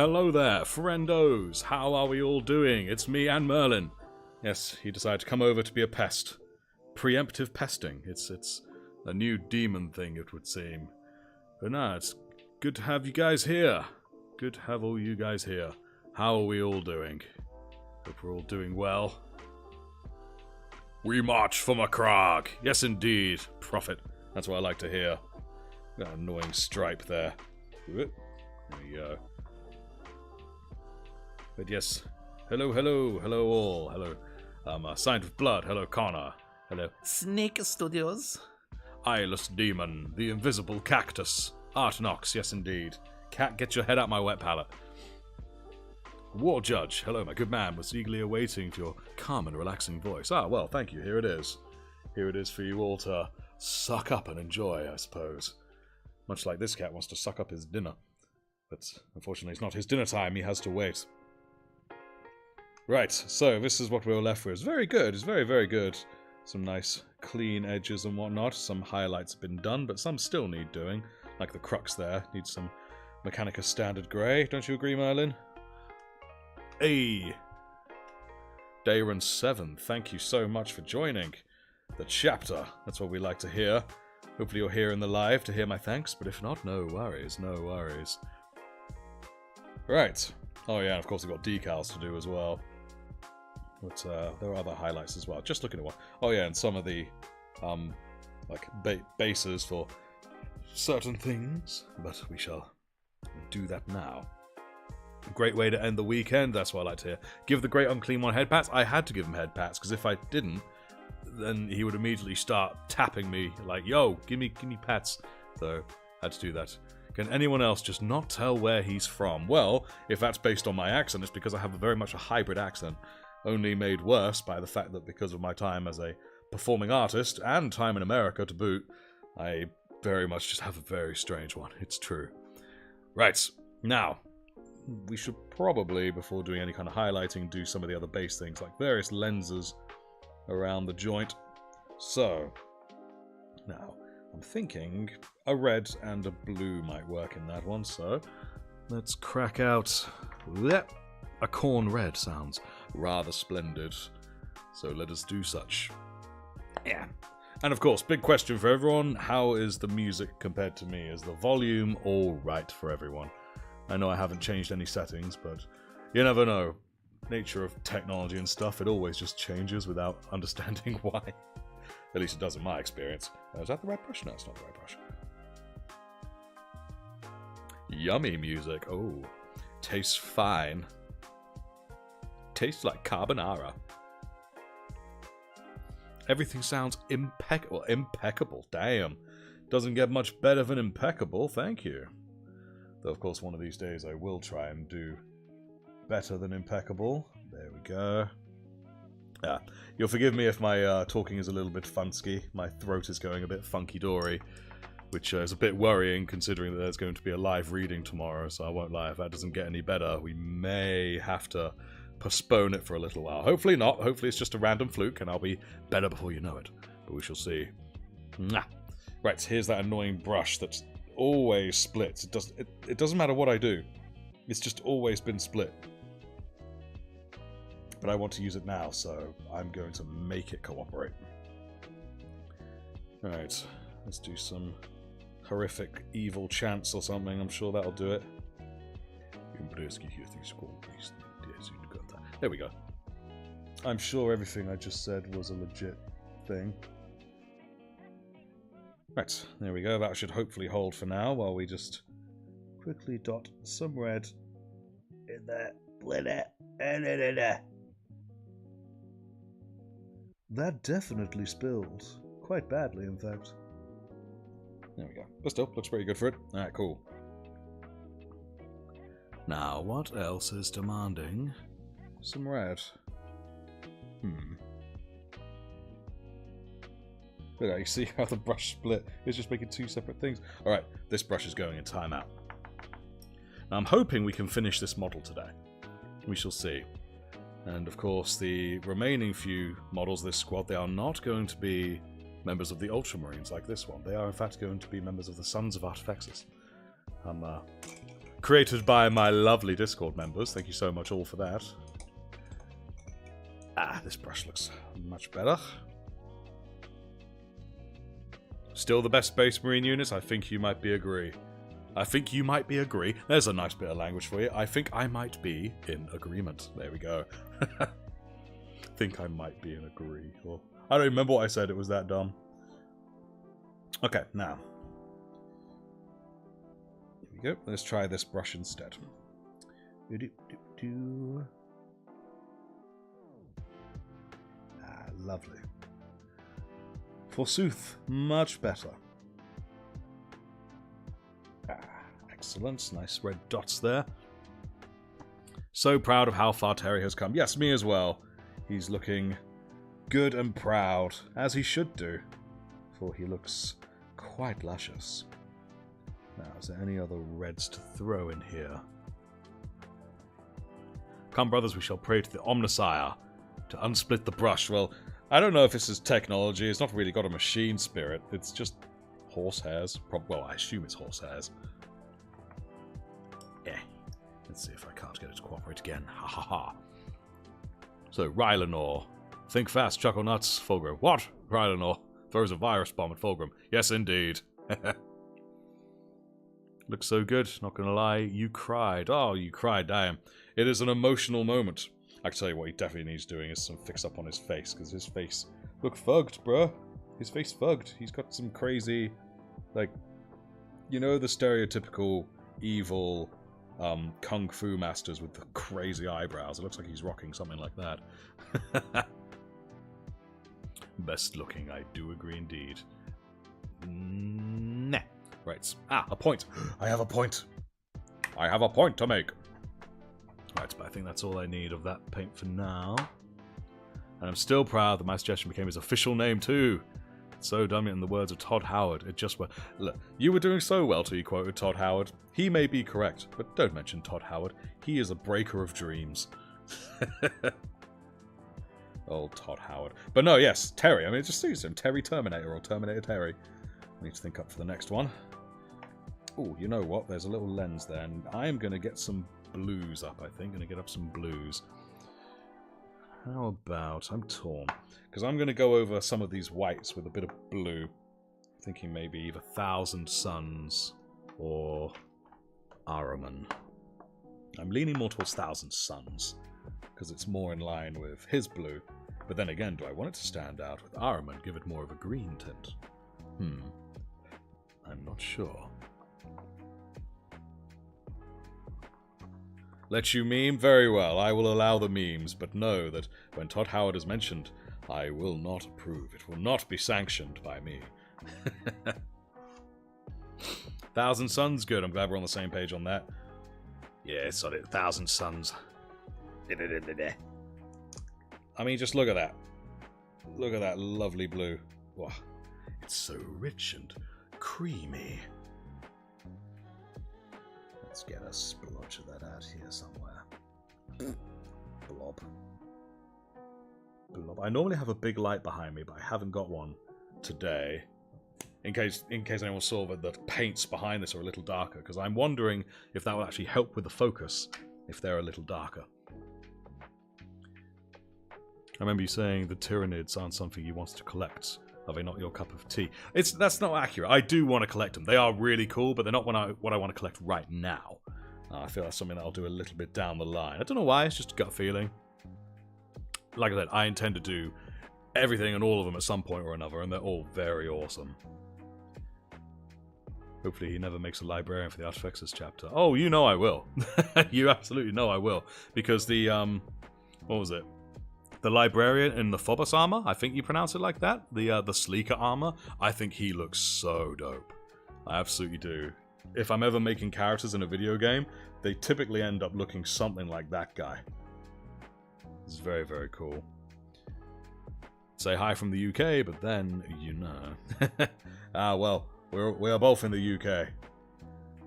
Hello there, friendos. How are we all doing? It's me and Merlin. Yes, he decided to come over to be a pest. Preemptive pesting. It's a new demon thing, it would seem. But nah, it's good to have you guys here. Good to have all you guys here. How are we all doing? Hope we're all doing well. We march for Macragge. Yes, indeed. Prophet. That's what I like to hear. That annoying stripe there. There we go. But yes, hello all. Hello, Signed with Blood. Hello, Connor. Hello, Snake Studios. Eyeless Demon, the Invisible Cactus. Art Nox, yes indeed. Cat, get your head out my wet palate. War Judge, hello my good man, was eagerly awaiting for your calm and relaxing voice. Ah, well, thank you, here it is. Here it is for you all to suck up and enjoy, I suppose. Much like this cat wants to suck up his dinner. But unfortunately it's not his dinner time, he has to wait. Right, so this is what we're left with. It's very good, it's very, very good. Some nice clean edges and whatnot. Some highlights have been done, but some still need doing. Like the crux there, needs some Mechanicus Standard Grey. Don't you agree, Merlin? Hey! Dayron 7, thank you so much for joining the chapter. That's what we like to hear. Hopefully you're here in the live to hear my thanks, but if not, no worries, no worries. Right. Oh yeah, and of course we've got decals to do as well. But there are other highlights as well. Just looking at one. Oh yeah, and some of the like bases for certain things. But we shall do that now. Great way to end the weekend. That's what I like to hear. Give the Great Unclean One head pats. I had to give him head pats because if I didn't, then he would immediately start tapping me like, "Yo, give me pats." So I had to do that. Can anyone else just not tell where he's from? Well, if that's based on my accent, it's because I have very much a hybrid accent. Only made worse by the fact that because of my time as a performing artist, and time in America to boot, I very much just have a very strange one. It's true. Right, now, we should probably, before doing any kind of highlighting, do some of the other base things, like various lenses around the joint. So, now, I'm thinking a red and a blue might work in that one, so let's crack out... A corn red sounds rather splendid, so let us do such. Yeah. And of course, big question for everyone, how is the music compared to me? Is the volume all right for everyone? I know I haven't changed any settings, but you never know. Nature of technology and stuff, it always just changes without understanding why. At least it does in my experience. Is that the right brush? No, it's not the right brush. Yummy music. Oh, tastes fine. Tastes like carbonara. Everything sounds impeccable. Impeccable, damn. Doesn't get much better than impeccable, thank you. Though, of course, one of these days I will try and do better than impeccable. There we go. Yeah, you'll forgive me if my talking is a little bit funky. My throat is going a bit funky-dory, which is a bit worrying considering that there's going to be a live reading tomorrow, so I won't lie. If that doesn't get any better, we may have to postpone it for a little while. Hopefully not. Hopefully it's just a random fluke and I'll be better before you know it. But we shall see. Mwah. Right, here's that annoying brush that's always splits. It doesn't matter what I do. It's just always been split. But I want to use it now, so I'm going to make it cooperate. Alright, let's do some horrific evil chants or something. I'm sure that'll do it. There we go. I'm sure everything I just said was a legit thing. Right, there we go. That should hopefully hold for now while we just quickly dot some red in there. That definitely spilled. Quite badly, in fact. There we go. But still, looks pretty good for it. Alright, cool. Now, what else is demanding some red? Look at you see how the brush split. It's just making two separate things. Alright, this brush is going in timeout. Now, I'm hoping we can finish this model today. We shall see. And of course, the remaining few models of this squad, they are not going to be members of the Ultramarines like this one. They are in fact going to be members of the Sons of Artifexis. I'm created by my lovely Discord members. Thank you so much all for that. This brush looks much better. Still the best Space Marine units? I think you might be agree. I think you might be agree. There's a nice bit of language for you. I think I might be in agreement. There we go. Think I might be in agree. Or I don't remember what I said. It was that dumb. Okay, now. Here we go. Let's try this brush instead. Lovely. Forsooth, much better. Excellent. Nice red dots there. So proud of how far Terry has come. Yes, me as well. He's looking good and proud, as he should do, for he looks quite luscious. Now, is there any other reds to throw in here? Come, brothers, we shall pray to the Omnissiah to unsplit the brush. Well, I don't know if this is technology. It's not really got a machine spirit. It's just horsehairs. Well, I assume it's horsehairs. Yeah. Let's see if I can't get it to cooperate again. Ha ha ha. So, Rylanor. Think fast, chuckle nuts, Fulgrim. What? Rylanor throws a virus bomb at Fulgrim. Yes, indeed. Looks so good, not gonna lie. You cried. Oh, you cried, damn. It is an emotional moment. I can tell you what he definitely needs doing is some fix up on his face, because his face look fugged, bruh. His face fugged. He's got some crazy, like, you know, the stereotypical evil kung fu masters with the crazy eyebrows. It looks like he's rocking something like that. Best looking, I do agree indeed. Nah. Right. A point. I have a point. I have a point to make. Right, but I think that's all I need of that paint for now. And I'm still proud that my suggestion became his official name too. It's so dumb, in the words of Todd Howard, it just went. Look, you were doing so well till you quoted Todd Howard. He may be correct, but don't mention Todd Howard. He is a breaker of dreams. Old Todd Howard. But no, yes, Terry. I mean, it just suits him. Terry Terminator or Terminator Terry. I need to think up for the next one. Oh, you know what? There's a little lens there, and I am going to get some blues up, I think. Going to get up some blues. How about... I'm torn. Because I'm going to go over some of these whites with a bit of blue. Thinking maybe either Thousand Suns or Ahriman. I'm leaning more towards Thousand Suns. Because it's more in line with his blue. But then again, do I want it to stand out with Ahriman? Give it more of a green tint? I'm not sure. Let you meme? Very well, I will allow the memes, but know that when Todd Howard is mentioned, I will not approve. It will not be sanctioned by me. Thousand Suns, good. I'm glad we're on the same page on that. Yeah, sorry, Thousand Suns. I mean, just look at that. Look at that lovely blue. Wow. It's so rich and creamy. Let's get a splotch of that out here somewhere. Blob. Blob. I normally have a big light behind me, but I haven't got one today. In case anyone saw that the paints behind this are a little darker, because I'm wondering if that will actually help with the focus if they're a little darker. I remember you saying the Tyranids aren't something you want to collect. Are they not your cup of tea? That's not accurate. I do want to collect them. They are really cool, but they're not what I want to collect right now. I feel that's something that I'll do a little bit down the line. I don't know why, it's just a gut feeling. Like I said, I intend to do everything and all of them at some point or another, and they're all very awesome. Hopefully he never makes a librarian for the Artifexers chapter. Oh, you know I will. You absolutely know I will. Because the, what was it? The librarian in the Phobos armor, I think you pronounce it like that. The sleeker armor, I think he looks so dope. I absolutely do. If I'm ever making characters in a video game, they typically end up looking something like that guy. It's very, very cool. Say hi from the UK, but then, you know. Well, we are both in the UK.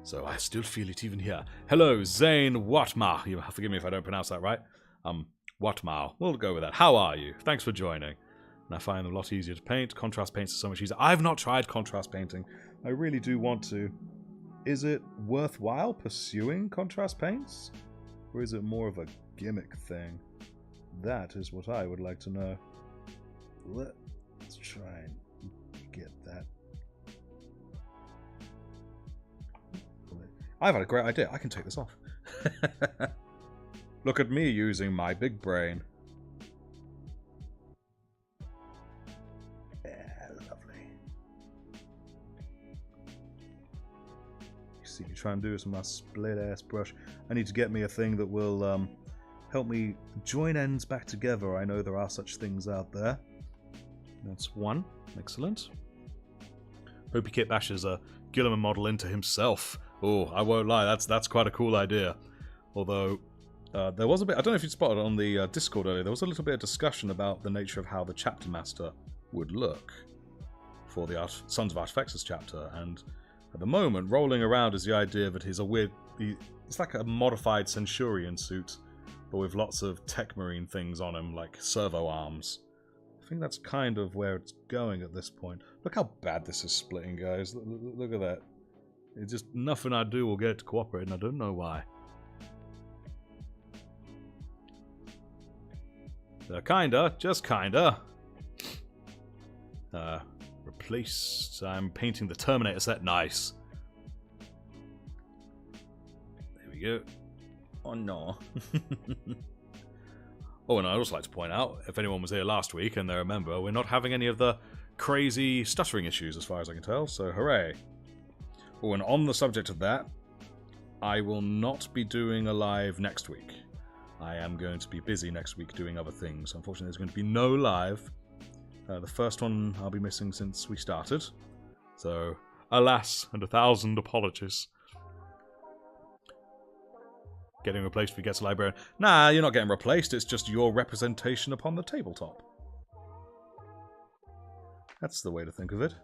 So I still feel it even here. Hello, Zane Watmar. You forgive me if I don't pronounce that right. Watmar. We'll go with that. How are you? Thanks for joining. And I find them a lot easier to paint. Contrast paints are so much easier. I've not tried contrast painting. I really do want to. is it worthwhile pursuing contrast paints? Or is it more of a gimmick thing? That is what I would like to know. Let's try and get that. I've had a great idea. I can take this off. Look at me using my big brain. Yeah, lovely. You see me try and do this with my split-ass brush. I need to get me a thing that will help me join ends back together. I know there are such things out there. That's one. Excellent. Hope Kit bashes a Gilliman model into himself. Oh, I won't lie, that's quite a cool idea. Although, there was a bit, I don't know if you spotted on the Discord earlier, there was a little bit of discussion about the nature of how the chapter master would look for the Sons of Artifexis chapter, and at the moment, rolling around is the idea that he's a weird, it's like a modified Centurion suit, but with lots of tech marine things on him, like servo arms. I think that's kind of where it's going at this point. Look how bad this is splitting, guys. Look at that. It's just nothing I do will get it to cooperate, and I don't know why. Kinda, just kinda. Replace. I'm painting the Terminator set. Nice. There we go. Oh no. Oh, and I'd also like to point out, if anyone was here last week and they remember, we're not having any of the crazy stuttering issues as far as I can tell, so hooray. Oh, and on the subject of that, I will not be doing a live next week. I am going to be busy next week doing other things. Unfortunately, there's going to be no live. The first one I'll be missing since we started. So, alas, and 1,000 apologies. Getting replaced if he gets a librarian. Nah, you're not getting replaced. It's just your representation upon the tabletop. That's the way to think of it.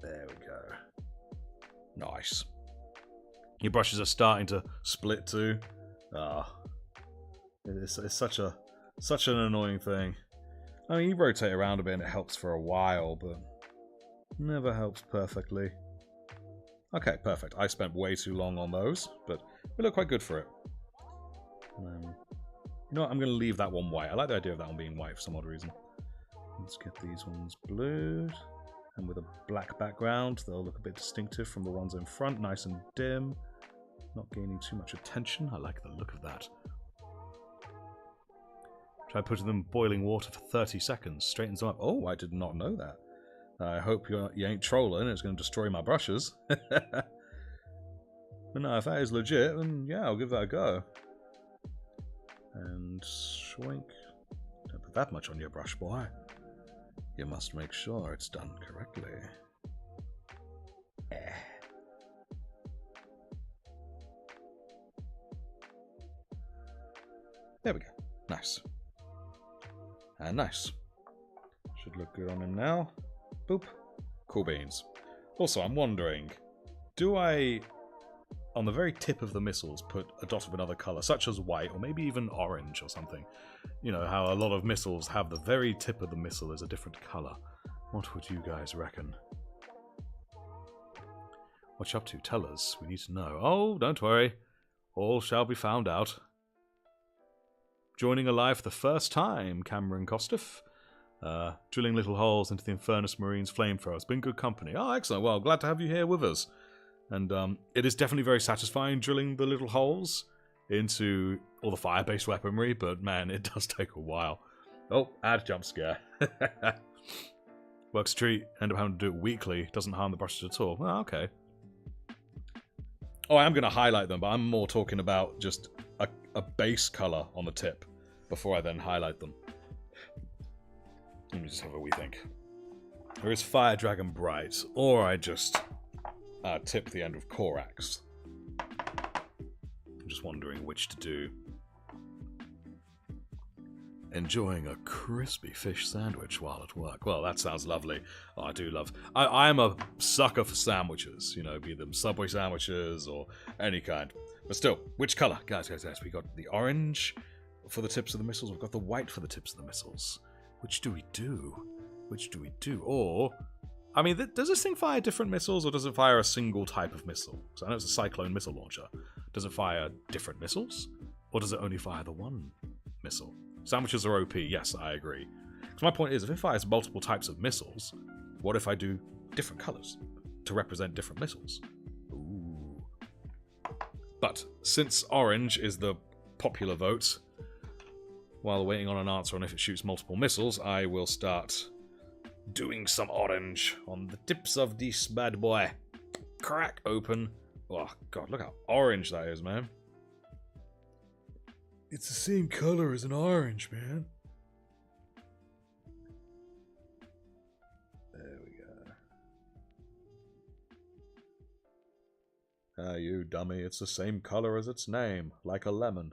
There we go. Nice. Your brushes are starting to split too. It's such an annoying thing. I mean, you rotate around a bit and it helps for a while, but never helps perfectly. Okay, perfect. I spent way too long on those, but we look quite good for it. You know what? I'm going to leave that one white. I like the idea of that one being white for some odd reason. Let's get these ones blued. And with a black background, they'll look a bit distinctive from the ones in front. Nice and dim. Not gaining too much attention. I like the look of that. Try putting them in boiling water for 30 seconds. Straightens them up. Oh, I did not know that. I hope you ain't trolling. It's going to destroy my brushes. But no, if that is legit, then yeah, I'll give that a go. And shrink. Don't put that much on your brush, boy. You must make sure it's done correctly. There we go. Nice. And nice. Should look good on him now. Boop. Cool beans. Also, I'm wondering, do I, on the very tip of the missiles, put a dot of another colour, such as white, or maybe even orange or something? You know, how a lot of missiles have the very tip of the missile is a different colour. What would you guys reckon? What you up to? Tell us. We need to know. Oh, don't worry. All shall be found out. Joining alive for the first time, Cameron Kostiff. Drilling little holes into the Infernus Marines flamethrower. It's been good company. Oh, excellent. Well, glad to have you here with us. And it is definitely very satisfying drilling the little holes into all the fire-based weaponry, but man, it does take a while. Oh, add jump scare. Works a treat. End up having to do it weekly. Doesn't harm the brushes at all. Oh, okay. Oh, I am going to highlight them, but I'm more talking about just a base colour on the tip before I then highlight them. Let me just have a wee think. There is Fire Dragon Bright, or I just tip the end of Corax. I'm just wondering which to do. Enjoying a crispy fish sandwich while at work. Well, that sounds lovely. Oh, I do love... I am a sucker for sandwiches, you know, be them Subway sandwiches or any kind. But still, which colour? Guys, we got the orange for the tips of the missiles. We've got the white for the tips of the missiles. Which do we do? Which do we do? Or I mean, does this thing fire different missiles, or does it fire a single type of missile? Because I know it's a Cyclone missile launcher. Does it fire different missiles, or does it only fire the one missile? Sandwiches are OP, yes, I agree. Because my point is, if it fires multiple types of missiles, what if I do different colours to represent different missiles? Ooh. But since orange is the popular vote, while waiting on an answer on if it shoots multiple missiles, I will start doing some orange on the tips of this bad boy. Crack open. Oh, God, look how orange that is, man. It's the same color as an orange, man. There we go. Ah, you dummy. It's the same color as its name, like a lemon.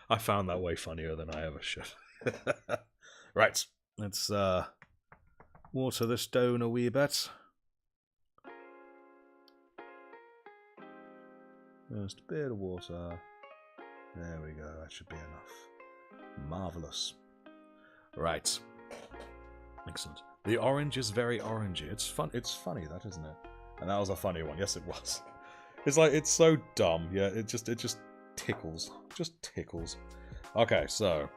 I found that way funnier than I ever should. Right. Let's water this down a wee bit. Just a bit of water. There we go, that should be enough. Marvellous. Right. Excellent. The orange is very orangey. It's funny, that, isn't it? And that was a funny one. Yes, it was. It's like, it's so dumb. Yeah, it just tickles. Just tickles. Okay, so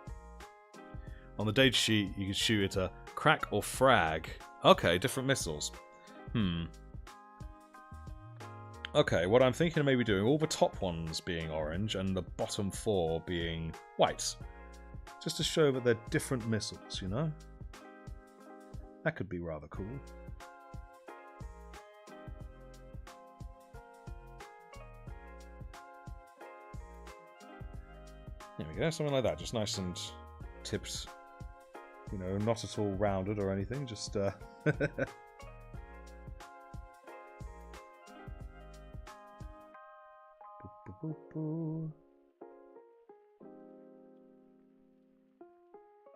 on the data sheet, you can shoot it a crack or frag. Okay, different missiles. Okay, what I'm thinking of maybe doing, all the top ones being orange and the bottom 4 being white. Just to show that they're different missiles, you know? That could be rather cool. There we go, something like that. Just nice and tipped. You know, not at all rounded or anything, just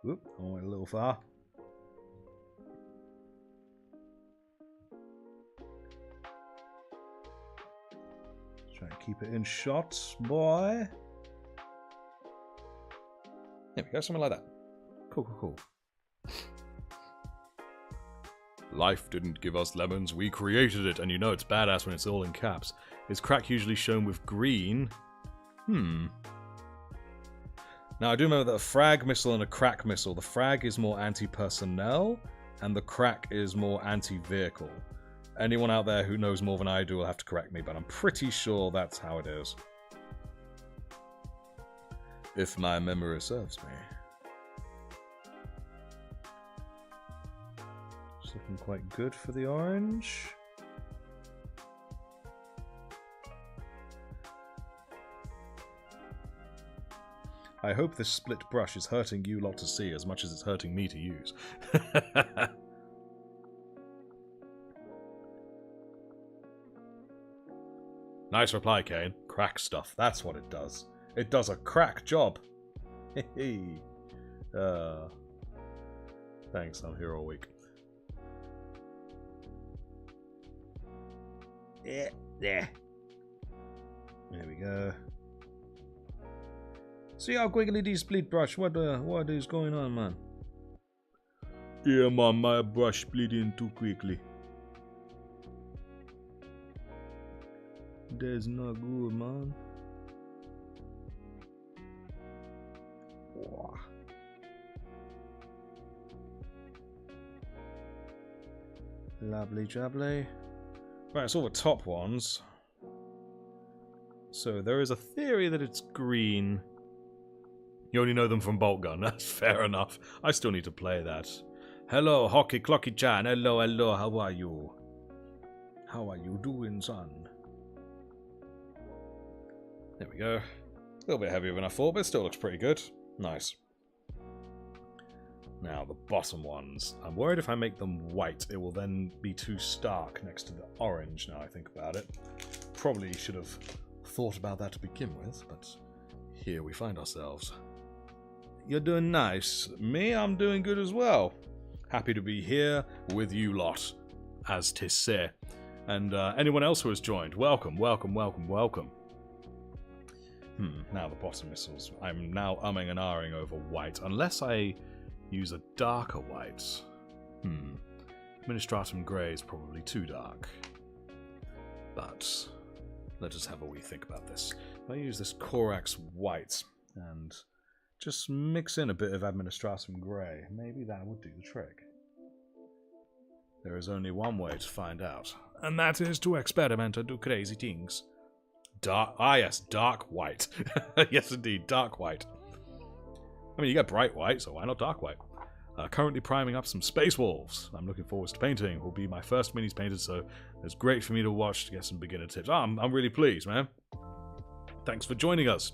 Oop, I went a little far. Try and keep it in shots, boy. There we go, something like that. Cool. Life didn't give us lemons, we created it, and you know it's badass when it's all in caps. Is crack usually shown with green? Now, I do remember that a frag missile and a crack missile, the frag is more anti-personnel, and the crack is more anti-vehicle. Anyone out there who knows more than I do will have to correct me, but I'm pretty sure that's how it is. If my memory serves me. It's looking quite good for the orange. I hope this split brush is hurting you lot to see as much as it's hurting me to use. Nice reply, Caine. Crack stuff. That's what it does. It does a crack job. Hey. Thanks, I'm here all week. Yeah. There we go. See how quickly this split brush. What is going on, man? Yeah, man, my brush split in too quickly. That's not good, man. Wow. Lovely jubbly. Right, it's all the top ones. So there is a theory that it's green. You only know them from Bolt Gun. That's fair enough. I still need to play that. Hello, Hockey Clocky-chan. Hello. How are you? How are you doing, son? There we go. A little bit heavier than I thought, but it still looks pretty good. Nice. Now, the bottom ones. I'm worried if I make them white, it will then be too stark next to the orange, now I think about it. Probably should have thought about that to begin with, but here we find ourselves. You're doing nice. Me, I'm doing good as well. Happy to be here with you lot, as 'tis say. And anyone else who has joined, welcome. Now the bottom missiles. I'm now umming and ahhing over white, unless I use a darker white. Administratum Grey is probably too dark. But let us have a wee think about this. If I use this Corax White and just mix in a bit of Administratum Grey, maybe that would do the trick. There is only one way to find out, and that is to experiment and do crazy things. Yes, dark white. Yes, indeed, dark white. I mean, you get bright white, so why not dark white? Currently priming up some Space Wolves. I'm looking forward to painting. Will be my first minis painted, so it's great for me to watch to get some beginner tips. I'm really pleased, man. Thanks for joining us,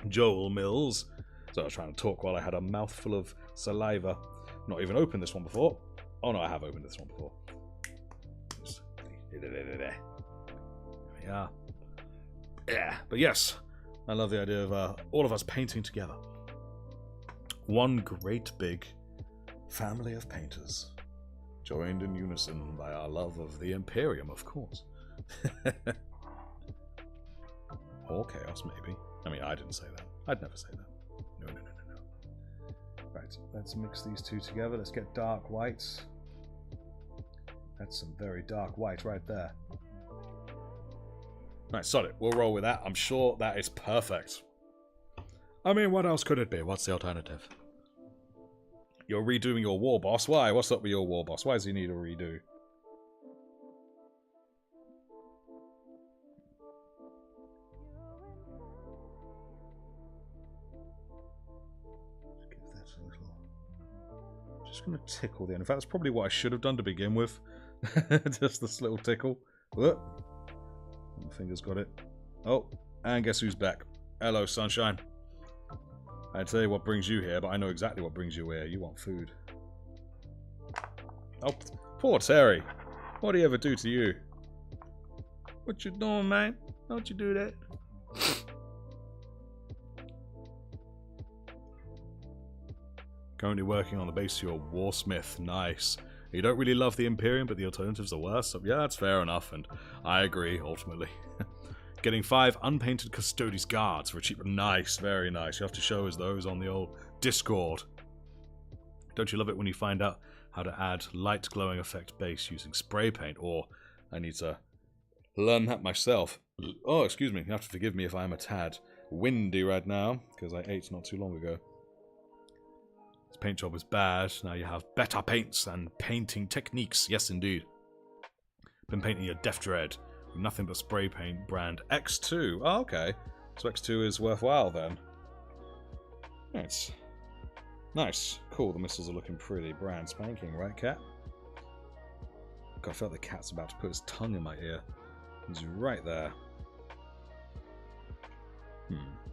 Joel Mills. So I was trying to talk while I had a mouthful of saliva. Not even opened this one before. Oh no, I have opened this one before. There we are. Yeah, but yes, I love the idea of all of us painting together. One great big family of painters, joined in unison by our love of the Imperium, of course. Or chaos, maybe. I mean, I didn't say that. I'd never say that. No. Right, let's mix these two together. Let's get dark whites. That's some very dark white right there. Right, sod it. We'll roll with that. I'm sure that is perfect. I mean, what else could it be? What's the alternative? You're redoing your war boss. Why? What's up with your war boss? Why does he need a redo? Just give that a little... Just going to tickle the end. In fact, that's probably what I should have done to begin with. Just this little tickle. Whoop. My finger's got it. Oh, and guess who's back? Hello, sunshine. I tell you what brings you here, but I know exactly what brings you here. You want food. Oh, poor Terry. What did he ever do to you? What you doing, man? Don't you do that? Currently working on the base of your Warsmith. Nice. You don't really love the Imperium, but the alternatives are worse. So yeah, that's fair enough, and I agree, ultimately. Getting 5 unpainted Custodes guards for a cheap... Nice, very nice. You have to show us those on the old Discord. Don't you love it when you find out how to add light glowing effect base using spray paint? Or I need to learn that myself. Oh, excuse me. You have to forgive me if I'm a tad windy right now, because I ate not too long ago. This paint job is bad. Now you have better paints and painting techniques. Yes, indeed. Been painting your Death Dread. Nothing but spray paint brand X2. Oh, okay. So X2 is worthwhile then. Nice. Nice. Cool, the missiles are looking pretty brand spanking, right, cat? God, I felt the cat's about to put his tongue in my ear. He's right there.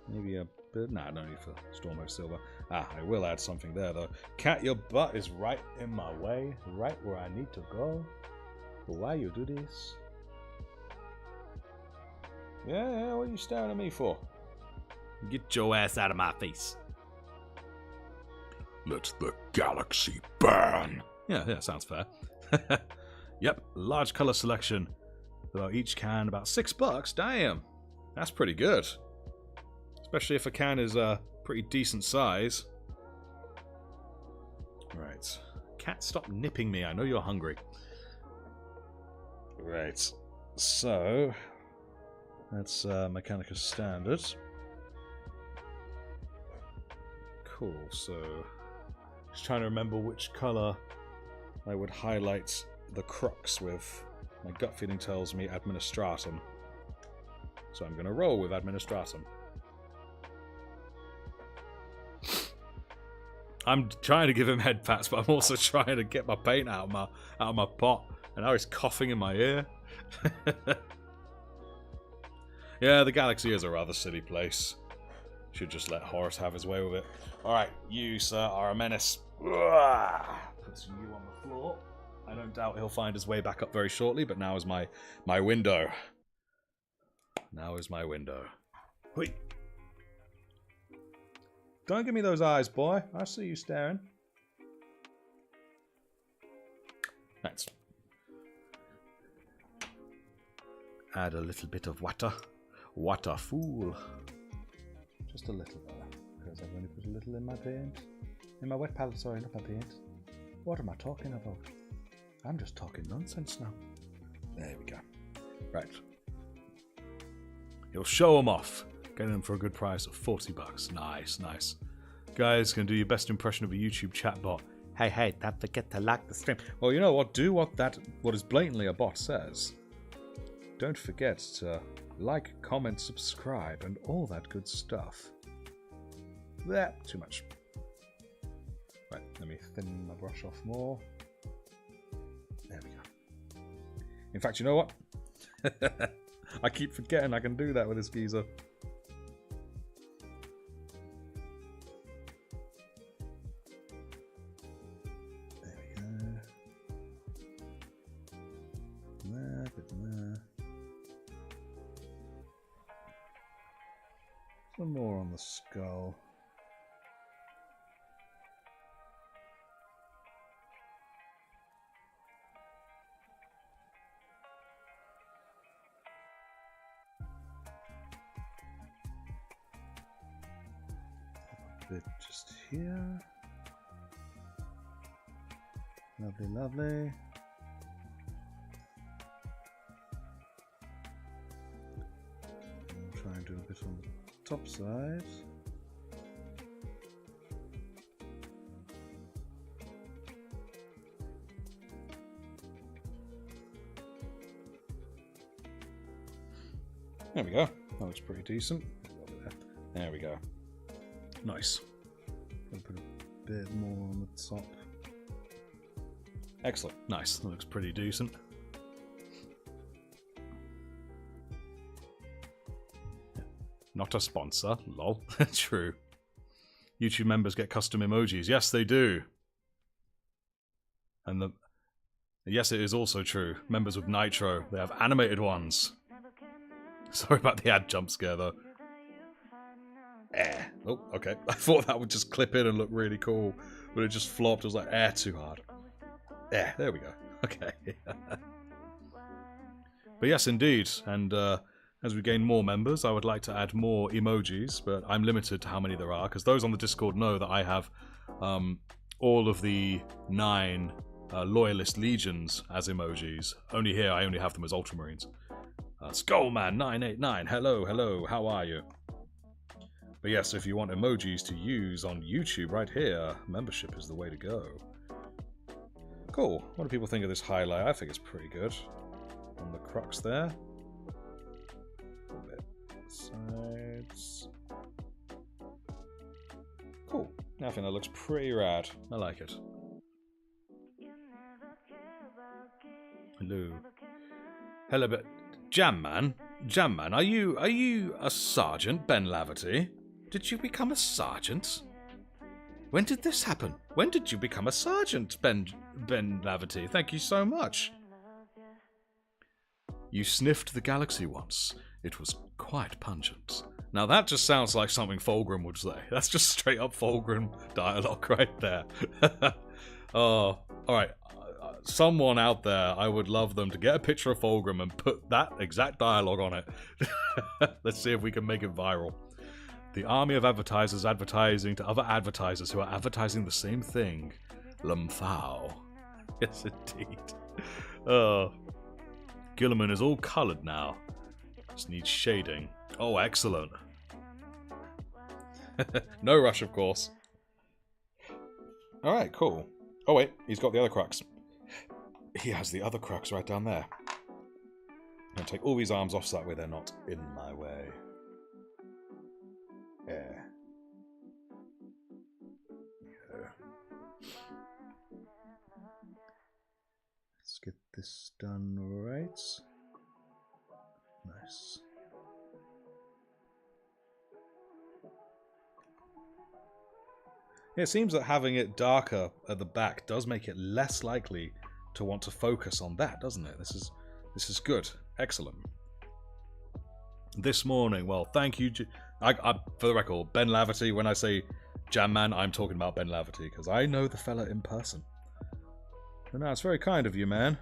Maybe a bit... Nah, no need for Stormo Silver. Ah, I will add something there, though. Cat, your butt is right in my way. Right where I need to go. But why you do this? Yeah, what are you staring at me for? Get your ass out of my face. Let the galaxy burn. Yeah, sounds fair. Yep, large color selection. About each can, about $6. Damn, that's pretty good. Especially if a can is a pretty decent size. Right. Cat, stop nipping me. I know you're hungry. Right. So... that's Mechanicus Standard. Cool, so... just trying to remember which colour I would highlight the crux with. My gut feeling tells me Administratum. So I'm going to roll with Administratum. I'm trying to give him head pats, but I'm also trying to get my paint out of my pot. And now he's coughing in my ear. Yeah, the galaxy is a rather silly place. Should just let Horace have his way with it. Alright, you, sir, are a menace. Puts you on the floor. I don't doubt he'll find his way back up very shortly, but now is my window. Now is my window. Wait. Don't give me those eyes, boy. I see you staring. Let's add a little bit of water. Water fool. Just a little there, because I've only put a little in my paint. In my wet palette, sorry, not my paint. What am I talking about? I'm just talking nonsense now. There we go. Right. You'll show them off. Getting them for a good price of $40. Nice, nice. Guys, can do your best impression of a YouTube chatbot. Hey, don't forget to like the stream. Well, you know what? Do what is blatantly a bot says. Don't forget to like, comment, subscribe, and all that good stuff. There, too much. Right, let me thin my brush off more. There we go. In fact, you know what? I keep forgetting I can do that with this geezer. There we go. There, bit there. Some more on the skull. Bit just here. Lovely, lovely. I'll try and do a bit on the top side. There we go. That looks pretty decent. There we go. Nice. Gonna put a bit more on the top. Excellent. Nice. That looks pretty decent. Not a sponsor. Lol. True. YouTube members get custom emojis. Yes, they do. And yes, it is also true. Members with Nitro, they have animated ones. Sorry about the ad jump scare though. Oh, okay. I thought that would just clip in and look really cool, but it just flopped. I was like, too hard. There we go. Okay. But yes, indeed. And as we gain more members, I would like to add more emojis, but I'm limited to how many there are, because those on the Discord know that I have all of the 9 Loyalist Legions as emojis. Only here, I only have them as Ultramarines. Skullman989, hello, how are you? But yes, if you want emojis to use on YouTube right here, membership is the way to go. Cool. What do people think of this highlight? I think it's pretty good. On the crux there. A bit sides. Cool. I think that looks pretty rad. I like it. Hello. Hello, but Jamman, are you a sergeant, Ben Laverty? Did you become a sergeant? When did this happen? When did you become a sergeant, Ben Laverty? Thank you so much. You sniffed the galaxy once. It was quite pungent. Now that just sounds like something Fulgrim would say. That's just straight up Fulgrim dialogue right there. Oh, alright. Someone out there, I would love them to get a picture of Fulgrim and put that exact dialogue on it. Let's see if we can make it viral. The army of advertisers advertising to other advertisers who are advertising the same thing. Lumphao. Yes, indeed. Gilliman is all coloured now. Just needs shading. Oh, excellent. No rush, of course. Alright, cool. Oh wait, he's got the other crux. He has the other crux right down there. I'm going to take all these arms off so that way they're not in my way. Yeah. Let's get this done right. Nice. Yeah, it seems that having it darker at the back does make it less likely to want to focus on that, doesn't it? This is good. Excellent. This morning, well, thank you. For the record, Ben Laverty, when I say Jamman, I'm talking about Ben Laverty, because I know the fella in person. And that's very kind of you, man.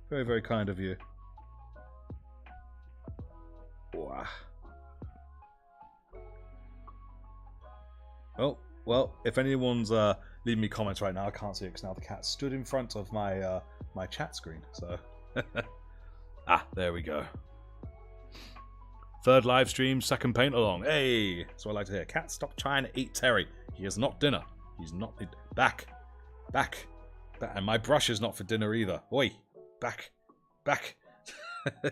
Very, very kind of you. Wow. Well, Well, if anyone's leaving me comments right now, I can't see it because now the cat stood in front of my my chat screen. So, there we go. Third live stream, second paint along. Hey, that's what I like to hear. Cat, stop trying to eat Terry. He is not dinner. He's not back. And my brush is not for dinner either. Oi, back.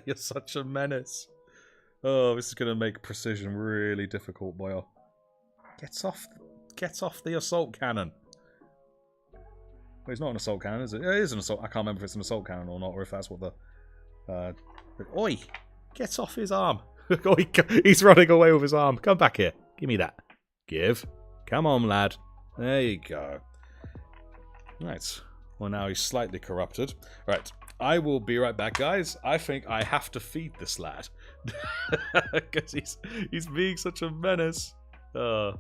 You're such a menace. Oh, this is gonna make precision really difficult, boy. Get off the assault cannon. Well, it's not an assault cannon, is it? It is an assault. I can't remember if it's an assault cannon or not, or if that's what the. Oi! Get off his arm. Oi, he's running away with his arm. Come back here. Give me that. Give. Come on, lad. There you go. Right. Well, now he's slightly corrupted. Right. I will be right back, guys. I think I have to feed this lad. Because he's being such a menace. Nope,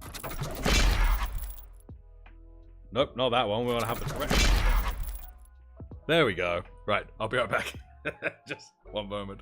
not that one. We want to have the correct one. There we go. Right, I'll be right back. Just one moment.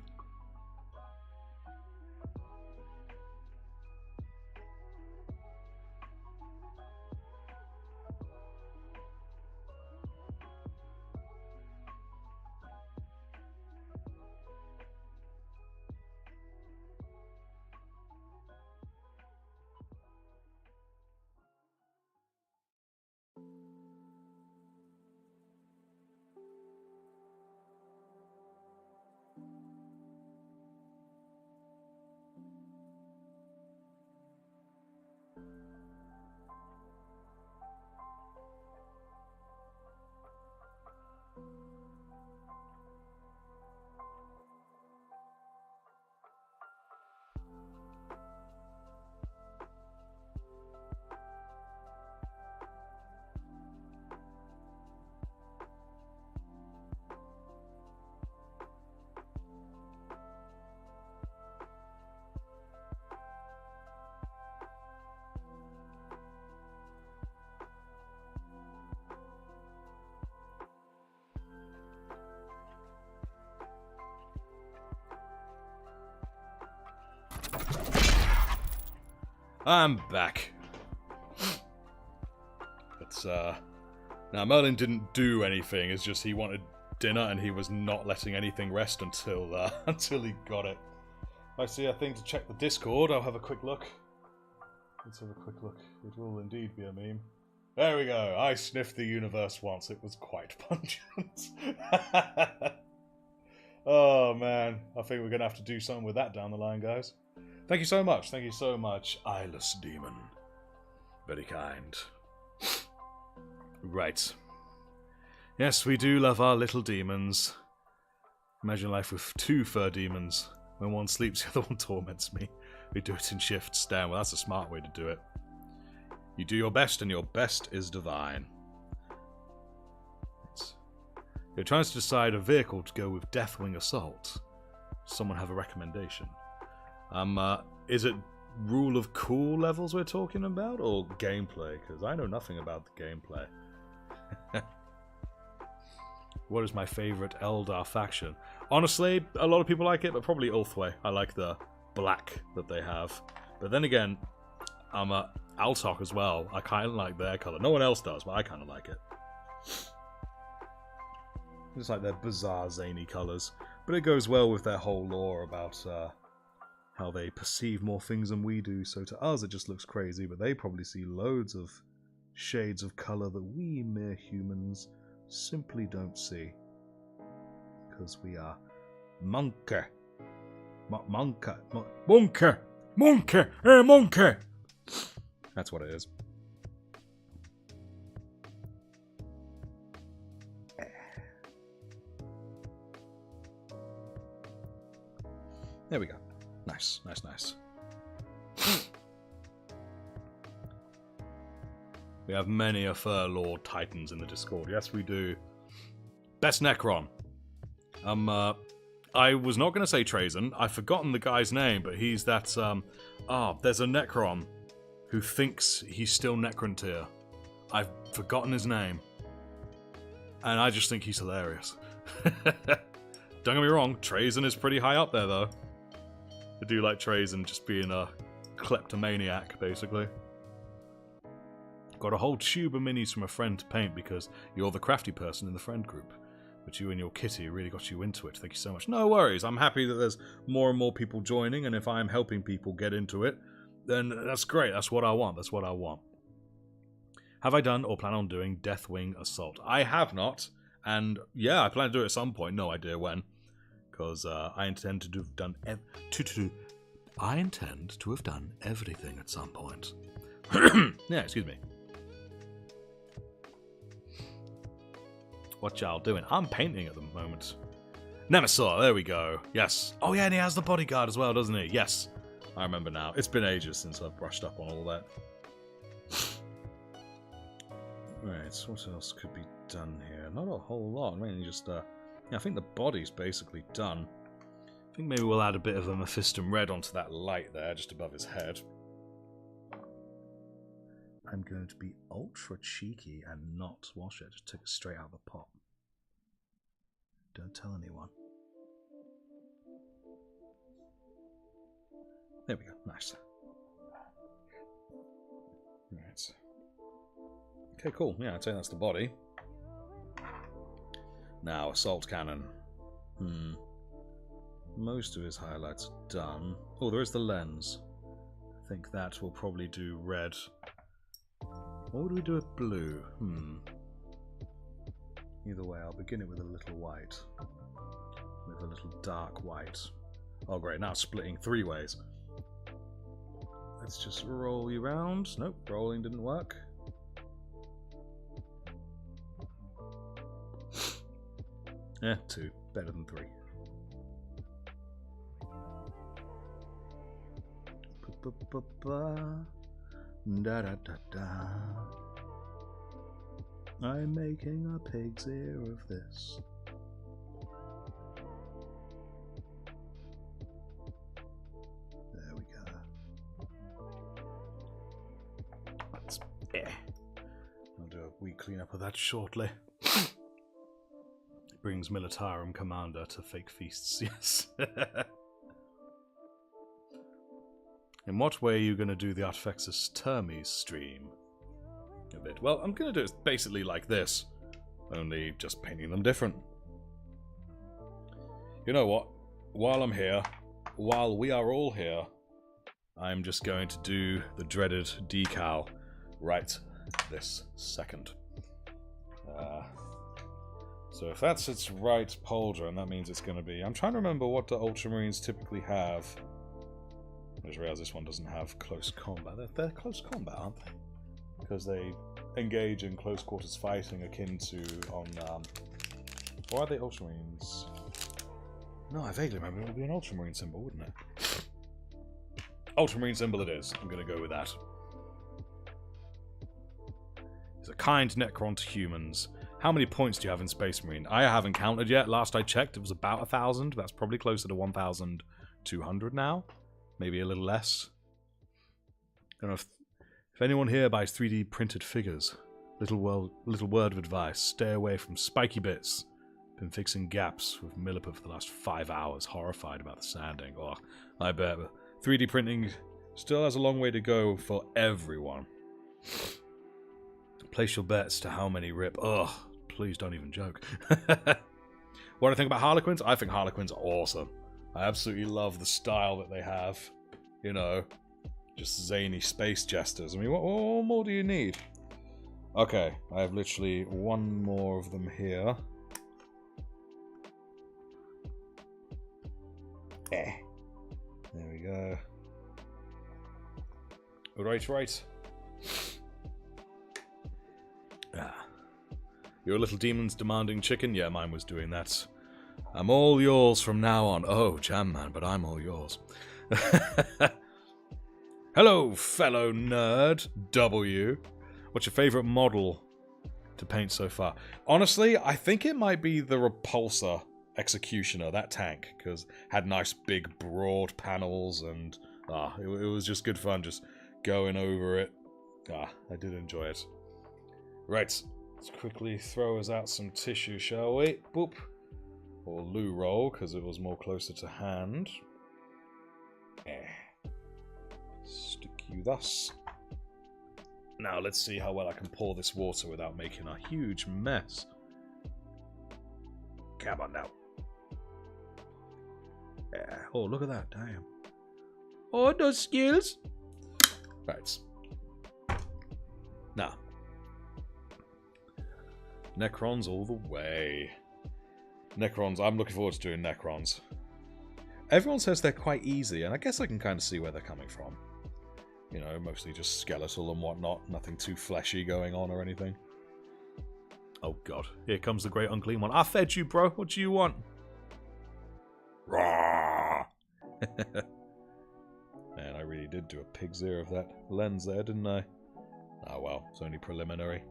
I'm back. It's now Merlin didn't do anything. It's just he wanted dinner and he was not letting anything rest until until he got it. I see a thing to check the Discord. I'll have a quick look. Let's have a quick look. It will indeed be a meme. There we go. I sniffed the universe once. It was quite pungent. Oh man, I think we're gonna have to do something with that down the line, guys. Thank you so much. Thank you so much, eyeless demon. Very kind. Right. Yes, we do love our little demons. Imagine life with two fur demons. When one sleeps, the other one torments me. We do it in shifts. Damn, well, that's a smart way to do it. You do your best, and your best is divine. You're trying to decide a vehicle to go with Deathwing Assault. Someone have a recommendation? Is it rule of cool levels we're talking about, or gameplay? Because I know nothing about the gameplay. What is my favourite Eldar faction? Honestly, a lot of people like it, but probably Ulthwé. I like the black that they have. But then again, Altok as well. I kind of like their colour. No one else does, but I kind of like it. It's like their bizarre, zany colours. But it goes well with their whole lore about how they perceive more things than we do. So to us, it just looks crazy, but they probably see loads of shades of colour that we mere humans simply don't see. Because we are monkey. Monkey. That's what it is. There we go. Nice, nice, nice. We have many a Fur Lord Titans in the Discord. Yes, we do. Best Necron. I was not going to say Trazen. I've forgotten the guy's name, but he's that, there's a Necron who thinks he's still Necrontyr. I've forgotten his name. And I just think he's hilarious. Don't get me wrong, Trazen is pretty high up there, though. I do like Trazen just being a kleptomaniac, basically. Got a whole tube of minis from a friend to paint because you're the crafty person in the friend group. But you and your kitty really got you into it. Thank you so much. No worries. I'm happy that there's more and more people joining, and if I'm helping people get into it, then that's great. That's what I want. That's what I want. Have I done or plan on doing Deathwing Assault? I have not. And yeah, I plan to do it at some point. No idea when. Because I intend to have done I intend to have done everything at some point. Yeah, excuse me. What y'all doing? I'm painting at the moment. Nemesaur, there we go. Yes. Oh yeah, and he has the bodyguard as well, doesn't he? Yes. I remember now. It's been ages since I've brushed up on all that. Right, so what else could be done here? Not a whole lot. Mainly just, yeah, I think the body's basically done. I think maybe we'll add a bit of a Mephiston red onto that light there, just above his head. I'm going to be ultra cheeky and not wash it. Just take it straight out of the pot. Don't tell anyone. There we go. Nice. Right. Okay, cool. Yeah, I'd say that's the body. Now, assault cannon. Most of his highlights are done. Oh, there is the lens. I think that will probably do red. What would we do with blue? Either way, I'll begin it with a little white. With a little dark white. Oh great, now it's splitting 3 ways. Let's just roll you round. Nope, rolling didn't work. Yeah, 2. Better than 3. Da da da da. I'm making a pig's ear of this. There we go. That's I'll do a wee cleanup of that shortly. Brings Militarum Commander to fake feasts, yes. In what way are you going to do the Artifexis Termes stream? A bit. Well, I'm going to do it basically like this, only just painting them different. You know what? While I'm here, while we are all here, I'm just going to do the dreaded decal right this second. So if that's its right pauldron, that means it's going to be... I'm trying to remember what the Ultramarines typically have. I just realised this one doesn't have close combat. They're close combat, aren't they? Because they engage in close quarters fighting akin to on... Or are they Ultramarines? No, I vaguely remember it would be an Ultramarine symbol, wouldn't it? Ultramarine symbol it is. I'm going to go with that. It's a kind Necron to humans. How many points do you have in Space Marine? I haven't counted yet. Last I checked, it was about 1,000. That's probably closer to 1,200 now. Maybe a little less. I don't know if anyone here buys 3D printed figures. Little word of advice. Stay away from spiky bits. Been fixing gaps with Milliput for the last 5 hours. Horrified about the sanding. Oh, I bet. 3D printing still has a long way to go for everyone. Place your bets to how many rip. Ugh. Please don't even joke. What do I think about Harlequins? I think Harlequins are awesome. I absolutely love the style that they have. You know, just zany space jesters. I mean, what more do you need? Okay, I have literally one more of them here. There we go. Right. Your little demon's demanding chicken? Yeah, mine was doing that. I'm all yours from now on. Oh, Jam Man, but I'm all yours. Hello, fellow nerd. W. What's your favourite model to paint so far? Honestly, I think it might be the Repulsor Executioner, that tank, because it had nice big broad panels and it was just good fun just going over it. I did enjoy it. Right. Let's quickly throw us out some tissue, shall we? Boop. Or loo roll, because it was more closer to hand. Stick you thus. Now let's see how well I can pour this water without making a huge mess. Come on now. Yeah. Oh, look at that. Damn. Oh, those skills. Right. Now. Necrons all the way. Necrons. I'm looking forward to doing Necrons. Everyone says they're quite easy, and I guess I can kind of see where they're coming from. You know, mostly just skeletal and whatnot. Nothing too fleshy going on or anything. Oh god. Here comes the great unclean one. I fed you, bro. What do you want? Rawr! Man, I really did do a pig's ear of that lens there, didn't I? Oh well, it's only preliminary.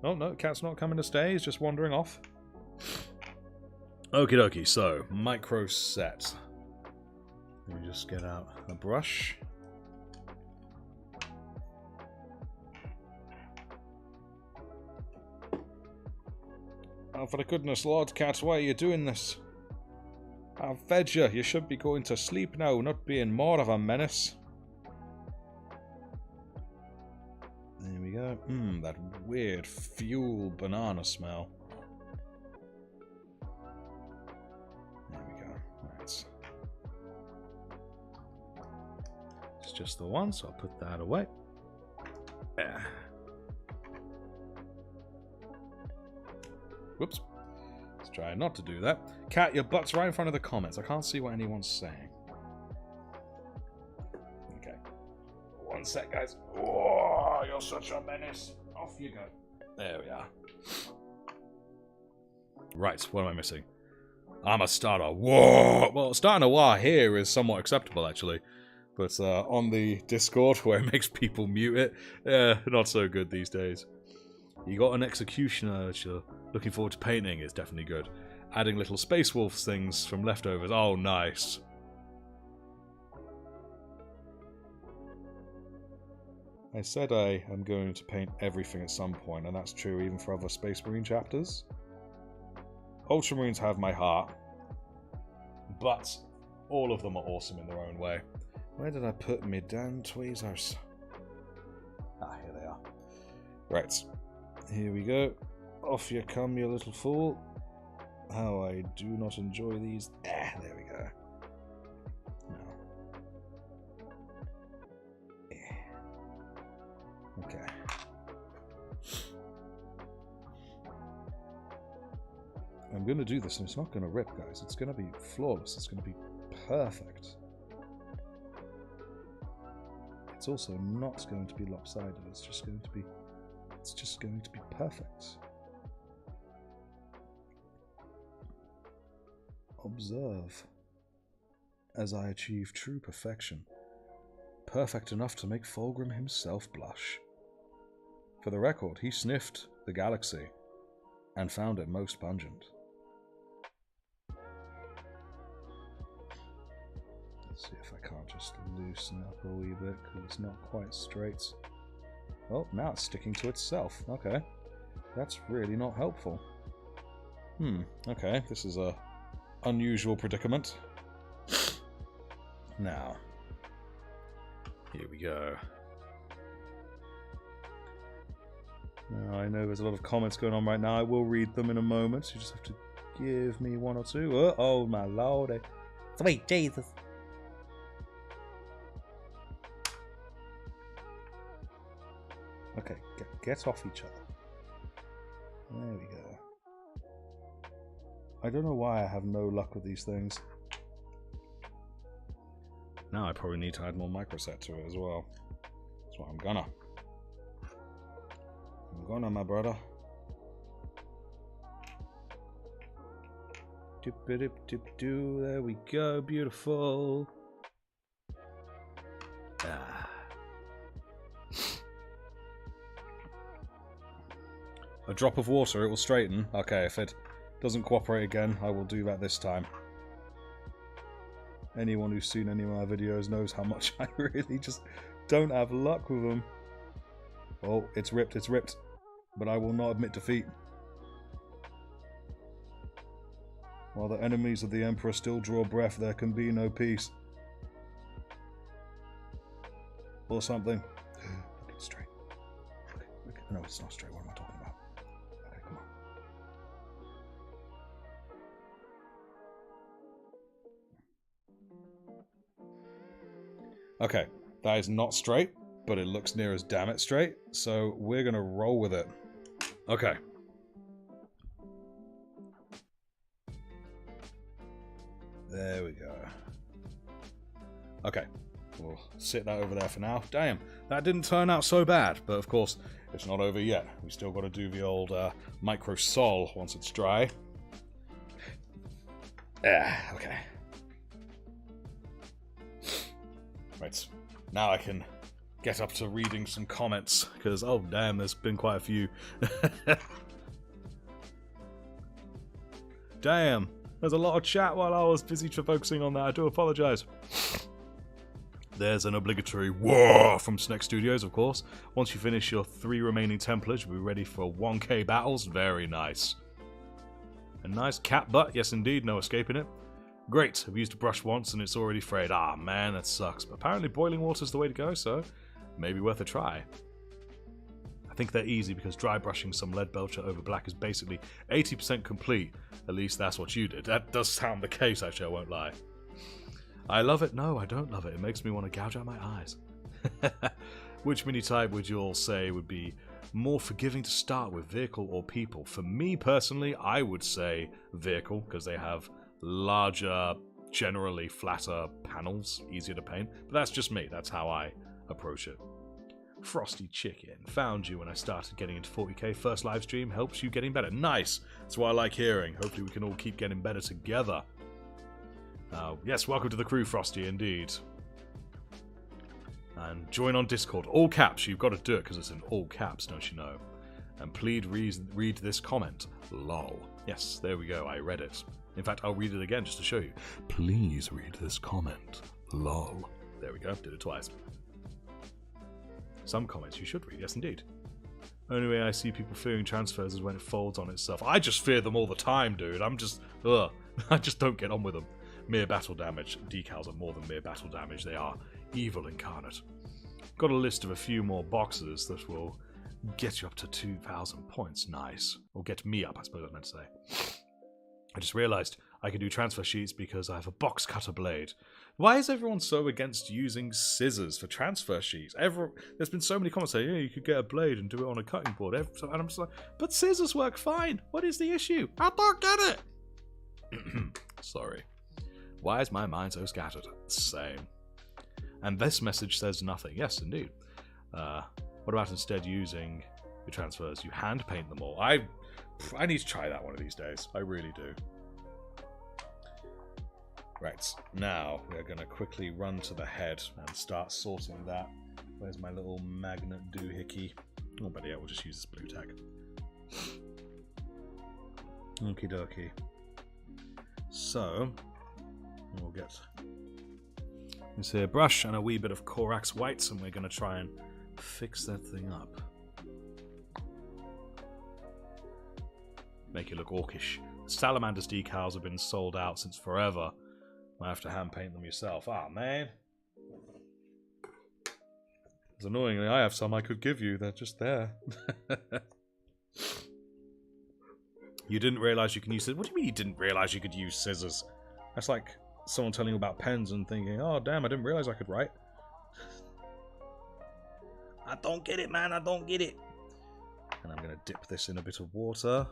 Oh no, cat's not coming to stay. He's just wandering off. Okie dokie, so, micro set. Let me just get out a brush. Oh, for the goodness, Lord Cat, why are you doing this? I've fed you. You should be going to sleep now, not being more of a menace. There we go. That weird fuel banana smell. There we go. Right. It's just the one, so I'll put that away. Yeah. Whoops. Let's try not to do that. Cat, your butt's right in front of the comments. I can't see what anyone's saying. Okay. One sec, guys. Oh, you're such a menace. Off you go. There we are. Right, what am I missing? I'm a starter. Whoa! Well, starting a war here is somewhat acceptable, actually. But on the Discord, where it makes people mute it, not so good these days. You got an executioner that you're looking forward to painting is definitely good. Adding little Space Wolves things from leftovers. Oh, nice. I said I am going to paint everything at some point, and that's true even for other Space Marine chapters. Ultramarines have my heart, but all of them are awesome in their own way. Where did I put me damn tweezers? Ah, here they are. Right. Here we go. Off you come, you little fool. How I do not enjoy these. There we go. No. Okay. I'm going to do this, and it's not going to rip, guys. It's going to be flawless. It's going to be perfect. It's also not going to be lopsided. It's just going to be perfect. Observe as I achieve true perfection, perfect enough to make Fulgrim himself blush. For the record, he sniffed the galaxy and found it most pungent. Let's see if I can't just loosen up a wee bit, because it's not quite straight. Oh, now it's sticking to itself. Okay. That's really not helpful. Okay, this is a unusual predicament. Now, here we go. Now, I know there's a lot of comments going on right now. I will read them in a moment. You just have to give me one or two. Oh my lord. Sweet Jesus. Okay, get off each other. There we go. I don't know why I have no luck with these things. Now I probably need to add more microset to it as well. That's what I'm gonna. My brother. Dip-a-dip-dip-doo. There we go. Beautiful. Ah. A drop of water, it will straighten. Okay, if it doesn't cooperate again, I will do that this time. Anyone who's seen any of my videos knows how much I really just don't have luck with them. Oh, it's ripped, but I will not admit defeat. While the enemies of the Emperor still draw breath, there can be no peace. Or something. Look it straight. No, it's not straight. What am I talking about? Okay, come on. Okay, that is not straight, but it looks near as damn it straight, so we're going to roll with it. Okay. There we go. Okay, we'll sit that over there for now. Damn, that didn't turn out so bad, but of course, it's not over yet. We still got to do the old micro sol once it's dry. Okay. Right, now I can get up to reading some comments, because, oh damn, there's been quite a few. Damn, there's a lot of chat while I was busy focusing on that. I do apologise. There's an obligatory whoa from Snack Studios, of course. Once you finish your 3 remaining Templars, you'll be ready for 1k battles. Very nice. A nice cat butt, yes indeed, no escaping it. Great, I've used a brush once and it's already frayed. Ah man, that sucks. But apparently boiling water's the way to go, so maybe worth a try. I think they're easy because dry brushing some lead belcher over black is basically 80% complete. At least that's what you did. That does sound the case, actually, I won't lie. I love it. No, I don't love it. It makes me want to gouge out my eyes. Which mini type would you all say would be more forgiving to start with, vehicle or people? For me personally, I would say vehicle, because they have larger, generally flatter panels, easier to paint. But that's just me. That's how I approach it. Frosty Chicken. Found you when I started getting into 40k. First live stream helps you getting better. Nice. That's what I like hearing. Hopefully we can all keep getting better together. Yes, welcome to the crew, Frosty, indeed. And join on Discord. All caps. You've got to do it because it's in all caps, don't you know? And please read this comment. Lol. Yes, there we go. I read it. In fact, I'll read it again just to show you. Please read this comment. Lol. There we go. Did it twice. Some comments you should read. Yes, indeed. Only way I see people fearing transfers is when it folds on itself. I just fear them all the time, dude. I'm just... Ugh. I just don't get on with them. Mere battle damage. Decals are more than mere battle damage. They are evil incarnate. Got a list of a few more boxes that will get you up to 2,000 points. Nice. Or get me up, I suppose I meant to say. I just realised I can do transfer sheets because I have a box cutter blade. Why is everyone so against using scissors for transfer sheets? There's been so many comments saying, yeah, you could get a blade and do it on a cutting board. And I'm just like, but scissors work fine. What is the issue? I don't get it. Sorry. Why is my mind so scattered? Same. And this message says nothing. Yes, indeed. What about instead using your transfers? You hand paint them all. I need to try that one of these days. I really do. Right, now we're going to quickly run to the head and start sorting that. Where's my little magnet doohickey? Oh, but yeah, we'll just use this blue tag. Okie dokie. So, we'll get this here brush and a wee bit of Corax Whites, and we're going to try and fix that thing up. Make it look orcish. Salamander's decals have been sold out since forever. Might have to hand paint them yourself. Ah, man. As annoyingly, I have some I could give you. They're just there. You didn't realise you can use scissors? What do you mean you didn't realise you could use scissors? That's like someone telling you about pens and thinking, oh, damn, I didn't realise I could write. I don't get it, man. I don't get it. And I'm going to dip this in a bit of water.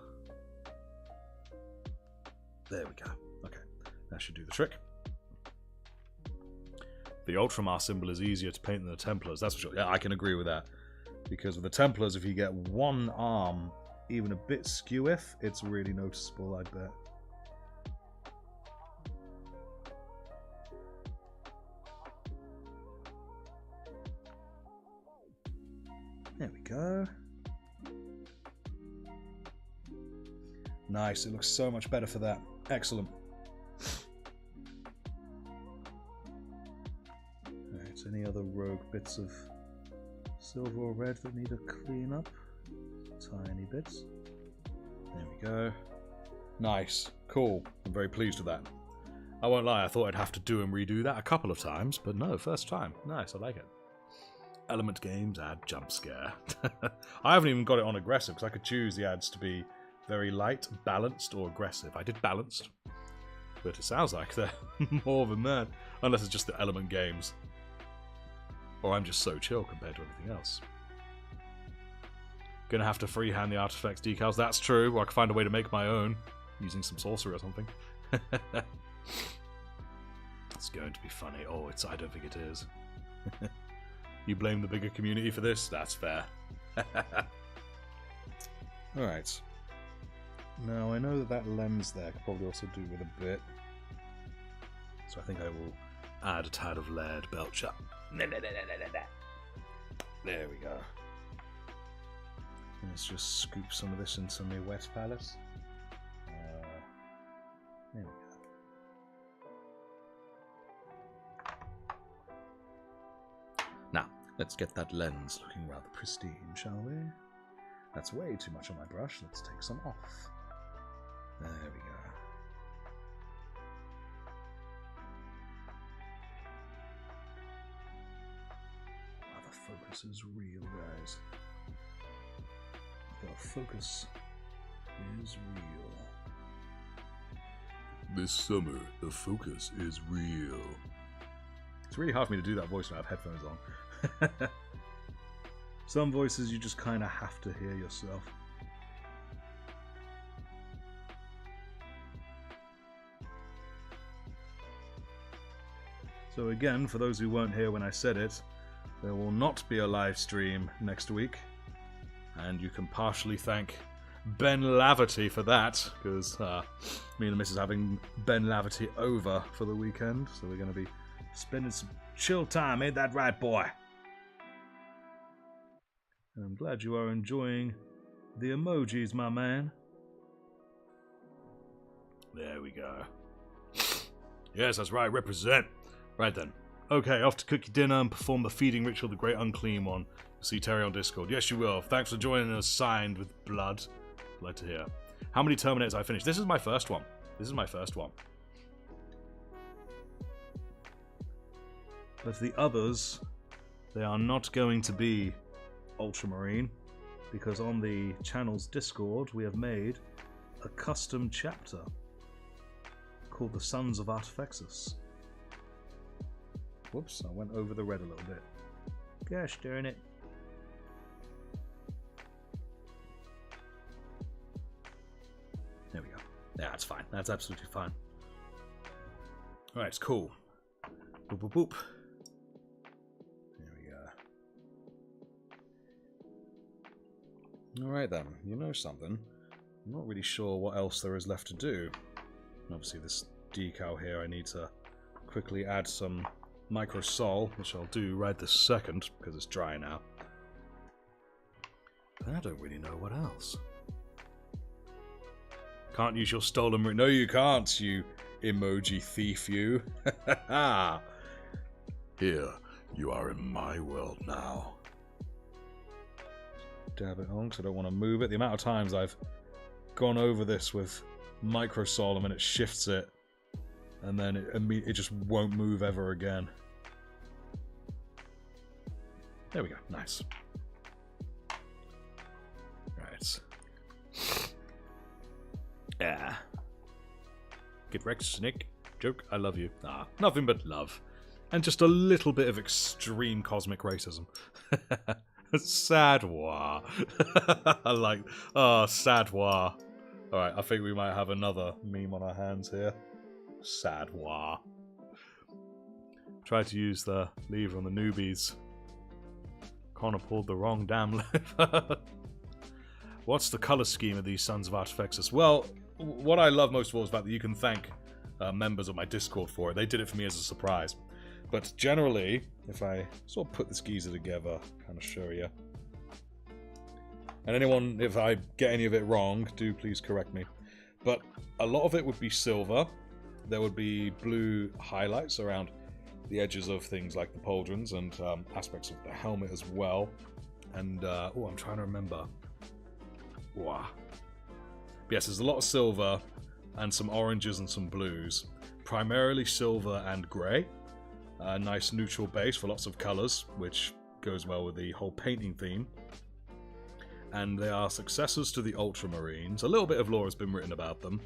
There we go. Okay. That should do the trick. The Ultramar symbol is easier to paint than the Templars, that's for sure. Yeah, I can agree with that. Because with the Templars, if you get one arm even a bit skew-if, it's really noticeable, I bet. There we go. Nice, it looks so much better for that. Excellent. Alright, any other rogue bits of silver or red that need a clean up? Tiny bits. There we go. Nice. Cool. I'm very pleased with that. I won't lie, I thought I'd have to do and redo that a couple of times, but no, first time. Nice, I like it. Element Games add jump scare. I haven't even got it on aggressive because I could choose the ads to be very light, balanced, or aggressive. I did balanced, but it sounds like they're more than that, unless it's just the Element Games. Or I'm just so chill compared to everything else. Gonna have to freehand the artifacts decals. That's true. Or I can find a way to make my own using some sorcery or something. It's going to be funny. Oh, I don't think it is. You blame the bigger community for this? That's fair. Alright. Now, I know that lens there could probably also do with a bit. So I think I will add a tad of layered belcher. There we go. Let's just scoop some of this into my wet palette. There we go. Now, let's get that lens looking rather pristine, shall we? That's way too much on my brush. Let's take some off. There we go. Wow, the focus is real, guys. The focus is real. This summer, the focus is real. It's really hard for me to do that voice when I have headphones on. Some voices you just kind of have to hear yourself. So again, for those who weren't here when I said it, there will not be a live stream next week. And you can partially thank Ben Laverty for that, because me and the missus having Ben Laverty over for the weekend, so we're going to be spending some chill time, ain't that right, boy? And I'm glad you are enjoying the emojis, my man. There we go. Yes, that's right, represent. Right then. Okay, off to cook your dinner and perform the feeding ritual, the Great Unclean One. See Terry on Discord. Yes, you will. Thanks for joining us, signed with blood. Glad to hear. How many Terminators I finished? This is my first one. But the others, they are not going to be Ultramarine, because on the channel's Discord we have made a custom chapter called the Sons of Artifexus. Whoops, I went over the red a little bit. Gosh darn it. There we go. Yeah, that's fine. That's absolutely fine. Alright, it's cool. Boop, boop, boop. There we go. Alright then, you know something? I'm not really sure what else there is left to do. Obviously this decal here, I need to quickly add some micro sol, which I'll do right this second, because it's dry now. But I don't really know what else. Can't use your stolen... No, you can't, you emoji thief, you. Here, you are in my world now. Dab it on, because I don't want to move it. The amount of times I've gone over this with micro sol and it shifts it, and then it just won't move ever again. There we go. Nice. Right. Yeah. Get wrecked, Snick. Joke, I love you. Ah, nothing but love. And just a little bit of extreme cosmic racism. Sad war. I like... Oh, sad war. Alright, I think we might have another meme on our hands here. Sad war. Tried to use the lever on the newbies. Connor pulled the wrong damn lever. What's the colour scheme of these Sons of Artifexus? Well, what I love most of all is that you can thank members of my Discord for it. They did it for me as a surprise. But generally, if I sort of put this geezer together, kind of show you. And anyone, if I get any of it wrong, do please correct me. But a lot of it would be silver. There would be blue highlights around the edges of things like the pauldrons and aspects of the helmet as well. And, oh, I'm trying to remember. Wow. Yes, there's a lot of silver and some oranges and some blues. Primarily silver and grey. A nice neutral base for lots of colours, which goes well with the whole painting theme. And they are successors to the Ultramarines. A little bit of lore has been written about them.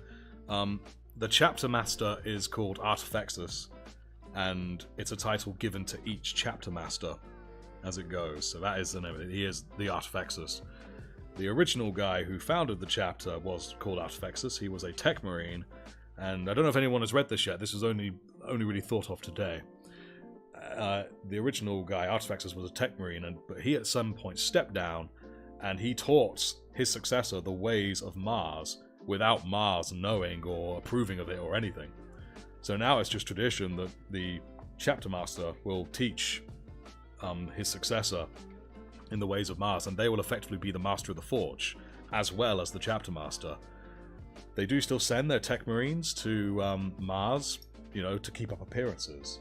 The chapter master is called Artifexus, and it's a title given to each chapter master as it goes. So that is the name of it. He is the Artifexus. The original guy who founded the chapter was called Artifexus. He was a tech marine, and I don't know if anyone has read this yet. This was only really thought of today. The original guy, Artifexus, was a tech marine, but he at some point stepped down, and he taught his successor the ways of Mars without Mars knowing or approving of it or anything. So now it's just tradition that the chapter master will teach his successor in the ways of Mars, and they will effectively be the master of the forge as well as the chapter master. They do still send their tech marines to Mars, to keep up appearances,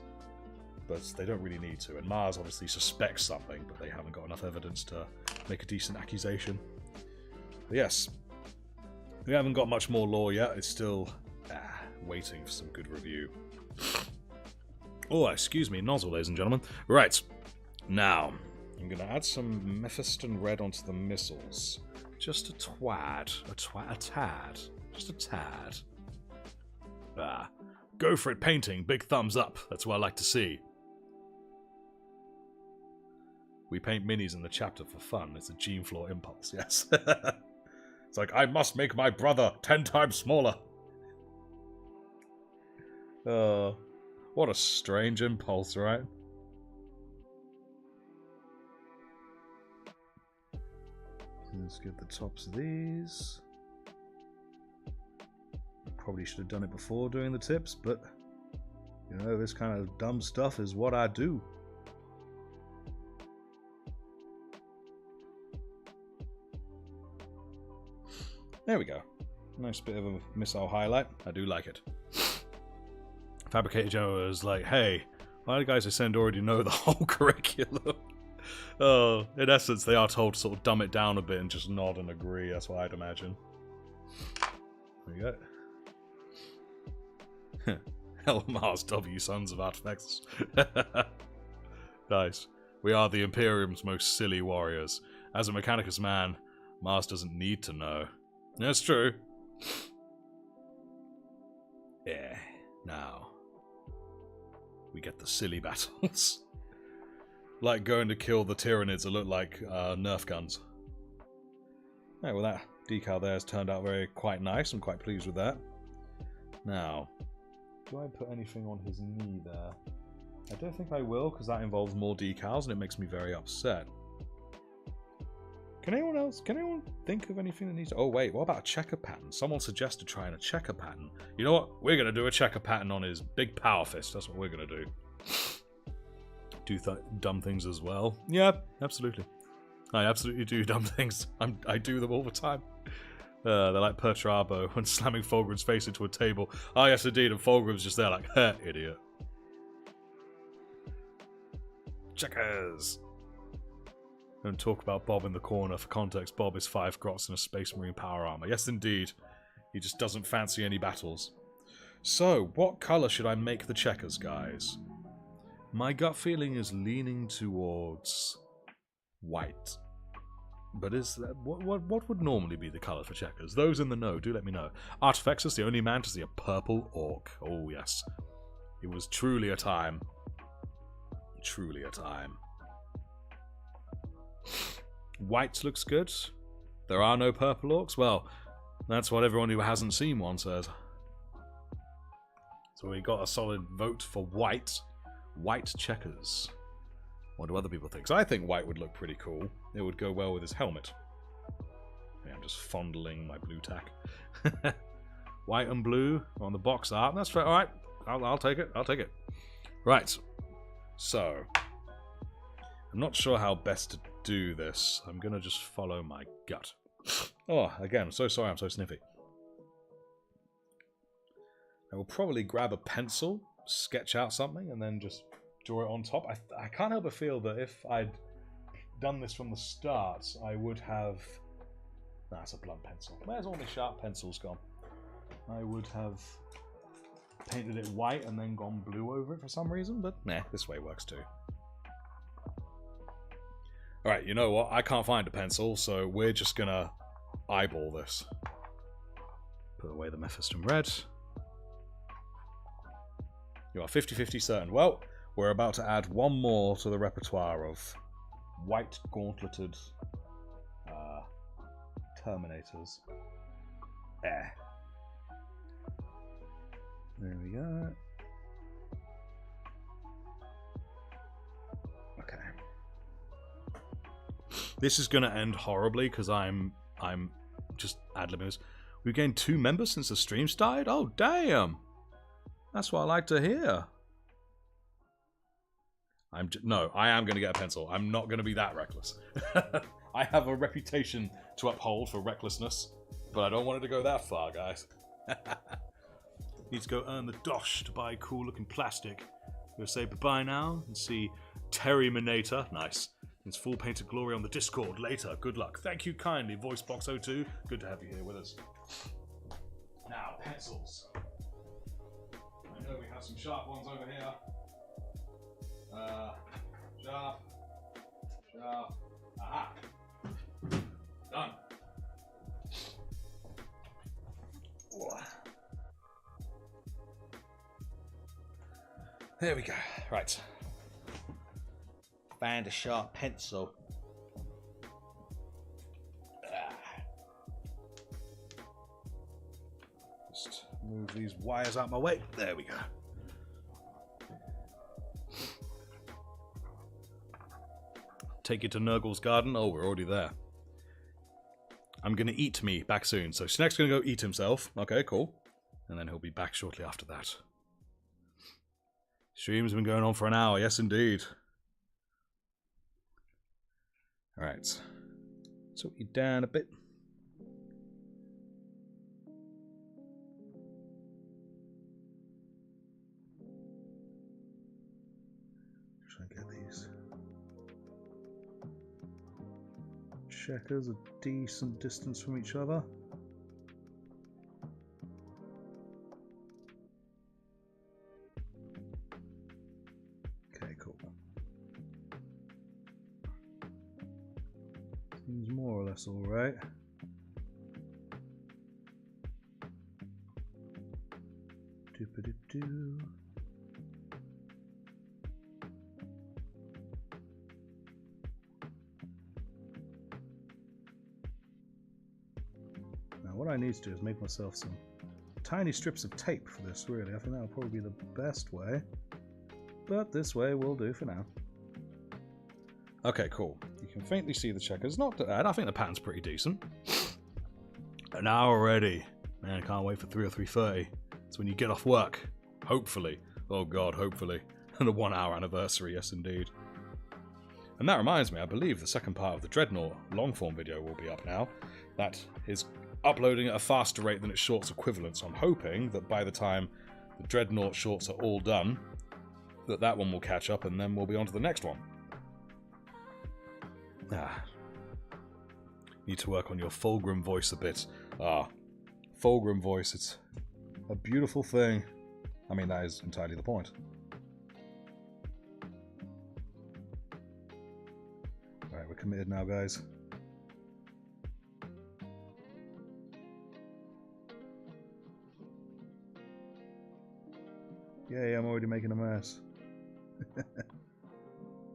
but they don't really need to. And Mars obviously suspects something, but they haven't got enough evidence to make a decent accusation. But yes, we haven't got much more lore yet. It's still waiting for some good review. Oh, excuse me, nozzle, ladies and gentlemen. Right, now I'm going to add some Mephiston red onto the missiles. Just a tad. Just a tad. Go for it, painting. Big thumbs up. That's what I like to see. We paint minis in the chapter for fun. It's a gene flaw impulse, yes. It's like, I must make my brother 10 times smaller. What a strange impulse, right? Let's get the tops of these. Probably should have done it before doing the tips, but this kind of dumb stuff is what I do. There we go. Nice bit of a missile highlight. I do like it. Fabricator General is like, hey, why do the guys I send already know the whole curriculum? In essence, they are told to sort of dumb it down a bit and just nod and agree. That's what I'd imagine. There we go. Hell Mars W, sons of Artifexus. Nice. We are the Imperium's most silly warriors. As a Mechanicus man, Mars doesn't need to know. That's true. Yeah. Now, we get the silly battles. Like going to kill the Tyranids that look like Nerf guns. Right, well that decal there has turned out quite nice. I'm quite pleased with that. Now, do I put anything on his knee there? I don't think I will, because that involves more decals and it makes me very upset. Can anyone think of anything that needs... Oh wait, what about a checker pattern? Someone suggested trying a checker pattern. You know what? We're going to do a checker pattern on his big power fist. That's what we're going to do. Do dumb things as well. Yeah, absolutely. I absolutely do dumb things. I do them all the time. They're like Perturabo when slamming Fulgrim's face into a table. Oh yes indeed, and Fulgrim's just there like, idiot. Checkers! Don't talk about Bob in the corner. For context, Bob is 5 grots in a Space Marine power armor. Yes indeed. He just doesn't fancy any battles. So, what colour should I make the checkers, guys? My gut feeling is leaning towards white. But is that what would normally be the colour for checkers? Those in the know, do let me know. Artifexus, the only man to see a purple orc. Oh yes. It was truly a time. Truly a time. White looks good. There are no purple orcs? Well, that's what everyone who hasn't seen one says. So we got a solid vote for white. White checkers. What do other people think? So I think white would look pretty cool. It would go well with his helmet. Yeah, I'm just fondling my blue tack. White and blue on the box art. That's fair. Alright. I'll take it. I'll take it. Right. So. I'm not sure how best to do this. I'm going to just follow my gut. Oh, again, I'm so sorry I'm so sniffy. I will probably grab a pencil, sketch out something, and then just draw it on top. I can't help but feel that if I'd done this from the start, I would have... Nah, it's a blunt pencil. Where's all my sharp pencils gone? I would have painted it white and then gone blue over it for some reason, but nah, this way works too. Alright, you know what? I can't find a pencil, so we're just gonna eyeball this. Put away the Mephiston red. You are 50-50 certain. Well, we're about to add one more to the repertoire of white gauntleted Terminators. There we go. Okay. This is going to end horribly because I'm just ad-libbing this. We've gained 2 members since the stream started? Oh, damn! That's what I like to hear. No, I am going to get a pencil. I'm not going to be that reckless. I have a reputation to uphold for recklessness, but I don't want it to go that far, guys. Need to go earn the dosh to buy cool-looking plastic. We'll say bye-bye now and see Terminator. Nice. In its full painted glory on the Discord later. Good luck. Thank you kindly, VoiceBox02. Good to have you here with us. Now, pencils. I know we have some sharp ones over here. Sharp. Sharp. Aha. Done. There we go. Right. Find a sharp pencil. Just move these wires out my way. There we go. Take you to Nurgle's garden. Oh, we're already there. I'm going to eat me back soon. So Snake's going to go eat himself. Okay, cool. And then he'll be back shortly after that. Stream's been going on for an hour. Yes, indeed. Alright. Sort you down a bit. Try and get these checkers a decent distance from each other. Okay, cool. Seems more or less alright. Doop-a-doo-doo. What I need to do is make myself some tiny strips of tape for this, really. I think that'll probably be the best way. But this way will do for now. Okay, cool. You can faintly see the checkers. Not bad. I think the pattern's pretty decent. An hour already. Man, I can't wait for 3 or 3:30. It's when you get off work. Hopefully. Oh god, hopefully. And a 1 hour anniversary, yes indeed. And that reminds me, I believe the second part of the Dreadnought long-form video will be up now. That is uploading at a faster rate than its shorts equivalent, so I'm hoping that by the time the Dreadnought shorts are all done, that one will catch up and then we'll be on to the next one. Need to work on your Fulgrim voice a bit. Fulgrim voice, it's a beautiful thing. I mean, that is entirely the point. Alright, we're committed now, guys. Yay, I'm already making a mess.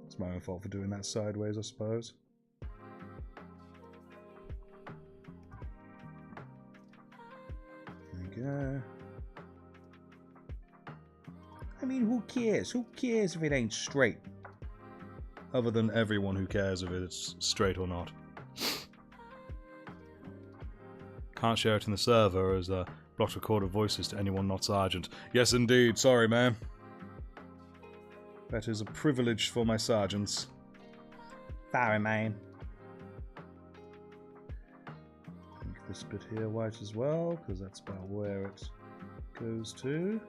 It's my own fault for doing that sideways, I suppose. There we go. I mean, who cares? Who cares if it ain't straight? Other than everyone who cares if it's straight or not. Can't share it in the server as blocked recorded voices to anyone not Sergeant. Yes, indeed. Sorry, man. That is a privilege for my sergeants. Sorry, man. Make this bit here white as well, because that's about where it goes to.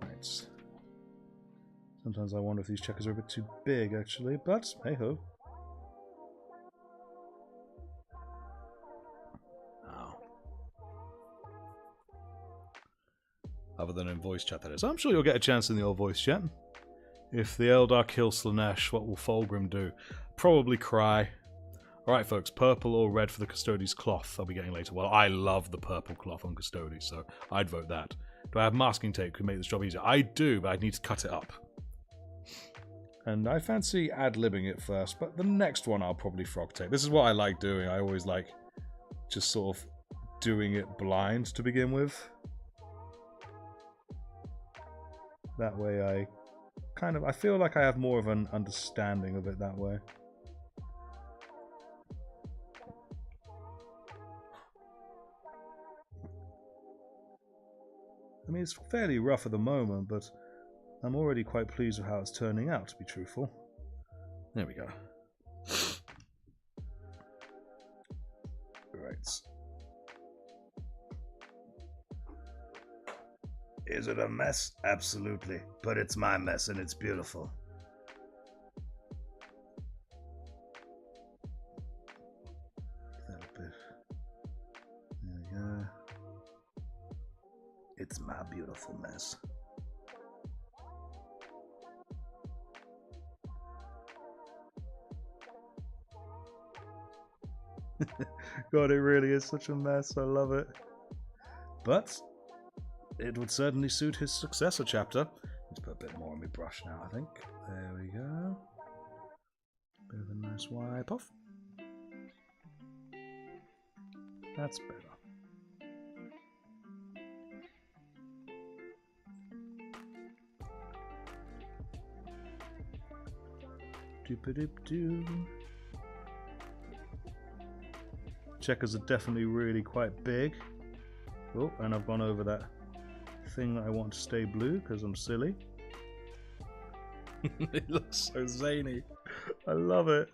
Right. Sometimes I wonder if these checkers are a bit too big, actually, but hey-ho. other than in voice chat, that is. I'm sure you'll get a chance in the old voice chat. If the Eldar kill Slanesh, what will Fulgrim do? Probably cry. Alright, folks, purple or red for the Custodes cloth I'll be getting later. Well, I love the purple cloth on Custodes, so I'd vote that. Do I have masking tape? Could make this job easier. I do, but I'd need to cut it up. And I fancy ad-libbing it first, but the next one I'll probably frog tape. This is what I like doing. I always like just sort of doing it blind to begin with. That way I feel like I have more of an understanding of it that way. I mean, it's fairly rough at the moment, but I'm already quite pleased with how it's turning out, to be truthful. There we go. Right. Is it a mess? Absolutely. But it's my mess and it's beautiful. That a bit. There we go. It's my beautiful mess. God, it really is such a mess. I love it. But it would certainly suit his successor chapter. Let's put a bit more on my brush now, I think. There we go. Bit of a nice wipe off. That's better. Doop-a-doop-doo. Checkers are definitely really quite big. Oh, and I've gone over that thing that I want to stay blue because I'm silly. It looks so zany. I love it.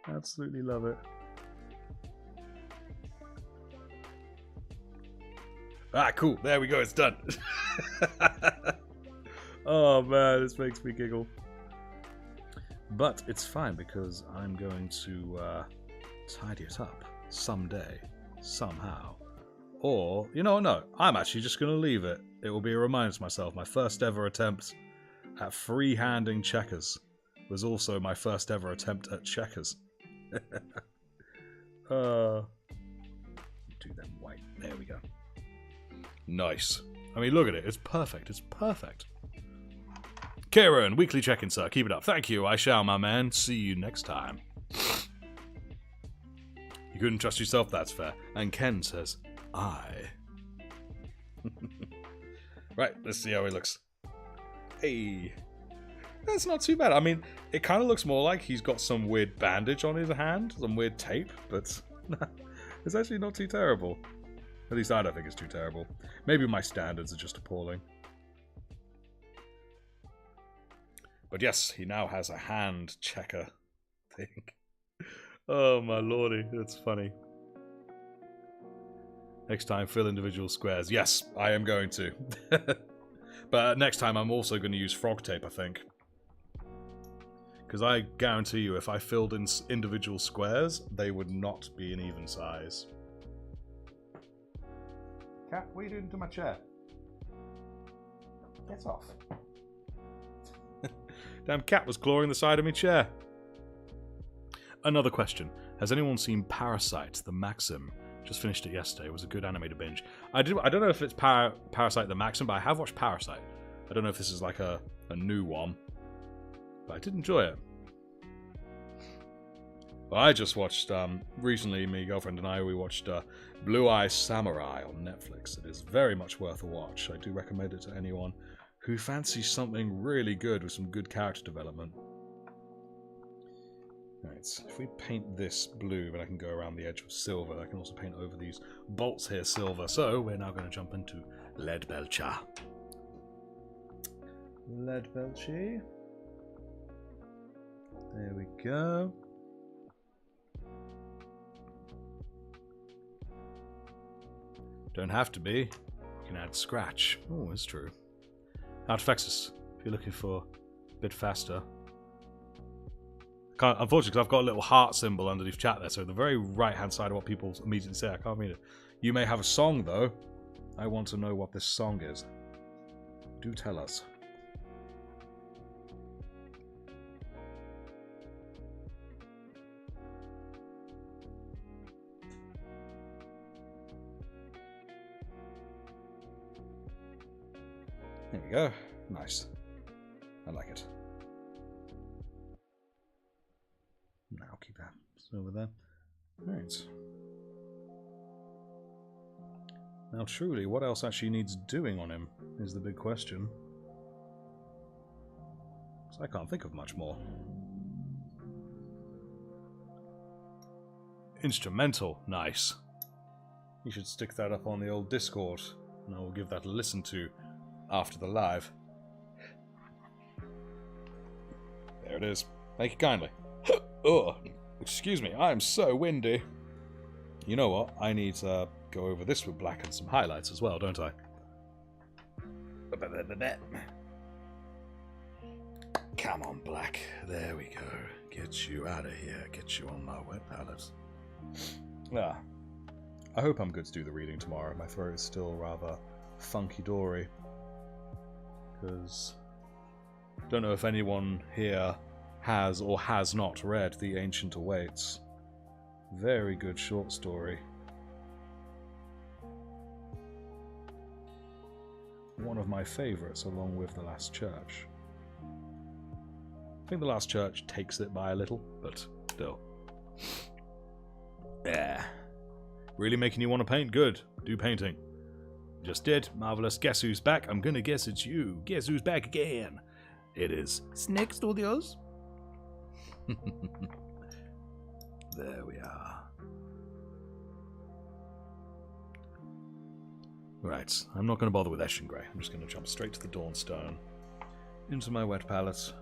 Absolutely love it. Ah, cool. There we go. It's done. Oh, man. This makes me giggle. But it's fine because I'm going to tidy it up someday, somehow. Or, you know, no, I'm actually just going to leave it. It will be a reminder to myself. My first ever attempt at free-handing checkers was also my first ever attempt at checkers. Do them white. There we go. Nice. I mean, look at it. It's perfect. It's perfect. Kieran, weekly check-in, sir. Keep it up. Thank you. I shall, my man. See you next time. You couldn't trust yourself, that's fair. And Ken says, Right, let's see how he looks. Hey. That's not too bad. I mean, it kind of looks more like he's got some weird bandage on his hand, some weird tape, but it's actually not too terrible. At least I don't think it's too terrible. Maybe my standards are just appalling. But yes, he now has a hand checker thing. Oh my lordy, that's funny. Next time, fill individual squares. Yes, I am going to. But next time, I'm also going to use frog tape, I think. Because I guarantee you, if I filled in individual squares, they would not be an even size. Cat, what are you doing to my chair? Get off. Damn cat was clawing the side of my chair. Another question. Has anyone seen Parasite, the Maxim? Just finished it yesterday. It was a good animated binge. I don't know if it's Parasite the Maxim, but I have watched Parasite. I don't know if this is like a new one. But I did enjoy it. Well, I just watched, recently, my girlfriend and I, we watched Blue Eye Samurai on Netflix. It is very much worth a watch. I do recommend it to anyone who fancies something really good with some good character development. Right, if we paint this blue, then I can go around the edge with silver. I can also paint over these bolts here silver. So we're now going to jump into Lead Belcher. Lead Belcher. There we go. Don't have to be. You can add scratch. Oh, that's true. Artifexus, if you're looking for a bit faster. Can't, unfortunately, because I've got a little heart symbol underneath chat there, so the very right-hand side of what people immediately say, I can't read it. You may have a song, though. I want to know what this song is. Do tell us. There we go. Nice. I like it. Now keep that over there. Right. Now truly, what else actually needs doing on him is the big question. So I can't think of much more. Instrumental. Nice. You should stick that up on the old Discord, and I will give that a listen to after the live. There it is. Thank you kindly. Oh, excuse me, I'm so windy. You know what? I need to go over this with Black and some highlights as well, don't I? Come on, Black. There we go. Get you out of here. Get you on my wet palette. Yeah. I hope I'm good to do the reading tomorrow. My throat is still rather funky-dory. Because don't know if anyone here has or has not read The Ancient Awaits. Very good short story. One of my favourites, along with The Last Church. I think The Last Church takes it by a little, but still. Yeah. Really making you want to paint? Good. Do painting. Just did. Marvellous. Guess who's back? I'm gonna guess it's you. Guess who's back again? It is Snake Studios. There we are. Right. I'm not going to bother with Eshin Grey. I'm just going to jump straight to the Dawnstone. Into my wet palette.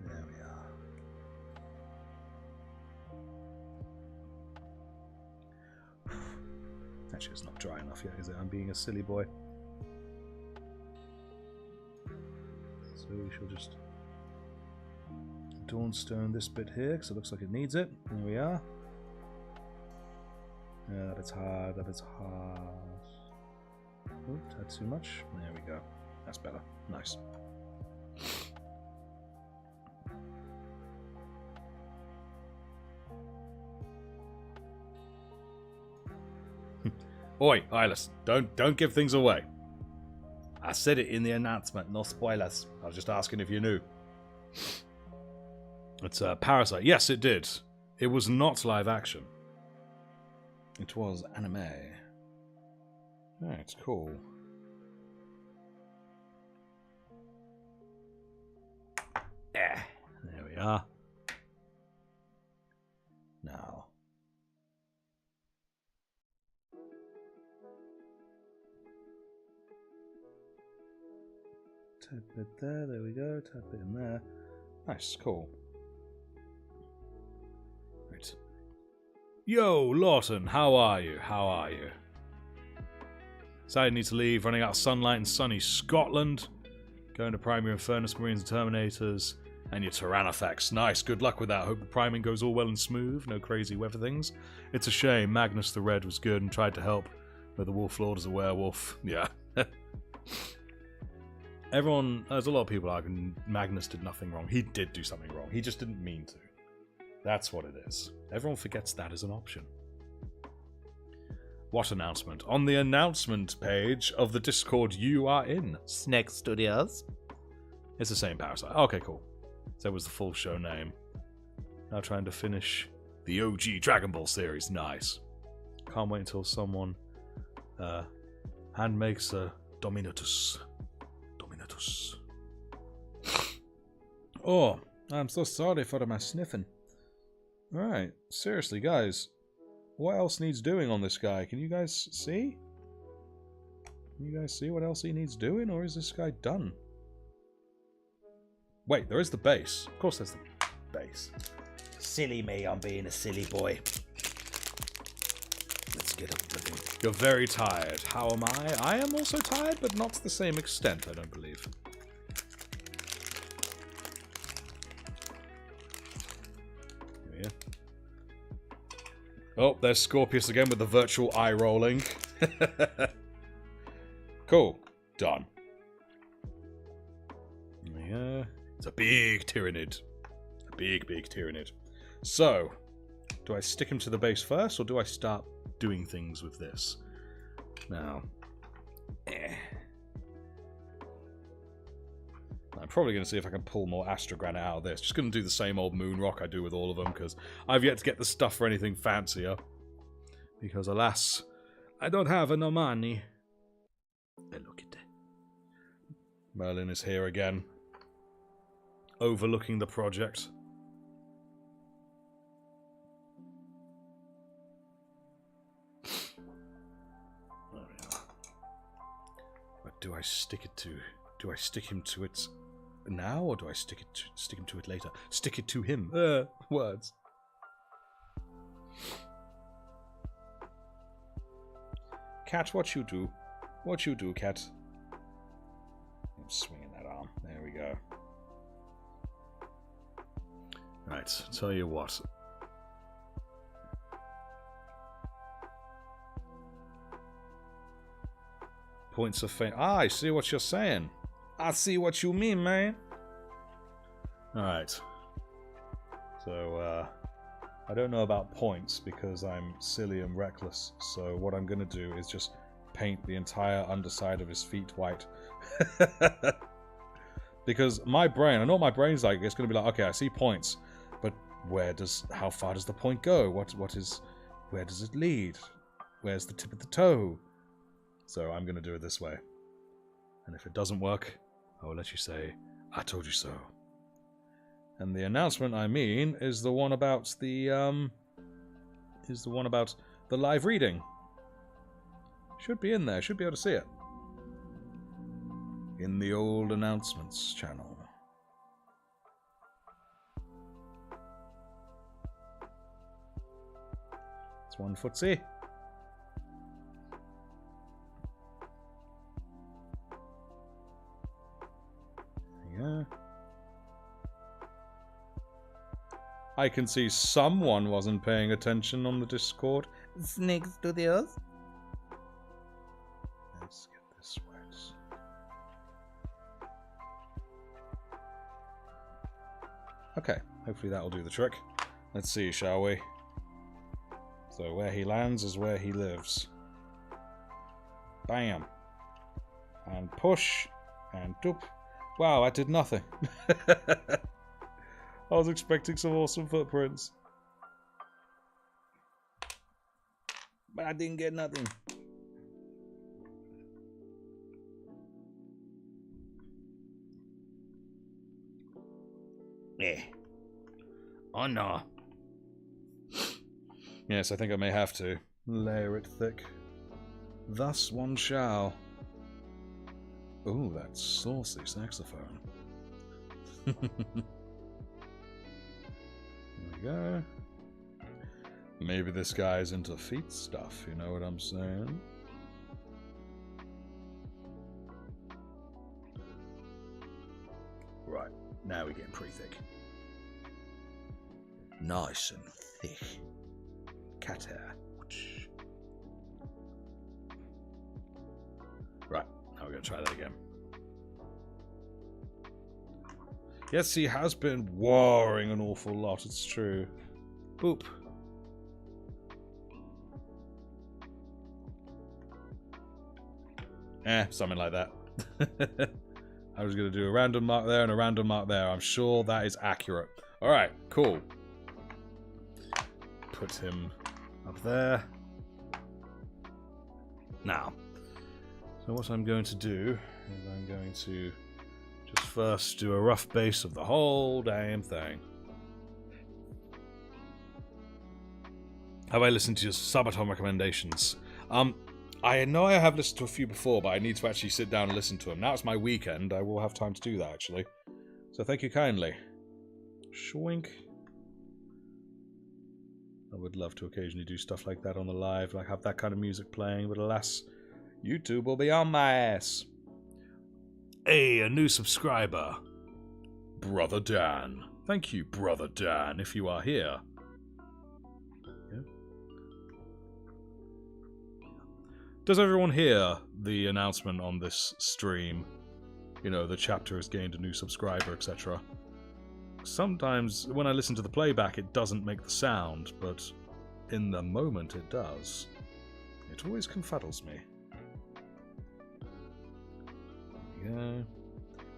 There we are. Actually, it's not dry enough yet, is it? I'm being a silly boy. So we shall just Dawnstone this bit here, because it looks like it needs it. There we are. Yeah, that bit's hard, that bit's hard. Oh, that's too much. There we go. That's better. Nice. Oi, Eyeless, don't give things away. I said it in the announcement, no spoilers. I was just asking if you knew. It's Parasite. Yes, it did. It was not live action. It was anime. Right, cool. There we are. Now. Tap it there we go, tap it in there. Nice, cool. Right. Yo, Lawton, how are you? How are you? Sadly need to leave, running out of sunlight in sunny Scotland. Going to prime your Infernus Marines and Terminators, and your Tyrannofex. Nice, good luck with that. Hope the priming goes all well and smooth, no crazy weather things. It's a shame, Magnus the Red was good and tried to help, but the Wolf Lord is a werewolf. Yeah. Everyone, there's a lot of people arguing Magnus did nothing wrong. He did do something wrong. He just didn't mean to. That's what it is. Everyone forgets that as an option. What announcement? On the announcement page of the Discord you are in. Snake Studios. It's the same Parasite. Okay, cool. So that was the full show name. Now trying to finish the OG Dragon Ball series. Nice. Can't wait until someone hand makes a Dominatus. Oh, I'm so sorry for my sniffing. Alright, seriously, guys. What else needs doing on this guy? Can you guys see? Can you guys see what else he needs doing, or is this guy done? Wait, there is the base. Of course there's the base. Silly me, I'm being a silly boy. Let's get up with him. You're very tired. How am I? I am also tired, but not to the same extent, I don't believe. Here. Oh, there's Scorpius again with the virtual eye rolling. Cool. Done. Yeah. It's a big Tyrannid. A big, big Tyrannid. So, do I stick him to the base first, or do I start doing things with this? Now, I'm probably going to see if I can pull more Astra Granite out of this. Just going to do the same old Moon Rock I do with all of them, because I've yet to get the stuff for anything fancier. Because, alas, I don't have enough money. Look at that. Merlin is here again, overlooking the project. What do I stick it to? Do I stick him to it now, or do I stick him to it later? Stick it to him. Words. Cat, what you do? What you do, Cat? I'm swinging that arm. There we go. Right, tell you what. Points of fame. Ah, I see what you're saying. I see what you mean, man. Alright. So, I don't know about points because I'm silly and reckless. So what I'm going to do is just paint the entire underside of his feet white. Because my brain, I know what my brain's like. It's going to be like, okay, I see points. But how far does the point go? Where does it lead? Where's the tip of the toe? So I'm going to do it this way. And if it doesn't work, I will let you say, I told you so. And the announcement I mean is the one about the live reading. Should be in there, should be able to see it. In the old announcements channel. It's one footsie. Yeah. I can see someone wasn't paying attention on the Discord. Snake Studios. Let's get this wet. Okay, hopefully that'll do the trick. Let's see, shall we? So where he lands is where he lives. Bam. And push. And doop. Wow, I did nothing. I was expecting some awesome footprints. But I didn't get nothing. Yeah. Oh no. Yes, I think I may have to. Layer it thick. Thus one shall. Ooh, that saucy saxophone. There we go. Maybe this guy's into feet stuff, you know what I'm saying? Right, now we're getting pretty thick. Nice and thick. Cat hair. Right, now we're going to try that again. Yes, he has been warring an awful lot, it's true. Boop. Something like that. I was going to do a random mark there and a random mark there. I'm sure that is accurate. Alright, cool. Put him up there. Now, so what I'm going to do is I'm going to just first do a rough base of the whole damn thing. Have I listened to your Sabaton recommendations? I know I have listened to a few before, but I need to actually sit down and listen to them. Now it's my weekend, I will have time to do that, actually. So thank you kindly. Schwink. I would love to occasionally do stuff like that on the live, like have that kind of music playing, but alas, YouTube will be on my ass. Hey, a new subscriber. Brother Dan. Thank you, Brother Dan, if you are here. Does everyone hear the announcement on this stream? You know, the chapter has gained a new subscriber, etc. Sometimes, when I listen to the playback, it doesn't make the sound, but in the moment it does. It always confuddles me. Yeah.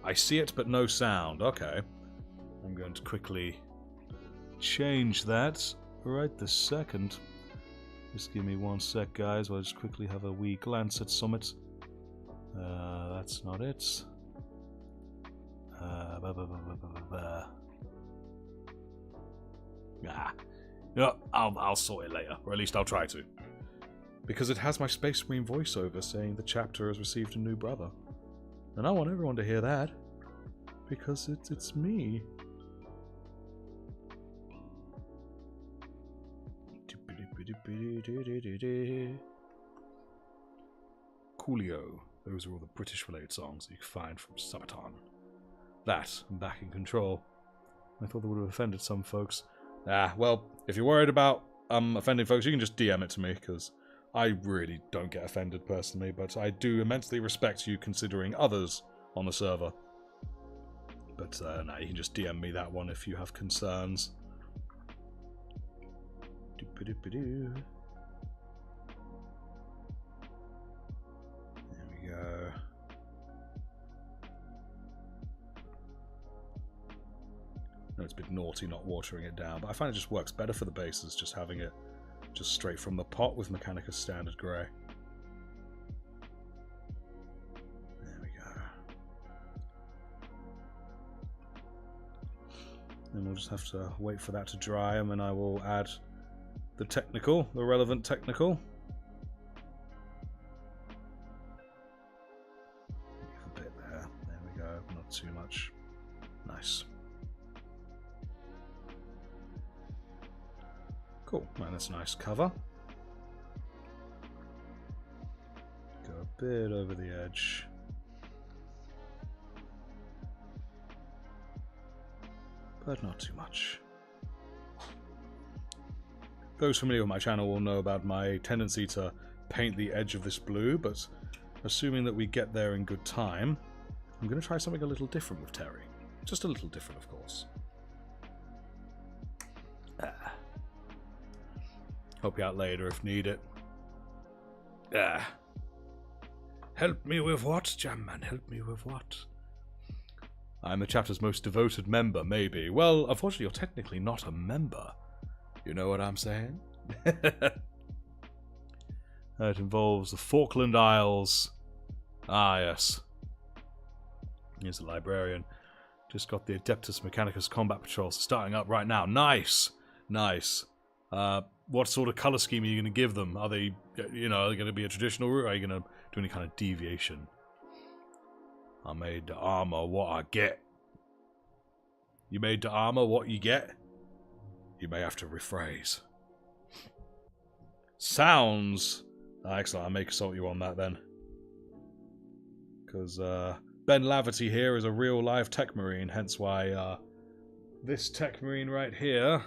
I see it, but no sound. Okay. I'm going to quickly change that right this second. Just give me 1 sec, guys. I'll just quickly have a wee glance at Summit. That's not it. I'll sort it later, or at least I'll try to. Because it has my Space Marine voiceover saying the chapter has received a new brother. And I want everyone to hear that. Because it's me. Coolio. Those are all the British-related songs you can find from Sabaton. That, I'm back in control. I thought that would have offended some folks. Well, if you're worried about offending folks, you can just DM it to me, because I really don't get offended personally, but I do immensely respect you considering others on the server. But no, you can just DM me that one if you have concerns. There we go. No, it's a bit naughty not watering it down, but I find it just works better for the bases, just having it just straight from the pot with Mechanicus Standard Grey. There we go. Then we'll just have to wait for that to dry, and then I will add the relevant technical. Leave a bit there. There we go. Not too much. Nice. Cool. Man, that's a nice cover. Go a bit over the edge. But not too much. Those familiar with my channel will know about my tendency to paint the edge of this blue, but assuming that we get there in good time, I'm going to try something a little different with Terry. Just a little different, of course. Help you out later if need it. Help me with what, Jamman? Help me with what? I'm the chapter's most devoted member, maybe. Well, unfortunately, you're technically not a member. You know what I'm saying? It involves the Falkland Isles. Ah, yes. Here's the librarian. Just got the Adeptus Mechanicus Combat Patrol starting up right now. Nice! Nice. What sort of colour scheme are you going to give them? Are they, are they going to be a traditional route, or are you going to do any kind of deviation? I made the armour what I get. You made the armour what you get? You may have to rephrase. Sounds... excellent, I'll make assault you on that then. Because Ben Laverty here is a real live tech marine, hence why this tech marine right here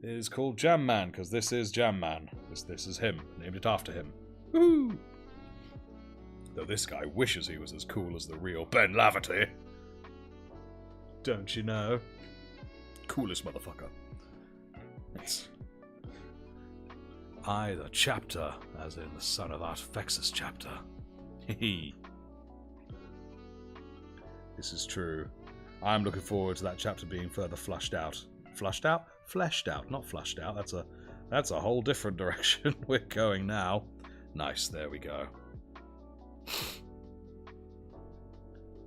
is called Jam Man, because this is Jam Man. This is him. Named it after him. Woo! Though this guy wishes he was as cool as the real Ben Laverty. Don't you know? Coolest motherfucker. It's... I, the chapter, as in the son of Artefexus chapter. Hehe. This is true. I'm looking forward to that chapter being further flushed out. Flushed out? Fleshed out, not flushed out. That's a whole different direction we're going now. Nice, there we go.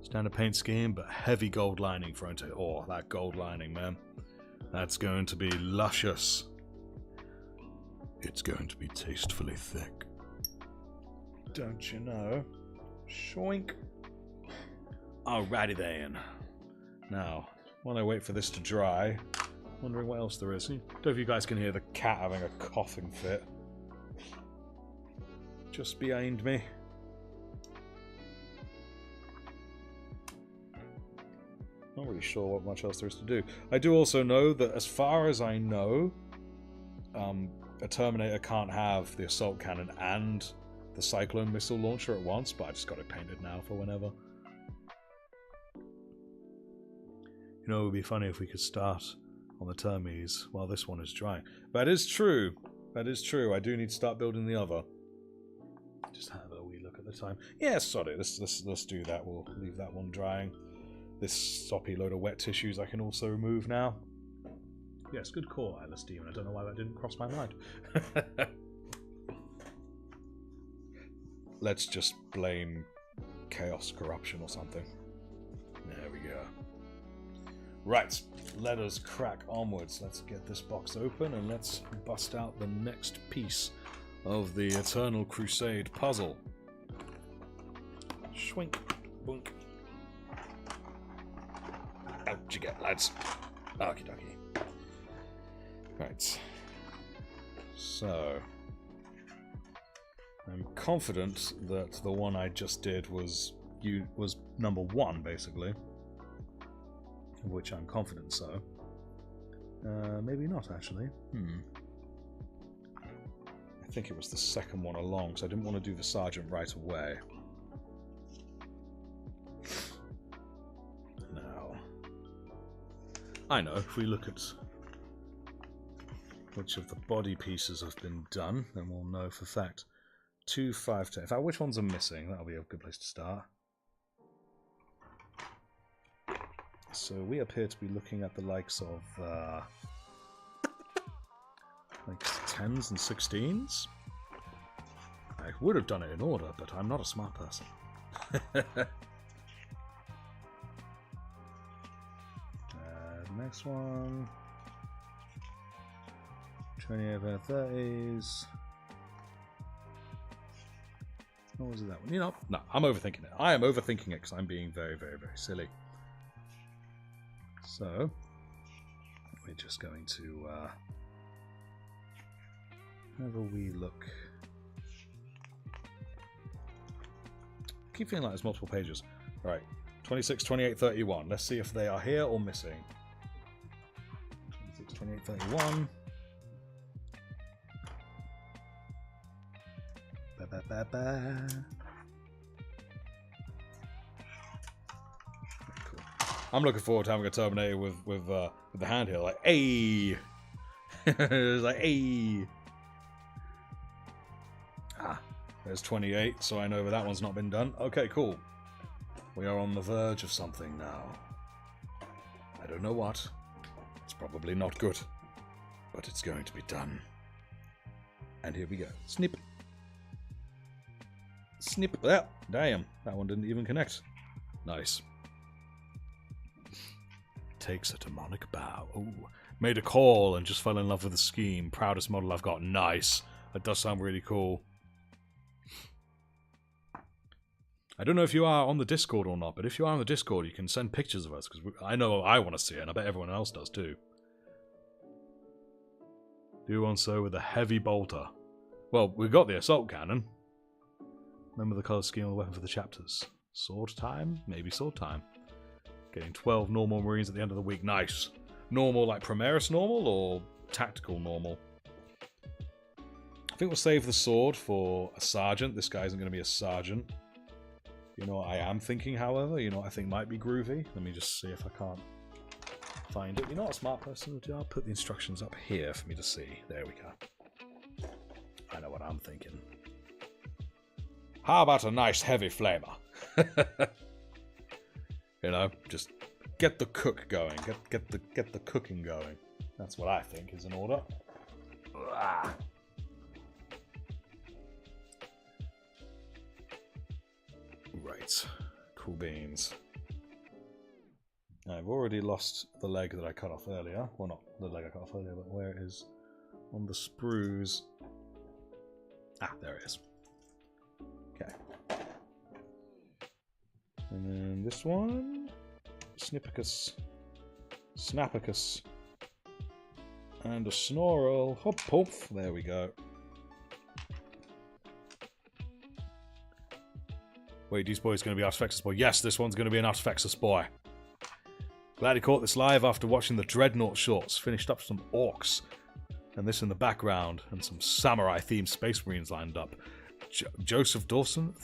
Standard paint scheme, but heavy gold lining thrown to it. Oh, that gold lining, man. That's going to be luscious. It's going to be tastefully thick. Don't you know? Shoink. Alrighty then. Now, while I wait for this to dry, wondering what else there is. I don't know if you guys can hear the cat having a coughing fit. Just behind me. Not really sure what much else there is to do. I do also know that, as far as I know, a Terminator can't have the assault cannon and the cyclone missile launcher at once, but I just got it painted now for whenever. You know, it would be funny if we could start on the Termes while this one is drying. That is true. That is true. I do need to start building the other. Just have a wee look at the time. Yeah, sorry. Let's do that. We'll leave that one drying. This soppy load of wet tissues I can also remove now. Yes, good call, Eyeless Demon. I don't know why that didn't cross my mind. Let's just blame chaos corruption or something. There we go. Right, let us crack onwards. Let's get this box open and let's bust out the next piece of the Eternal Crusade puzzle. Schwink, boink. Out you get, lads. Okie dokie. Right. So, I'm confident that the one I just did was number 1, basically. Which I'm confident so. Maybe not, actually. I think it was the second one along, so I didn't want to do the sergeant right away. Now, I know, if we look at which of the body pieces have been done, then we'll know for fact. 2, 5, 10. In fact, which ones are missing? That'll be a good place to start. So we appear to be looking at the likes of like 10s and 16s. I would have done it in order, but I'm not a smart person. Next one. 20 over 30s. What was it, that one? You know, no, I'm overthinking it. I am overthinking it because I'm being very, very, very silly. So, we're just going to have a wee look. Keep feeling like there's multiple pages. Right, 26, 28, 31. Let's see if they are here or missing. 26, 28, 31. Ba ba ba ba. I'm looking forward to having a Terminator with the hand here, like, hey! It's like, hey! Ah, there's 28, so I know that one's not been done. Okay, cool. We are on the verge of something now. I don't know what. It's probably not good. But it's going to be done. And here we go. Snip. Snip. Ah, damn, that one didn't even connect. Nice. Takes a demonic bow. Ooh. Made a call and just fell in love with the scheme. Proudest model I've got. Nice. That does sound really cool. I don't know if you are on the Discord or not, but if you are on the Discord, you can send pictures of us, because I know I want to see it, and I bet everyone else does too. Do one so with a heavy bolter. Well, we've got the assault cannon. Remember the colour scheme of the weapon for the chapters. Sword time? Maybe sword time. Getting 12 normal Marines at the end of the week. Nice. Normal like Primaris normal or tactical normal? I think we'll save the sword for a sergeant. This guy isn't going to be a sergeant. You know what I am thinking, however? You know what I think might be groovy? Let me just see if I can't find it. You know what a smart person would do? I'll put the instructions up here for me to see. There we go. I know what I'm thinking. How about a nice heavy flamer? You know, just get the cook going. Get the cooking going. That's what I think is in order. Ah. Right. Cool beans. I've already lost the leg that I cut off earlier. Well, not the leg I cut off earlier, but where it is on the sprues. Ah, there it is. Okay. And then this one. Snippicus. Snappicus. And a Snorrel. Hop, hop. There we go. Wait, this boy's going to be Artifexus boy. Yes, this one's going to be an Artifexus boy. Glad he caught this live after watching the Dreadnought shorts. Finished up some orcs. And this in the background. And some samurai-themed Space Marines lined up. Joseph Dawson,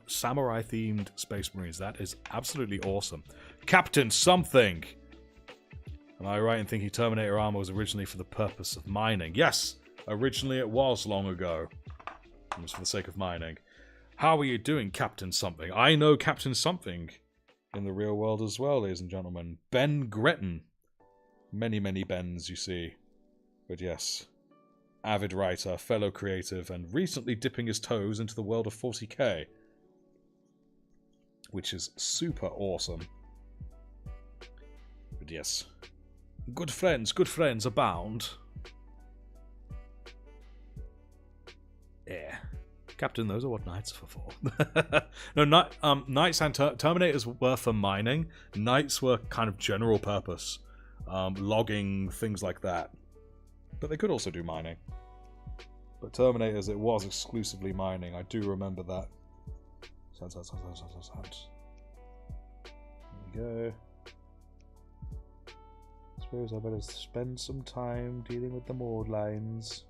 samurai-themed Space Marines. That is absolutely awesome. Captain something! Am I right in thinking Terminator armor was originally for the purpose of mining? Yes! Originally it was long ago. It was for the sake of mining. How are you doing, Captain something? I know Captain something in the real world as well, ladies and gentlemen. Ben Gretton. Many, many Bens, you see. But yes. Avid writer, fellow creative, and recently dipping his toes into the world of 40k. Which is super awesome. But yes. Good friends abound. Yeah. Captain, those are what knights are for. No, knights and Terminators were for mining. Knights were kind of general purpose. Logging, things like that. But they could also do mining. But Terminators, it was exclusively mining. I do remember that. There we go. Suppose I better spend some time dealing with the mold lines.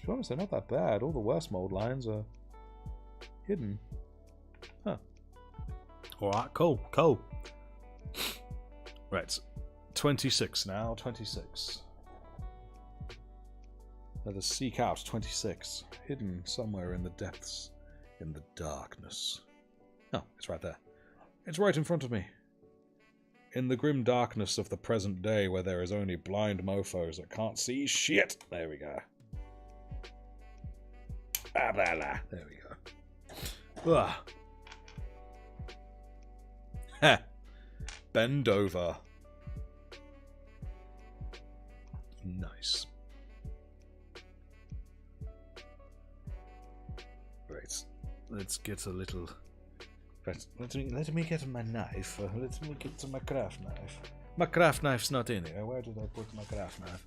To be honest, they're not that bad. All the worst mold lines are hidden. Huh. Alright, cool. Right. 26 now. 26. Let us seek out 26. Hidden somewhere in the depths. In the darkness. Oh, it's right there. It's right in front of me. In the grim darkness of the present day where there is only blind mofos that can't see shit. There we go. There we go. Ugh. Heh. Bend over. Nice. Right. Let's get a little... Let me get my knife. Let me get to my craft knife. My craft knife's not in here. Where did I put my craft knife?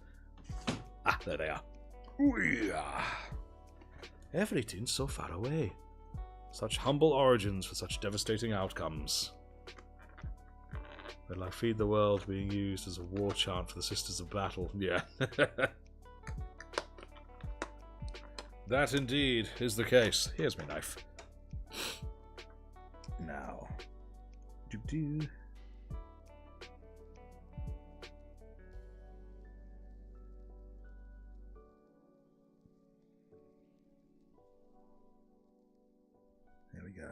Ah, there they are. Ooh-yah. Everything's so far away. Such humble origins for such devastating outcomes. But like Feed the World being used as a war chant for the Sisters of Battle. Yeah. That indeed is the case. Here's my knife. Now. Doo-doo. There we go.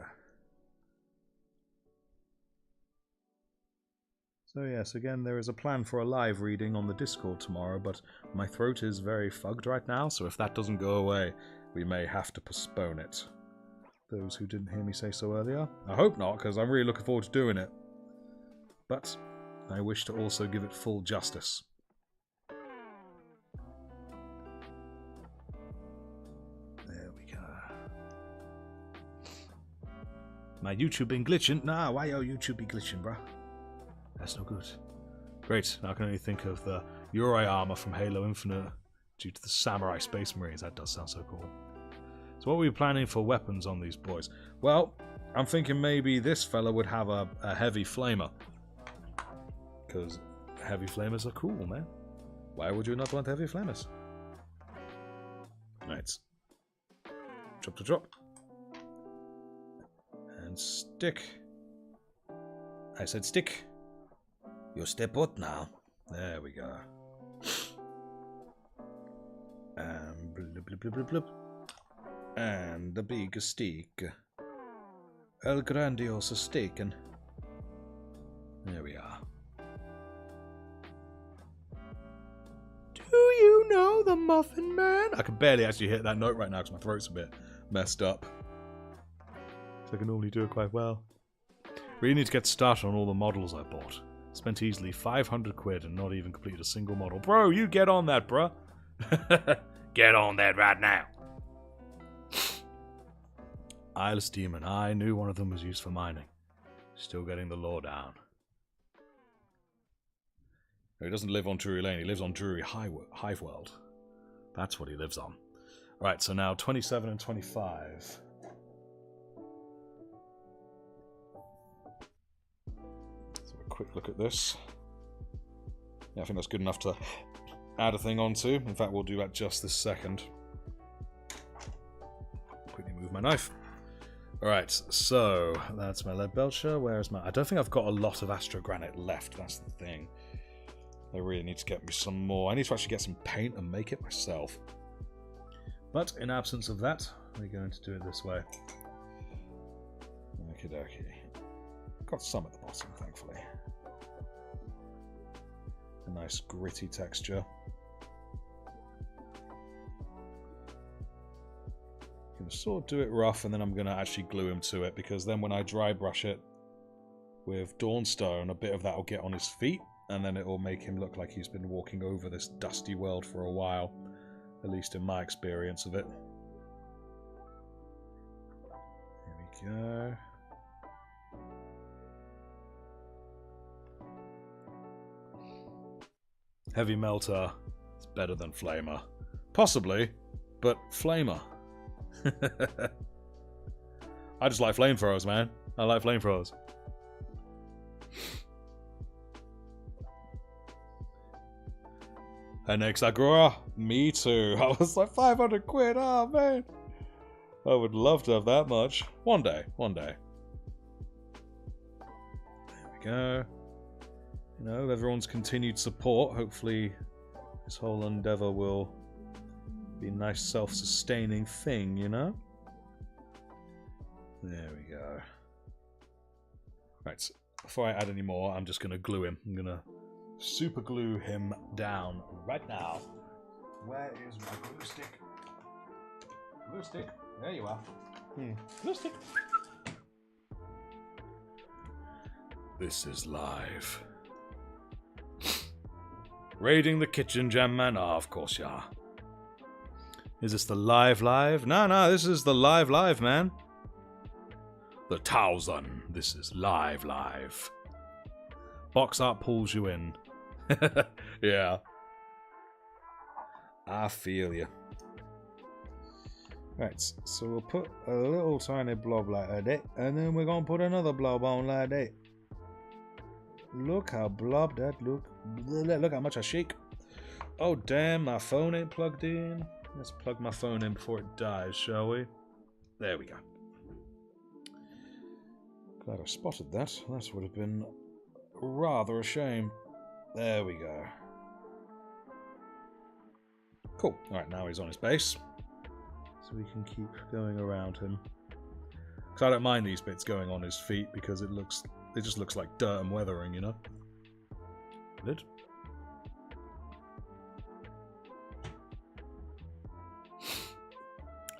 So yes, again, there is a plan for a live reading on the Discord tomorrow, but my throat is very fugged right now, so if that doesn't go away, we may have to postpone it. Those who didn't hear me say so earlier. I hope not, because I'm really looking forward to doing it. But I wish to also give it full justice. There we go. My YouTube been glitching? Nah, why your YouTube be glitching, bruh? That's no good. Great, now I can only think of the Uri armor from Halo Infinite due to the Samurai Space Marines. That does sound so cool. So what were we planning for weapons on these boys? Well, I'm thinking maybe this fella would have a heavy flamer. Because heavy flamers are cool, man. Why would you not want heavy flamers? Right. Drop to drop. And stick. I said stick. You step out now. There we go. And blub, blub, blub, blub, blub. And the big steak. El Grandiosa steakin'. There we are. Do you know the Muffin Man? I can barely actually hit that note right now because my throat's a bit messed up. So I can normally do it quite well. Really need to get started on all the models I bought. Spent easily 500 quid and not even completed a single model. Bro, you get on that, bruh. Get on that right now. Eyeless Demon. I knew one of them was used for mining. Still getting the lore down. He doesn't live on Drury Lane. He lives on Drury Hive World. That's what he lives on. Right, so now 27 and 25. Quick look at this. Yeah, I think that's good enough to add a thing onto. In fact, we'll do that just this second. Quickly move knife. Alright, so that's my lead belcher. Where's my... I don't think I've got a lot of astrogranite left, that's the thing. I really need to get me some more. I need to actually get some paint and make it myself. But in absence of that, we're going to do it this way. Okie dokie. Got some at the bottom, thankfully. A nice gritty texture. I'm going to sort of do it rough, and then I'm going to actually glue him to it, because then when I dry brush it with Dawnstone, a bit of that will get on his feet, and then it will make him look like he's been walking over this dusty world for a while, at least in my experience of it. Here we go. Heavy Melter is better than Flamer. Possibly, but Flamer. I just like flamethrowers, man. I like flamethrowers. And Hexagora, me too. I was like 500 quid. Oh man, I would love to have that much. One day, one day. There we go. You know, everyone's continued support. Hopefully, this whole endeavor will be a nice self-sustaining thing, you know? There we go. Right, so before I add any more, I'm just going to glue him. I'm going to super glue him down right now. Where is my glue stick? Glue stick? There you are. Glue stick. This is live. Raiding the kitchen, Jam Man? Ah, of course you are. Is this the live? No, this is the live, man. The 1000. This is live. Box art pulls you in. Yeah. I feel you. Right, so we'll put a little tiny blob like that, and then we're gonna put another blob on like that. Look how blob that look. Look how much I shake. Oh damn, my phone ain't plugged in. Let's plug my phone in before it dies, shall we? There we go. Glad I spotted that. That would have been rather a shame. There we go. Cool. Alright, now he's on his base. So we can keep going around him. Because I don't mind these bits going on his feet because it just looks like dirt and weathering, you know? Good.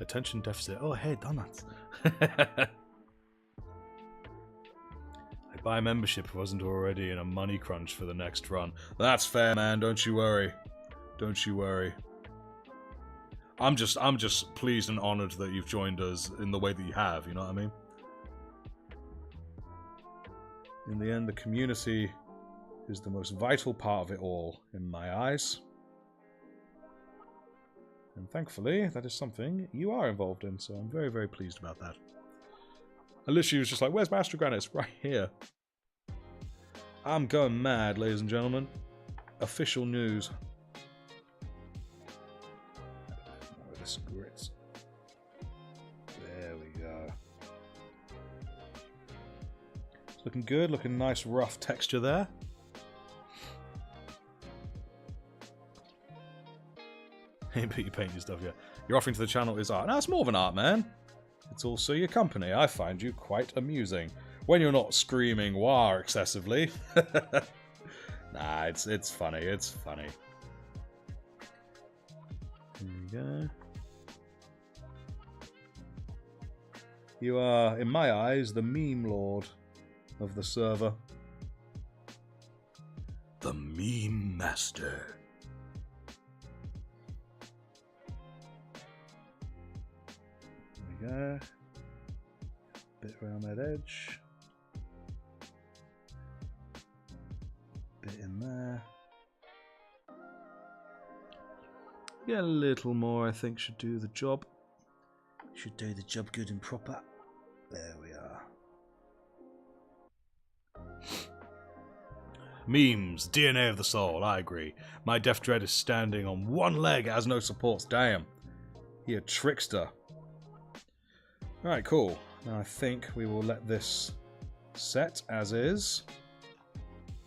Attention deficit. Oh, hey, donuts. I'd buy a membership if I wasn't already in a money crunch for the next run. That's fair, man. Don't you worry. Don't you worry. I'm just pleased and honoured that you've joined us in the way that you have, you know what I mean? In the end, the community is the most vital part of it all, in my eyes. And thankfully, that is something you are involved in, so I'm very, very pleased about that. I literally was just like, where's Master Granite? It's right here. I'm going mad, ladies and gentlemen. Official news. More of this grits. There we go. It's looking good, looking nice rough texture there. But you paint your stuff, yeah. Your offering to the channel is art. No, it's more of an art, man. It's also your company. I find you quite amusing. When you're not screaming "wah" excessively. Nah, it's funny. It's funny. Here we go. You are, in my eyes, the meme lord of the server. The meme master. There. Bit around that edge. Bit in there. Yeah, a little more I think should do the job. Should do the job good and proper. There we are. Memes, DNA of the soul, I agree. My Death Dread is standing on one leg, has no supports, damn. He a trickster. Alright, cool. Now I think we will let this set as is.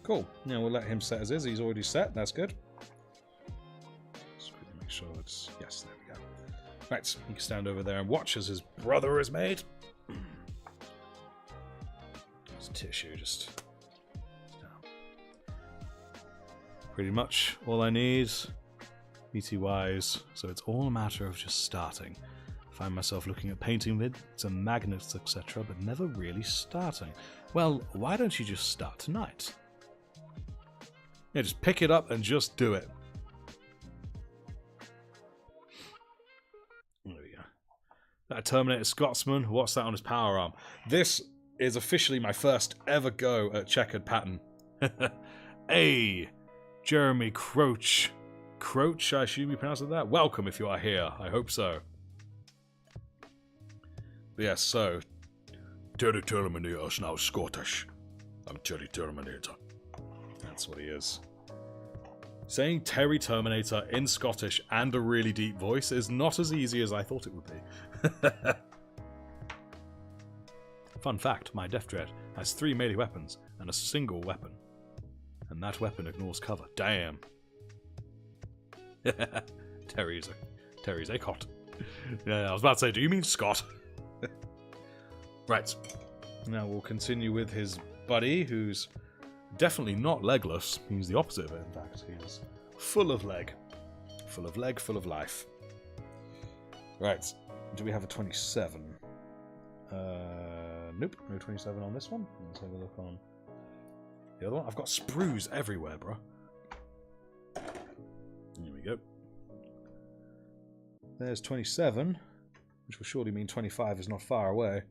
Cool. Now we'll let him set as is. He's already set. That's good. Just quickly make sure it's... Yes, there we go. Right, he can stand over there and watch as his brother is made. It's tissue, just... Pretty much all I need, BT-wise, so it's all a matter of just starting. Find myself looking at painting vids and magnets, etc., but never really starting. Well, why don't you just start tonight? Yeah, just pick it up and just do it. There we go. That Terminator Scotsman, what's that on his power arm? This is officially my first ever go at checkered pattern. Hey! Jeremy Croach. Croach, I assume you pronounce it that? Welcome if you are here. I hope so. But yes, so... Terry Terminator is now Scottish. I'm Terry Terminator. That's what he is. Saying Terry Terminator in Scottish and a really deep voice is not as easy as I thought it would be. Fun fact, my Death Dread has 3 melee weapons and a single weapon. And that weapon ignores cover. Damn. Terry's a cot. Yeah, I was about to say, do you mean Scott? Right. Now we'll continue with his buddy, who's definitely not legless. He's the opposite of it, in fact. He's full of leg. Full of leg, full of life. Right. Do we have a 27? Nope. No 27 on this one. Let's have a look on... The other one? I've got sprues everywhere, bro. Here we go. There's 27, which will surely mean 25 is not far away.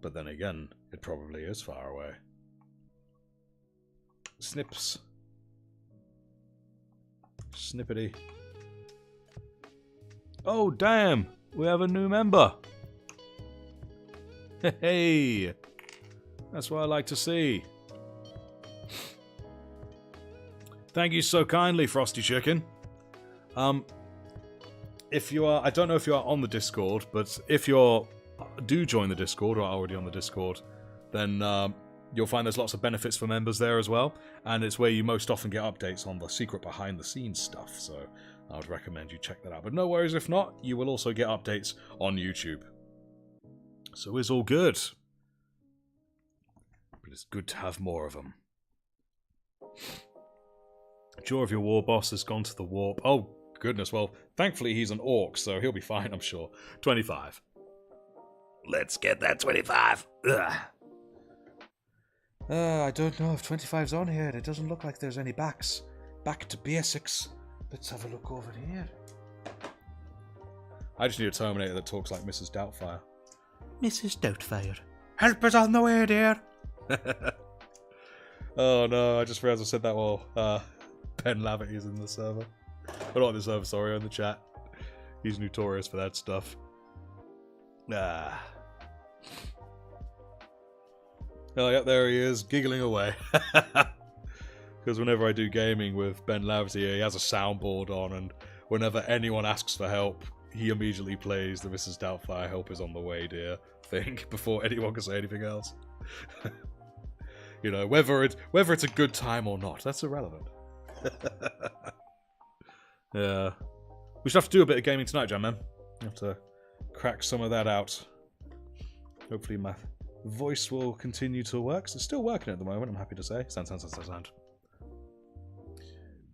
But then again, it probably is far away. Snips. Snippety. Oh, damn! We have a new member! Hey! That's what I like to see. Thank you so kindly, Frosty Chicken. If you are, I don't know if you are on the Discord, but if you're do join the Discord or are already on the Discord, then you'll find there's lots of benefits for members there as well, and it's where you most often get updates on the secret behind the scenes stuff. So I would recommend you check that out. But no worries if not, you will also get updates on YouTube. So it's all good. But it's good to have more of them. Jaw of your war boss has gone to the warp. Oh, goodness. Well, thankfully he's an orc, so he'll be fine, I'm sure. 25. Let's get that 25. Ugh. I don't know if 25's on here. It doesn't look like there's any backs. Back to basics. Let's have a look over here. I just need a Terminator that talks like Mrs. Doubtfire. Mrs. Doubtfire. Help is on the way, dear. Oh no, I just realised I said that while Ben Lavitt is in the server. Or not in the server, sorry, in the chat. He's notorious for that stuff. Ah. Oh, yep, there he is, giggling away. Because whenever I do gaming with Ben Lavitt, he has a soundboard on, and whenever anyone asks for help, he immediately plays the Mrs. Doubtfire help is on the way, dear thing before anyone can say anything else. You know, whether it's a good time or not, that's irrelevant. Yeah. We should have to do a bit of gaming tonight, Jam Man. We have to crack some of that out. Hopefully my voice will continue to work. It's still working at the moment, I'm happy to say. Sound.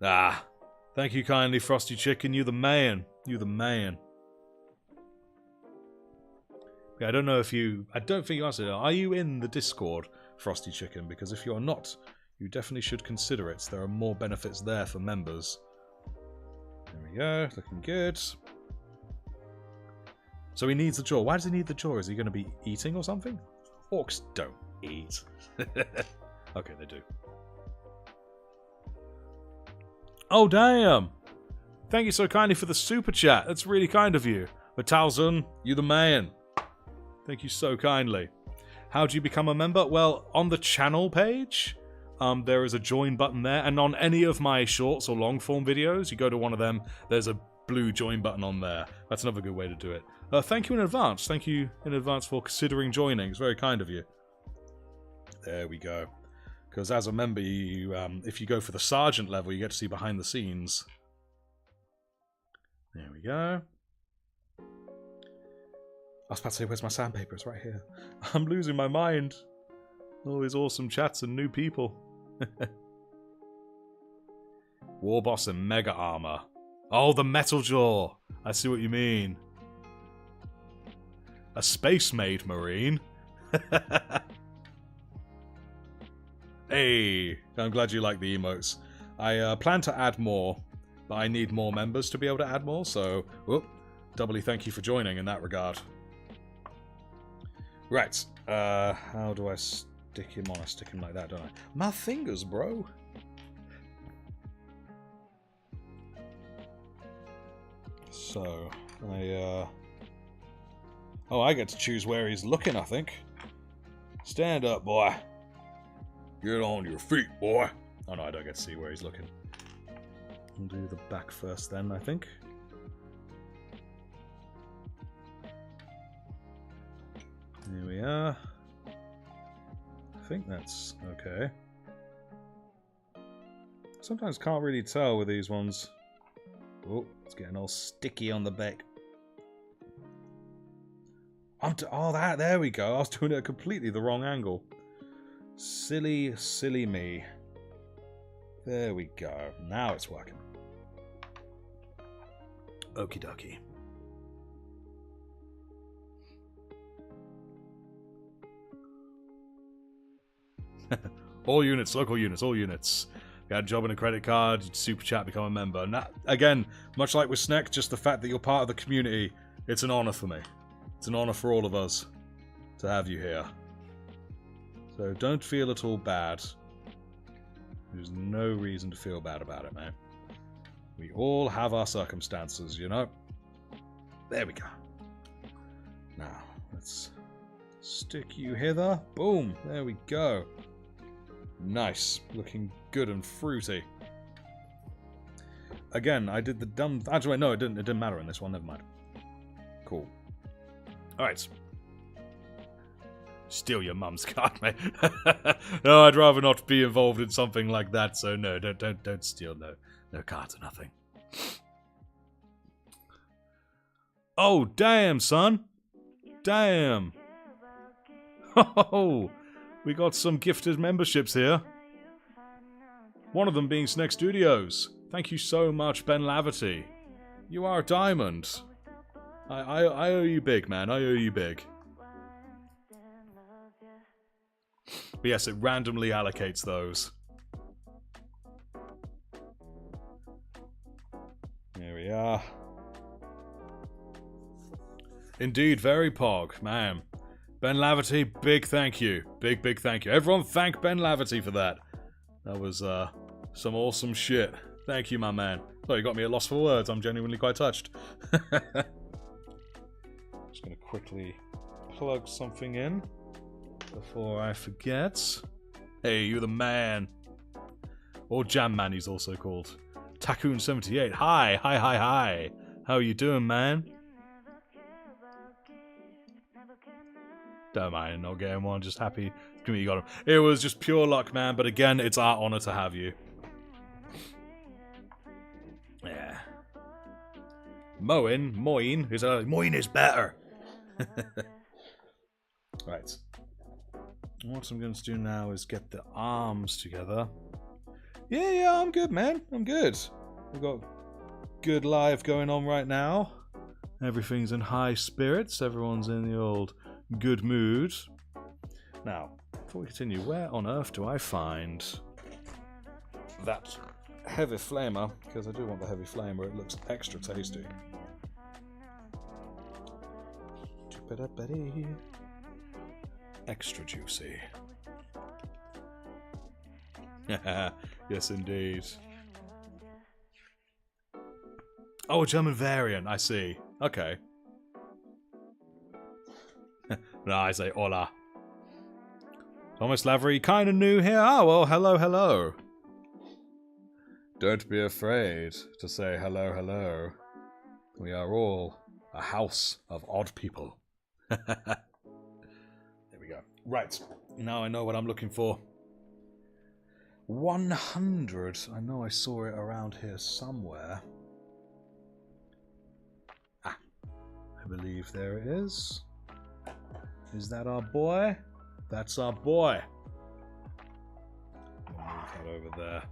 Ah. Thank you kindly, Frosty Chicken. You the man. You the man. Yeah, I don't know if you... I don't think you answered it. Are you in the Discord, Frosty Chicken? Because if you're not, you definitely should consider it. There are more benefits there for members. There we go. Looking good. So he needs the jaw. Why does he need the jaw? Is he going to be eating or something? Orcs don't eat. Okay, they do. Oh, damn! Thank you so kindly for the super chat. That's really kind of you. Vitalzun, you the man. Thank you so kindly. How do you become a member? Well, on the channel page, there is a join button there. And on any of my shorts or long form videos, you go to one of them, there's a blue join button on there. That's another good way to do it. Thank you in advance. Thank you in advance for considering joining. It's very kind of you. There we go. Because as a member, you if you go for the sergeant level, you get to see behind the scenes. There we go. I was about to say, where's my sandpaper? It's right here. I'm losing my mind. All these awesome chats and new people. War boss and mega armor. Oh, the metal jaw. I see what you mean. A space-made marine. Hey, I'm glad you like the emotes. I plan to add more, but I need more members to be able to add more, so doubly thank you for joining in that regard. Right, how do I stick him on? I stick him like that, don't I? My fingers, bro. So, oh, I get to choose where he's looking, I think. Stand up, boy. Get on your feet, boy. Oh no, I don't get to see where he's looking. I'll do the back first then, I think. Here we are. I think that's okay. Sometimes can't really tell with these ones. Oh, it's getting all sticky on the back. Oh, there we go. I was doing it at completely the wrong angle. Silly, silly me. There we go. Now it's working. Okie dokie. All units, local units, all units. Got a job and a credit card, super chat, become a member. Now, again, much like with Sneck, just the fact that you're part of the community, it's an honour for me. It's an honour for all of us to have you here. So don't feel at all bad. There's no reason to feel bad about it, man. We all have our circumstances, you know? There we go. Now, let's stick you hither. Boom! There we go. Nice. Looking good and fruity. Again, I did the dumb... Actually, no, it didn't matter in this one. Never mind. Cool. Alright. Steal your mum's card, mate. No, I'd rather not be involved in something like that, so no, don't steal no cards or nothing. Oh, damn, son. Damn. Oh, we got some gifted memberships here. One of them being Sneck Studios. Thank you so much, Ben Laverty. You are a diamond. I owe you big, man. I owe you big. But yes, it randomly allocates those. There we are. Indeed, very pog, man. Ben Laverty, big thank you. Big thank you. Everyone thank Ben Laverty for that. That was some awesome shit. Thank you, my man. Oh, you got me at loss for words. I'm genuinely quite touched. Just going to quickly plug something in before I forget. Hey, you're the man. Or Jam Man, he's also called. Tacoon78. Hi. How are you doing, man? Don't mind not getting one, just happy you got him. It was just pure luck, man, but again, it's our honor to have you. Yeah. Moin is better. Right. What I'm going to do now is get the arms together. Yeah, I'm good, man. I'm good. We've got good live going on right now. Everything's in high spirits. Everyone's in the old good mood. Now, before we continue, where on earth do I find that heavy flamer? Because I do want the heavy flamer. It looks extra tasty. Extra juicy. Yes, indeed. Oh, a German variant, I see. Okay. No, I say hola. Thomas Lavery, kinda new here. Oh, well, hello. Don't be afraid to say hello. We are all A house of odd people. There we go. Right. Now I know what I'm looking for. 100. I know I saw it around here somewhere. Ah. I believe there it is. Is that our boy? That's our boy. I'll move that over there.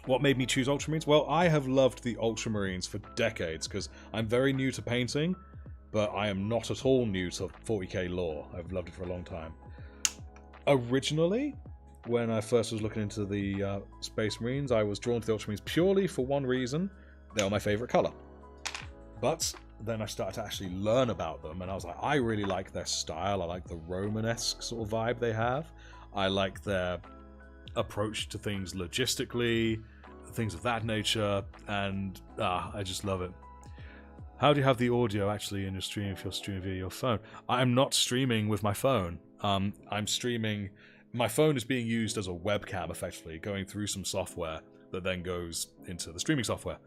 What made me choose Ultramarines? Well, I have loved the Ultramarines for decades because I'm very new to painting, but I am not at all new to 40k lore. I've loved it for a long time. Originally, when I first was looking into the Space Marines, I was drawn to the Ultramarines purely for one reason. They are my favourite colour. But then I started to actually learn about them, and I was like, I really like their style. I like the Romanesque sort of vibe they have. I like their approach to things logistically, things of that nature, and I just love it. How do you have the audio actually in your stream if you're streaming via your phone? I'm not streaming with my phone. I'm streaming... My phone is being used as a webcam, effectively, going through some software that then goes into the streaming software.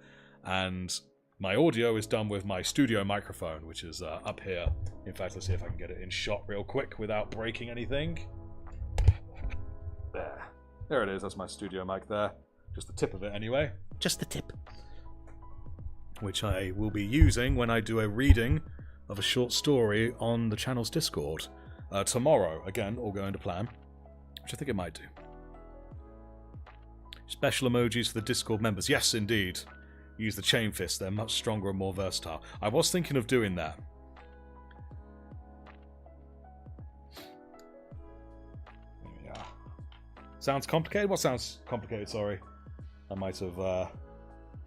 And my audio is done with my studio microphone, which is up here. In fact, let's see if I can get it in shot real quick without breaking anything. There it is. That's my studio mic there. Just the tip of it, anyway. Just the tip. Which I will be using when I do a reading of a short story on the channel's Discord. Tomorrow, again, all going to plan. Which I think it might do. Special emojis for the Discord members. Yes, indeed. Use the chain fist. They're much stronger and more versatile. I was thinking of doing that. There we are. Sounds complicated? What sounds complicated? Sorry. I might have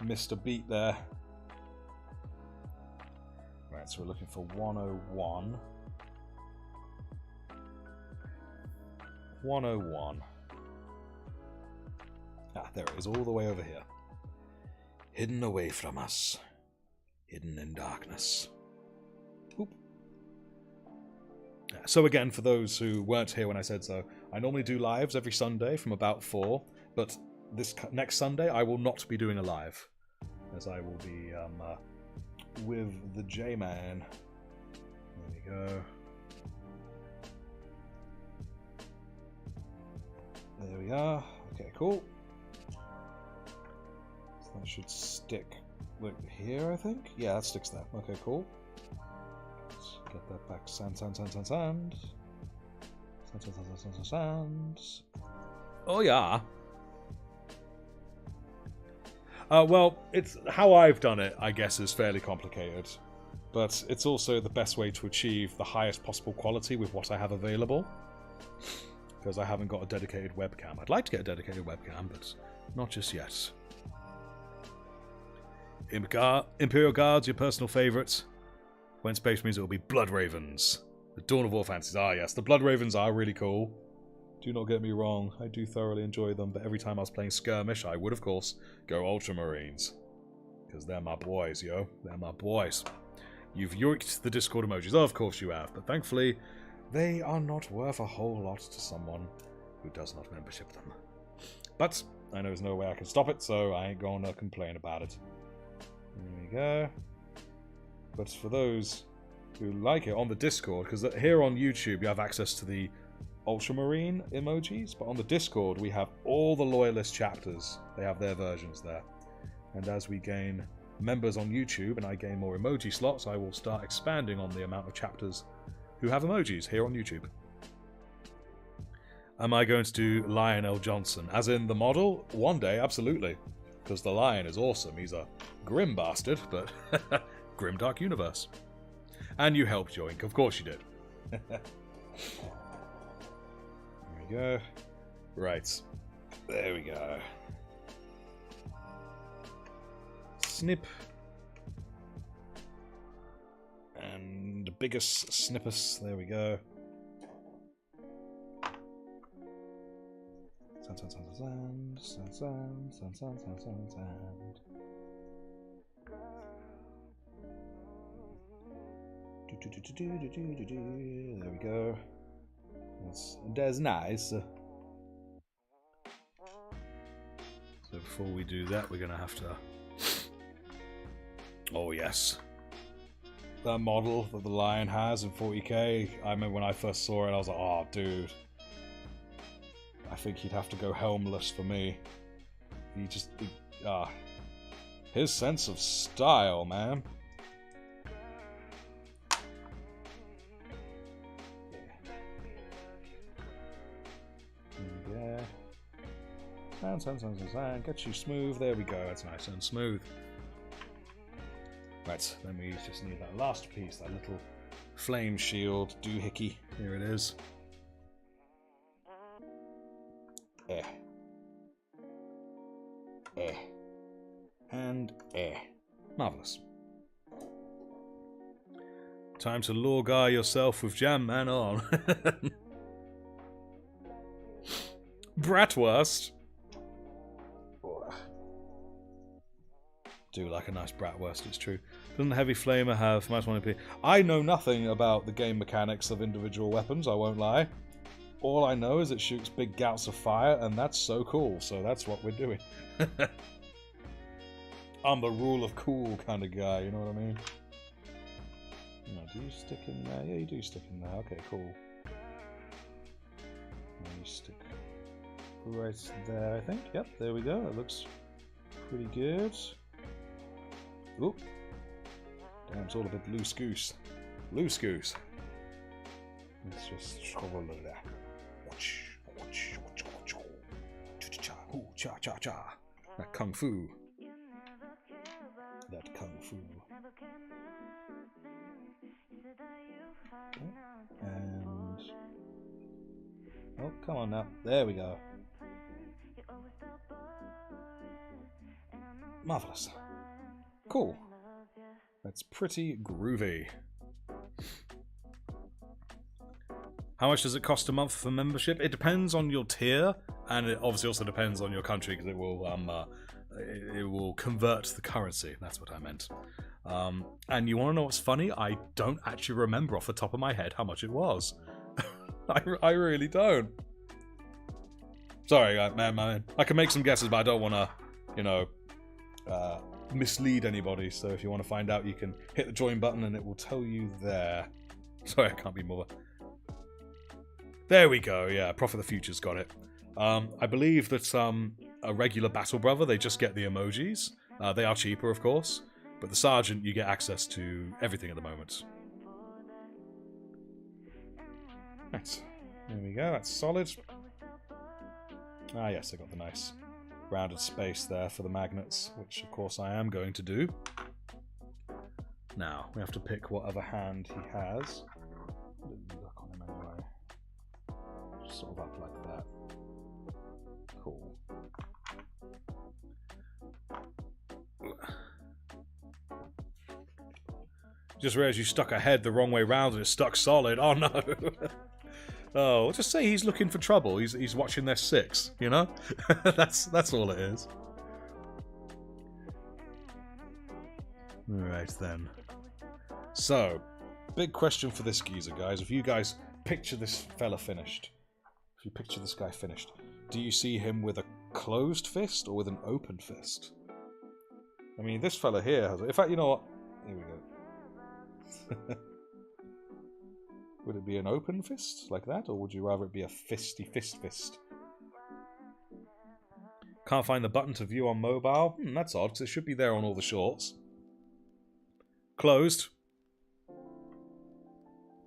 missed a beat there. Right, so we're looking for 101. 101. Ah, there it is, all the way over here. Hidden away from us. Hidden in darkness. Oop. So again, for those who weren't here when I said so, I normally do lives every Sunday from about 4, but this next Sunday I will not be doing a live, as I will be with the J-Man. There we go. There we are. Okay, cool. So that should stick like here, I think? Yeah, that sticks there. Okay, cool. Let's get that back. Sand. Sand. Oh, yeah. Well, it's how I've done it, I guess, is fairly complicated. But it's also the best way to achieve the highest possible quality with what I have available. Because I haven't got a dedicated webcam. I'd like to get a dedicated webcam, but not just yet. Imperial Guards, your personal favourites. When Space Marines, it will be Blood Ravens. The Dawn of War Fantasies. Ah, yes, the Blood Ravens are really cool. Do not get me wrong, I do thoroughly enjoy them, but every time I was playing Skirmish, I would, of course, go Ultramarines. Because they're my boys, yo. They're my boys. You've yoinked the Discord emojis. Oh, of course you have, but thankfully, they are not worth a whole lot to someone who does not membership them. But I know there's no way I can stop it, so I ain't gonna complain about it. There we go. But for those who like it on the Discord, because here on YouTube you have access to the Ultramarine emojis, but on the Discord we have all the Loyalist chapters. They have their versions there. And as we gain members on YouTube and I gain more emoji slots, I will start expanding on the amount of chapters who have emojis here on YouTube. Am I going to do Lionel Johnson? As in the model? One day, absolutely. Because the lion is awesome. He's a grim bastard, but grim dark universe. And you helped, Yoink. Of course you did. There we go. Right. There we go. Snip. And the biggest snippers. There we go. Sand. There we go. That's nice. So before we do that, we're gonna have to Oh, yes. That model that the Lion has in 40k, I remember when I first saw it, I was like, oh, dude. I think he'd have to go helmless for me. His sense of style, man. Yeah. Sound. Get you smooth. There we go. That's nice and smooth. Right, then we just need that last piece, that little flame shield doohickey. Here it is. And marvellous. Time to lure yourself with Jam Man on. Bratwurst. Do like a nice bratwurst, it's true. Doesn't Heavy Flamer have much one AP? I know nothing about the game mechanics of individual weapons, I won't lie. All I know is it shoots big gouts of fire, and that's so cool, so that's what we're doing. I'm the rule of cool kind of guy, you know what I mean? No, do you stick in there? Yeah, you do stick in there. Okay, cool. And you stick right there, I think. Yep, there we go. That looks pretty good. Oop. Damn, it's all a bit loose goose. Loose goose. Let's just shovel it there. That kung fu. That kung fu. And oh, come on now. There we go. Marvelous. Cool. That's pretty groovy. How much does it cost a month for membership? It depends on your tier, and it obviously also depends on your country because it will convert the currency. That's what I meant. And you want to know what's funny? I don't actually remember off the top of my head how much it was. I really don't. Sorry, man. I can make some guesses, but I don't want to, you know, mislead anybody. So if you want to find out, you can hit the join button and it will tell you there. Sorry, I can't be more. There we go. Yeah, Prophet of the Future's got it. I believe that a regular Battle Brother, they just get the emojis. They are cheaper, of course. But the Sergeant, you get access to everything at the moment. Right. There we go. That's solid. Ah, yes, I got the nice rounded space there for the magnets, which, of course, I am going to do. Now, we have to pick what other hand he has. Look on him anyway. Just sort of up like that. Cool. Just realised you stuck a head the wrong way round and it's stuck solid. Oh no! Oh, just say he's looking for trouble. He's watching their six, you know? that's all it is. Right then. So, big question for this geezer, guys. If you guys picture this fella finished, if you picture this guy finished, do you see him with a closed fist or with an open fist? I mean, this fella here has... In fact, you know what? Here we go. Would it be an open fist like that, or would you rather it be a fisty fist? Can't find the button to view on mobile. That's odd, because it should be there on all the shorts. Closed.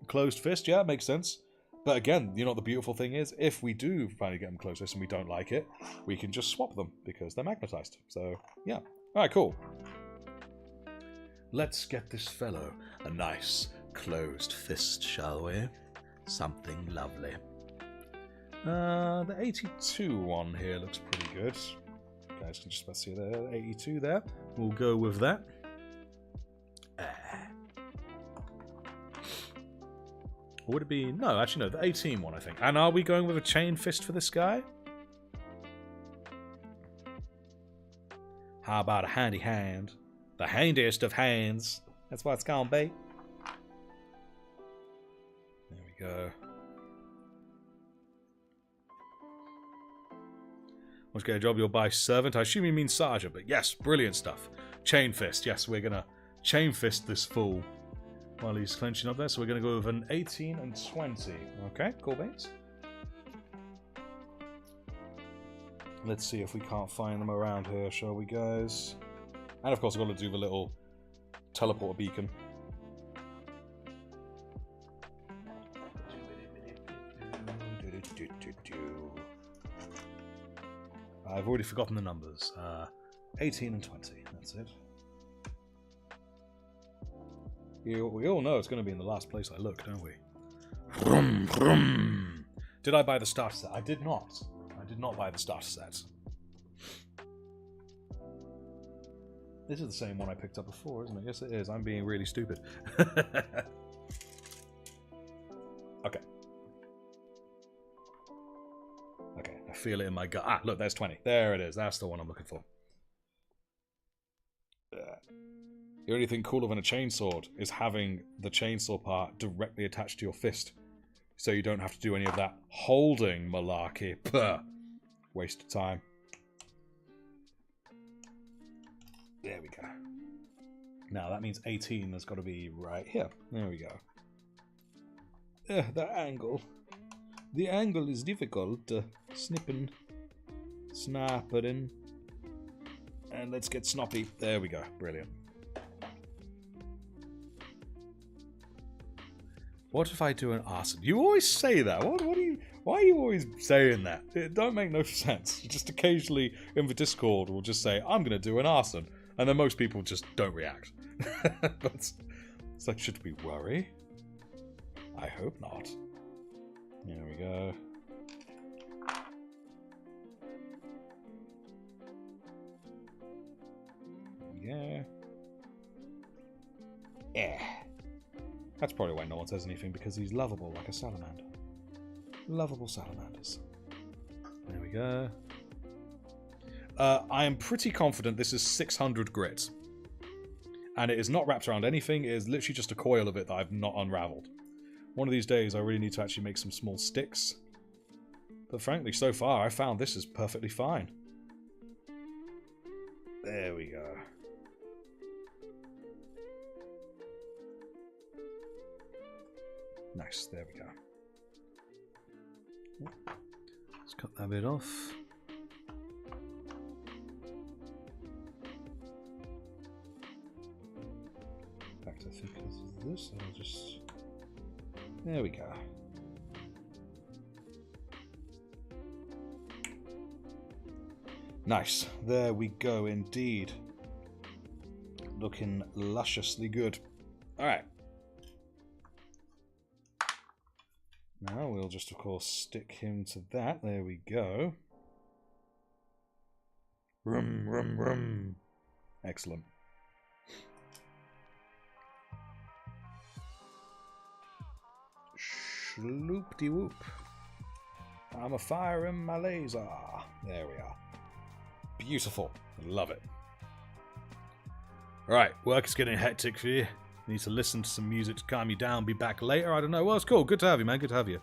Closed fist, yeah, makes sense. But again, you know what the beautiful thing is? If we do finally get them closed fist and we don't like it, we can just swap them, because they're magnetized. So, yeah. Alright, cool. Let's get this fellow a nice closed fist, shall we? Something lovely. The 82 one here looks pretty good. You guys can just about see the 82 there. We'll go with that. Or would it be... No, actually no, the 18 one, I think. And are we going with a chain fist for this guy? How about a handy hand? The handiest of hands. That's what it's gonna be. There we go. Once you get a job, you'll buy servant. I assume you mean sergeant, but yes, brilliant stuff. Chain fist. Yes, we're gonna chain fist this fool while he's clenching up there. So we're going to go with an 18 and 20. Okay, cool beans. Let's see if we can't find them around here, shall we, guys? And of course, I've got to do the little teleporter beacon. I've already forgotten the numbers. 18 and 20, that's it. We all know it's going to be in the last place I look, don't we? Vroom, vroom. Did I buy the starter set? I did not. I did not buy the starter set. This is the same one I picked up before, isn't it? Yes, it is. I'm being really stupid. Okay. Okay, I feel it in my gut. Ah, look, there's 20. There it is. That's the one I'm looking for. The only thing cooler than a chainsword is having the chainsaw part directly attached to your fist. So you don't have to do any of that holding malarkey. Puh. Waste of time. There we go. Now that means 18 has got to be right here. There we go. The angle. The angle is difficult. Snipping. Snapping. And let's get snoppy. There we go. Brilliant. What if I do an arson? You always say that. Why are you always saying that? It don't make no sense. Just occasionally in the Discord we'll just say, I'm going to do an arson. And then most people just don't react. But it's like, should we worry? I hope not. There we go. Yeah. Yeah. That's probably why no one says anything, because he's lovable like a salamander. Lovable salamanders. There we go. I am pretty confident this is 600 grit. And it is not wrapped around anything, it is literally just a coil of it that I've not unraveled. One of these days I really need to actually make some small sticks. But frankly, so far I found this is perfectly fine. There we go. Nice, there we go. Let's cut that bit off. In fact, I think this is this, I'll just... There we go. Nice, there we go indeed. Looking lusciously good. Alright. Now we'll just, of course, stick him to that. There we go. Rum, rum, rum. Excellent. Shloop-de-whoop. I'm a firing my laser. There we are. Beautiful. Love it. Right, work is getting hectic for you. Need to listen to some music to calm you down. Be back later. I don't know. Well, it's cool. Good to have you, man. Good to have you.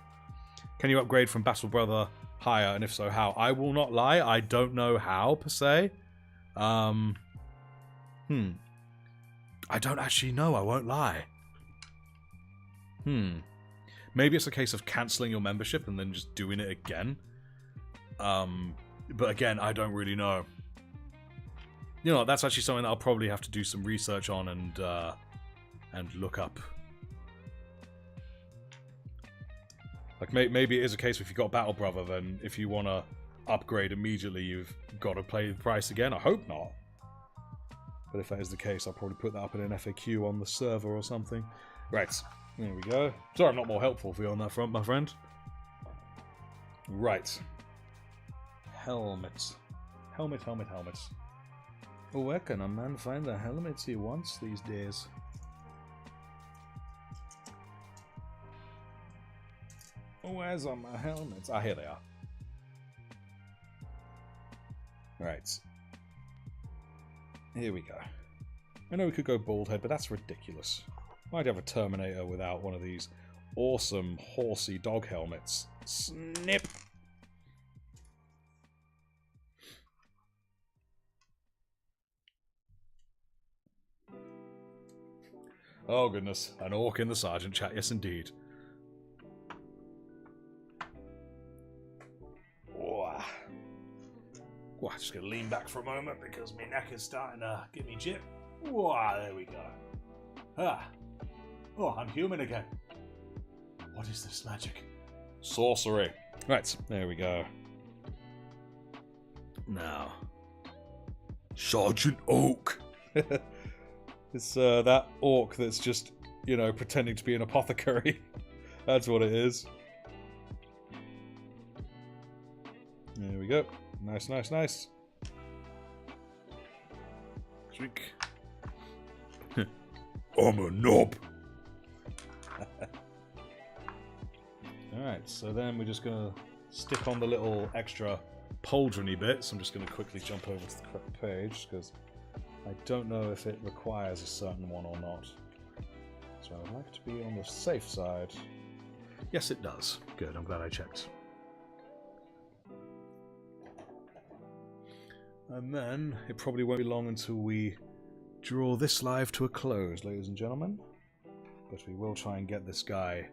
Can you upgrade from Battle Brother higher? And if so, how? I will not lie. I don't know how, per se. I don't actually know. I won't lie. Maybe it's a case of cancelling your membership and then just doing it again. But again, I don't really know. You know, that's actually something that I'll probably have to do some research on and look up. Like, maybe it is a case if you've got Battle Brother, then if you want to upgrade immediately, you've got to pay the price again. I hope not. But if that is the case, I'll probably put that up in an FAQ on the server or something. Right, there we go. Sorry I'm not more helpful for you on that front, my friend. Right. Helmets. Helmet. Oh, where can a man find the helmets he wants these days? Where's all my helmets? Ah, here they are. Right. Here we go. I know we could go bald head, but that's ridiculous. Why'd you have a Terminator without one of these awesome horsey dog helmets? Snip! Oh goodness, an orc in the sergeant chat, yes indeed. Oh, just gonna lean back for a moment because my neck is starting to give me jip. Wow, there we go. Ah. Oh, I'm human again. What is this magic? Sorcery. Right, there we go. Now, Sergeant Oak. It's that orc that's just, you know, pretending to be an apothecary. That's what it is. There we go. Nice, nice, nice. Drink. I'm a knob. Alright, so then we're just going to stick on the little extra pauldrony bits. I'm just going to quickly jump over to the correct page because I don't know if it requires a certain one or not. So I'd like to be on the safe side. Yes, it does. Good, I'm glad I checked. And then it probably won't be long until we draw this live to a close, ladies and gentlemen. But we will try and get this guy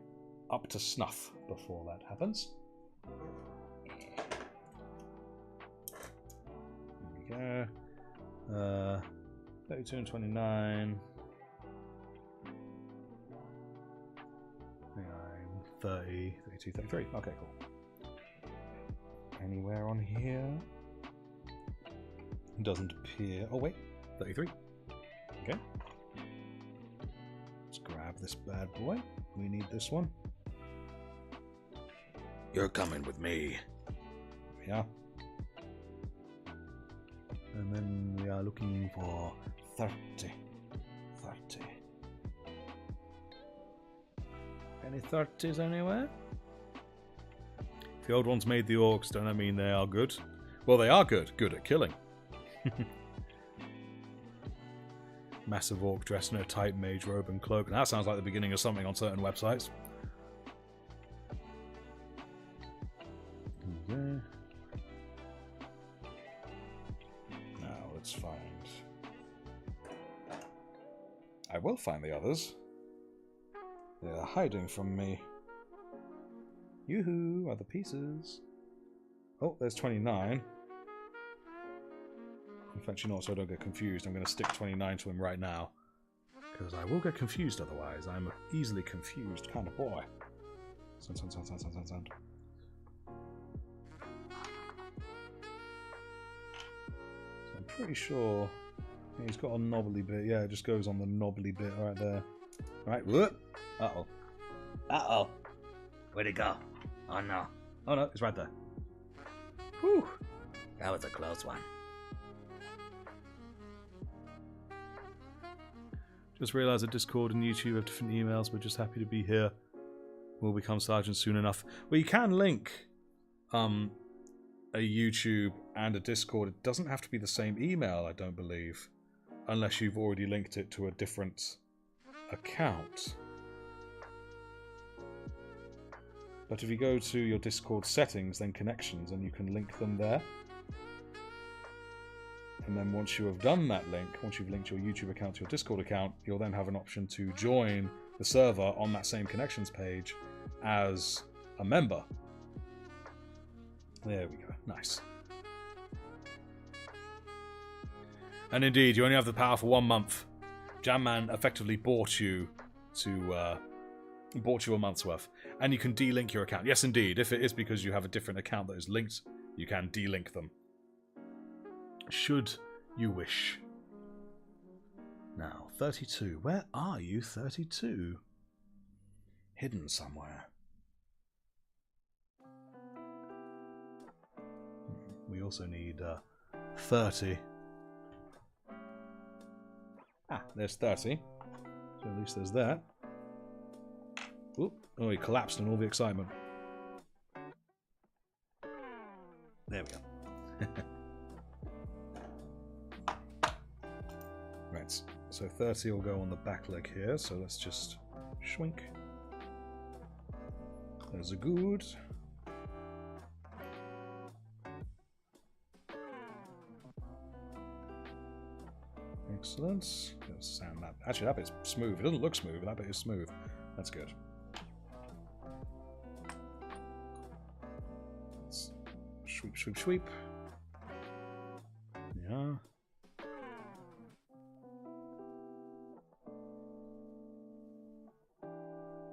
up to snuff before that happens. There we go. 32 and 29. 29, 30, 32, 33. Okay, cool. Anywhere on here? Doesn't appear. Oh, wait. 33. Okay. Let's grab this bad boy. We need this one. You're coming with me. Yeah. And then we are looking for 30. 30. Any 30s anywhere? If the old ones made the orcs, don't that mean they are good? Well, they are good. Good at killing. Massive orc dressed in a tight mage robe and cloak. That sounds like the beginning of something on certain websites. Okay. Now let's find... I will find the others. They are hiding from me. Yoo-hoo, other pieces. Oh, there's 29. In fact, you know what, so I don't get confused, I'm going to stick 29 to him right now. Because I will get confused otherwise. I'm an easily confused kind of boy. Sand. So I'm pretty sure he's got a knobbly bit. Yeah, it just goes on the knobbly bit right there. Right, whoop. Uh-oh. Uh-oh. Where'd it go? Oh, no. Oh no, it's right there. Whew. That was a close one. Just realised that Discord and YouTube have different emails. We're just happy to be here. We'll become sergeants soon enough. Well, you can link a YouTube and a Discord. It doesn't have to be the same email, I don't believe. Unless you've already linked it to a different account. But if you go to your Discord settings, then connections, and you can link them there. And then once you have done that link, once you've linked your YouTube account to your Discord account, you'll then have an option to join the server on that same connections page as a member. There we go. Nice. And indeed, you only have the power for 1 month. Jamman effectively bought you a month's worth. And you can delink your account. Yes, indeed. If it is because you have a different account that is linked, you can delink them. Should you wish. Now, 32. Where are you, 32? Hidden somewhere. We also need 30. Ah, there's 30. So at least there's that. Oop. Oh, he collapsed in all the excitement. There we go. Right, so 30 will go on the back leg here, so let's just shwink. There's a good. Excellent. sand that. Actually, that bit's smooth. It doesn't look smooth, but that bit is smooth. That's good. Let's sweep, sweep, sweep. Yeah.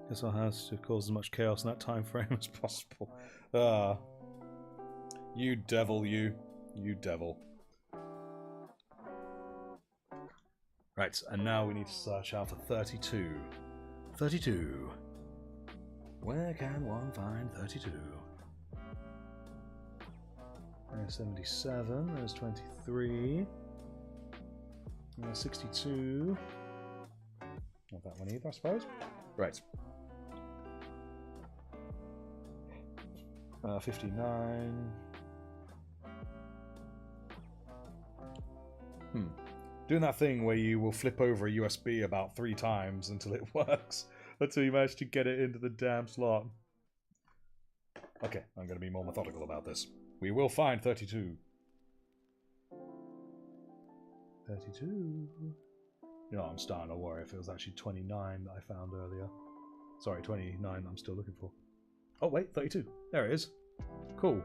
Guess I'll have to cause as much chaos in that time frame as possible. Ah. You devil, you. You devil. Right, and now we need to search out for 32. 32. Where can one find 32? There's 77, there's 23. There's 62. Not that one either, I suppose. Right. 59. Doing that thing where you will flip over a USB about 3 times until it works, until you manage to get it into the damn slot. Okay, I'm going to be more methodical about this. We will find 32. 32. You know, I'm starting to worry if it was actually 29 that I found earlier. Sorry, 29 I'm still looking for. Oh wait, 32. There it is. Cool.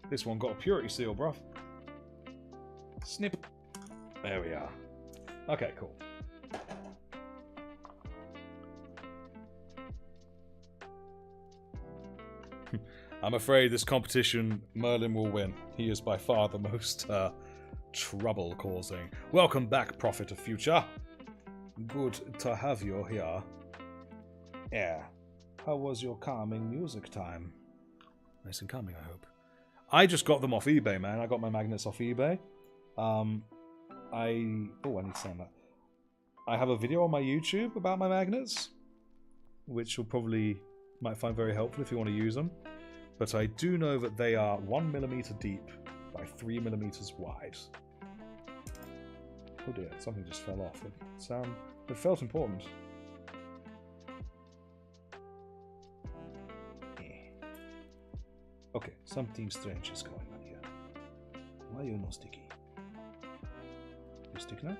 This one got a purity seal, bruv. Snip. There we are. Okay, cool. I'm afraid this competition, Merlin will win. He is by far the most trouble-causing. Welcome back, Prophet of Future. Good to have you here. Yeah. How was your calming music time? Nice and calming, I hope. I just got them off eBay, man. I got my magnets off eBay. I need to send that. I have a video on my YouTube about my magnets, which you'll probably might find very helpful if you want to use them. But I do know that they are 1mm deep by 3mm wide. Oh dear, something just fell off. It felt important. Okay, something strange is going on here. Why are you no sticky? You stick now?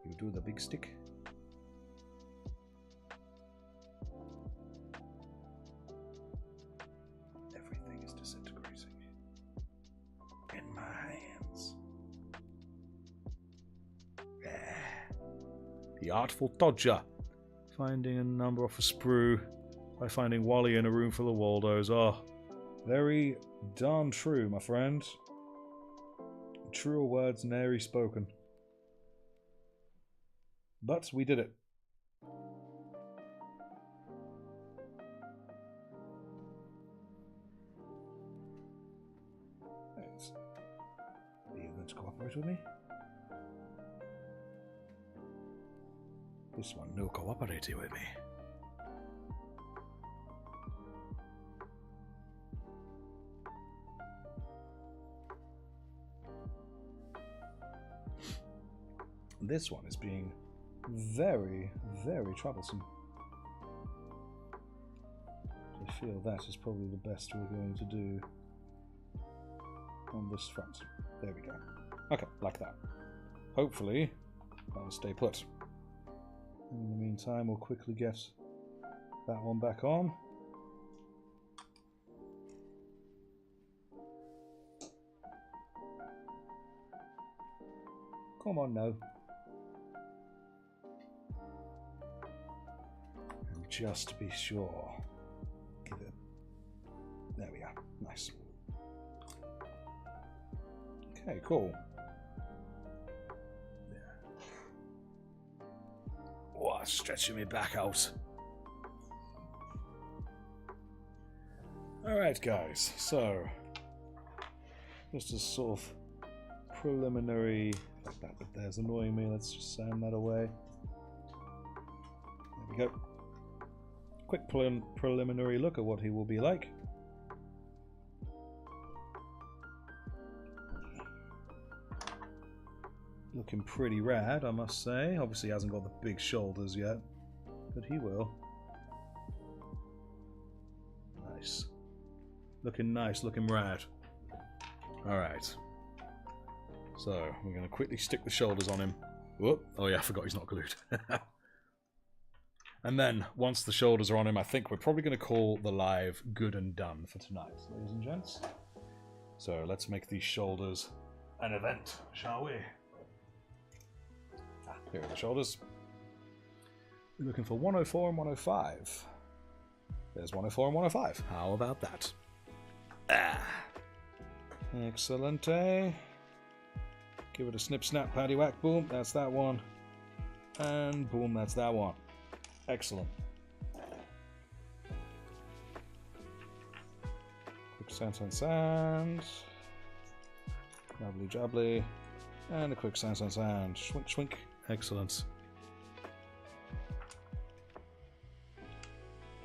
You do the big stick. Everything is disintegrating in my hands. The Artful Dodger. Finding a number off a sprue by finding Wally in a room full of Waldos. Oh, very darn true, my friend. Truer words nary spoken. But we did it. Thanks. Are you going to cooperate with me? This one no cooperating with me. This one is being very, very troublesome. I feel that is probably the best we're going to do on this front. There we go. Okay, like that. Hopefully, I'll stay put. In the meantime, we'll quickly get that one back on. Come on now. And just to be sure, give it. There we are. Nice. Okay, cool. Oh, stretching me back out. Alright, guys, so just a sort of preliminary. Like that bit there's annoying me, let's just sand that away. There we go. Quick preliminary look at what he will be like. Looking pretty rad, I must say. Obviously he hasn't got the big shoulders yet, but he will. Nice. Looking nice, looking rad. Alright. So, we're going to quickly stick the shoulders on him. Whoop. Oh yeah, I forgot he's not glued. And then, once the shoulders are on him, I think we're probably going to call the live good and done for tonight, ladies and gents. So, let's make these shoulders an event, shall we? Here are the shoulders. We're looking for 104 and 105. There's 104 and 105. How about that? Excellente. Give it a snip, snap, patty whack, boom. That's that one. And boom, that's that one. Excellent. Quick sand, sand, sand. Jubbly, jubbly. And a quick sand, sand, sand. Schwink, schwink. Excellent.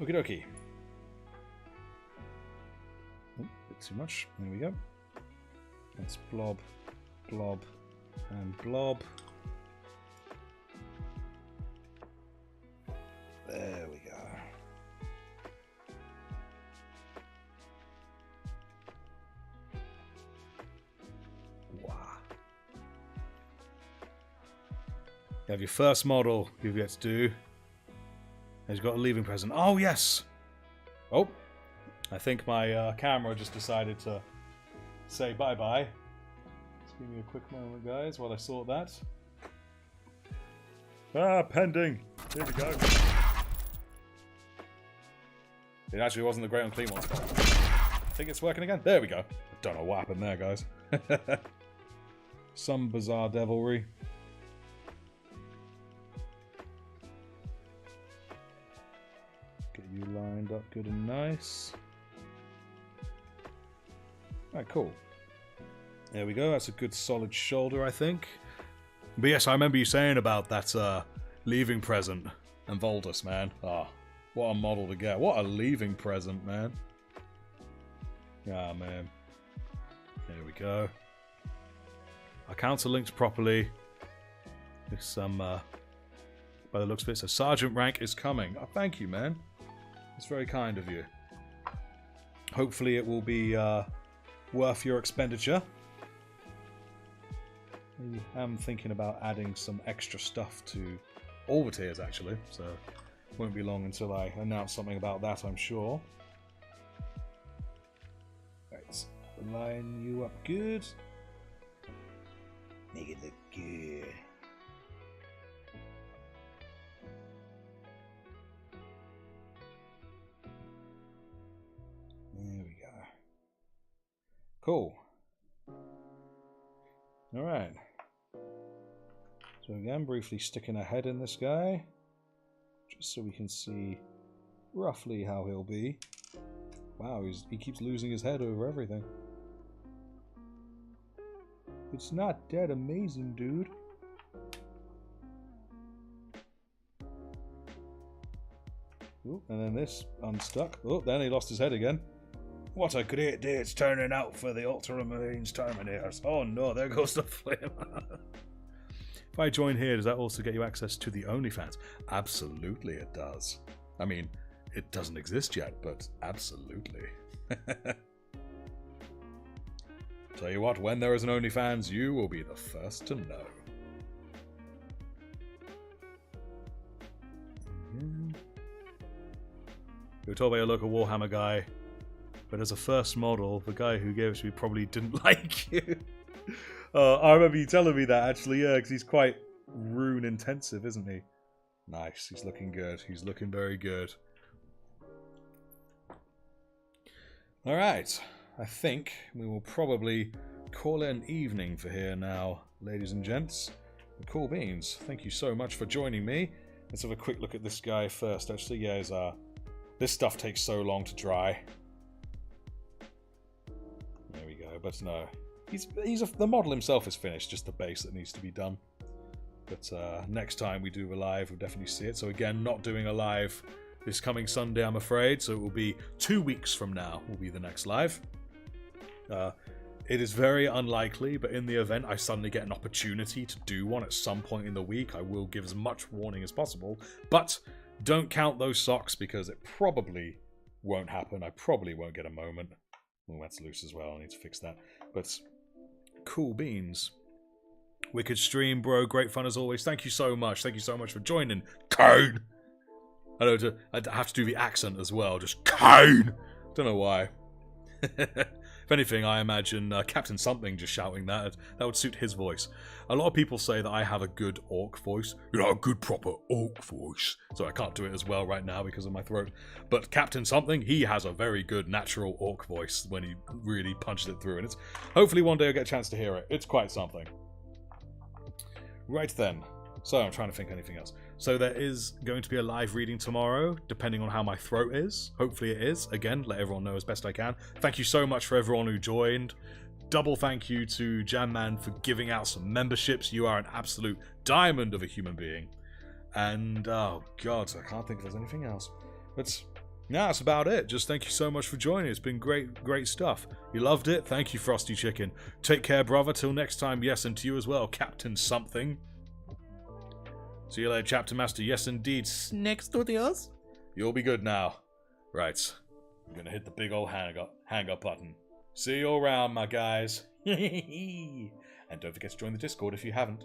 Okie dokie. Oh, bit too much. There we go. That's blob, blob, and blob. There we go. Wow. You have your first model you get to do. He's got a leaving present. Oh, yes! Oh, I think my camera just decided to say bye-bye. Just give me a quick moment, guys, while I sort that. Pending. Here we go. It actually wasn't the Great Unclean one's fault. I think it's working again. There we go. I don't know what happened there, guys. Some bizarre devilry. Get you lined up good and nice. Alright, cool. There we go. That's a good solid shoulder, I think. But yes, I remember you saying about that leaving present and Voldus, man. Ah, what a model to get. What a leaving present, man. Ah, man. There we go. Our counterlinked properly. This by the looks of it, so Sergeant rank is coming. Oh, thank you, man. It's very kind of you. Hopefully it will be worth your expenditure. I am thinking about adding some extra stuff to all the tiers, actually, so it won't be long until I announce something about that, I'm sure. Right, line you up good. Make it look good. There we go. Cool. Alright. So again, briefly sticking a head in this guy. Just so we can see roughly how he'll be. Wow, he keeps losing his head over everything. It's not that amazing, dude. Ooh, and then this unstuck. Oh, then he lost his head again. What a great day it's turning out for the Ultramarines Terminators. Oh no, there goes the flame. If I join here, does that also get you access to the OnlyFans? Absolutely it does. I mean, it doesn't exist yet, but absolutely. Tell you what, when there is an OnlyFans, you will be the first to know. You were told by your local Warhammer guy, but as a first model, the guy who gave it to me probably didn't like you. I remember you telling me that, actually, yeah, because he's quite rune intensive, isn't he? Nice, he's looking good. He's looking very good. Alright, I think we will probably call it an evening for here now, ladies and gents. Cool beans, thank you so much for joining me. Let's have a quick look at this guy first. Actually, yeah, this stuff takes so long to dry. There we go, but no. The model himself is finished, just the base that needs to be done. But next time we do a live, we'll definitely see it. So again, not doing a live this coming Sunday, I'm afraid. So it will be 2 weeks from now will be the next live. It is very unlikely, but in the event I suddenly get an opportunity to do one at some point in the week, I will give as much warning as possible. But don't count those socks because it probably won't happen. I probably won't get a moment. Oh, that's loose as well. I need to fix that. But cool beans. Wicked stream, bro. Great fun as always. Thank you so much. Thank you so much for joining. Caine! I have to do the accent as well. Just Caine! Don't know why. If anything, I imagine Captain Something just shouting that. That would suit his voice. A lot of people say that I have a good orc voice. You know, a good proper orc voice. So I can't do it as well right now because of my throat. But Captain Something, he has a very good natural orc voice when he really punches it through. And it's hopefully one day I'll get a chance to hear it. It's quite something. Right then. So I'm trying to think of anything else. So there is going to be a live reading tomorrow, depending on how my throat is. Hopefully it is. Again, let everyone know as best I can. Thank you so much for everyone who joined. Double thank you to Jamman for giving out some memberships. You are an absolute diamond of a human being. And, oh god, I can't think if there's anything else. But, yeah, that's about it. Just thank you so much for joining. It's been great stuff. You loved it? Thank you, Frosty Chicken. Take care, brother. Till next time, yes, and to you as well, Captain Something. See you later, Chapter Master. Yes, indeed. Snake Studios? You'll be good now. Right. I'm gonna hit the big old hang up button. See you around, my guys. And don't forget to join the Discord if you haven't.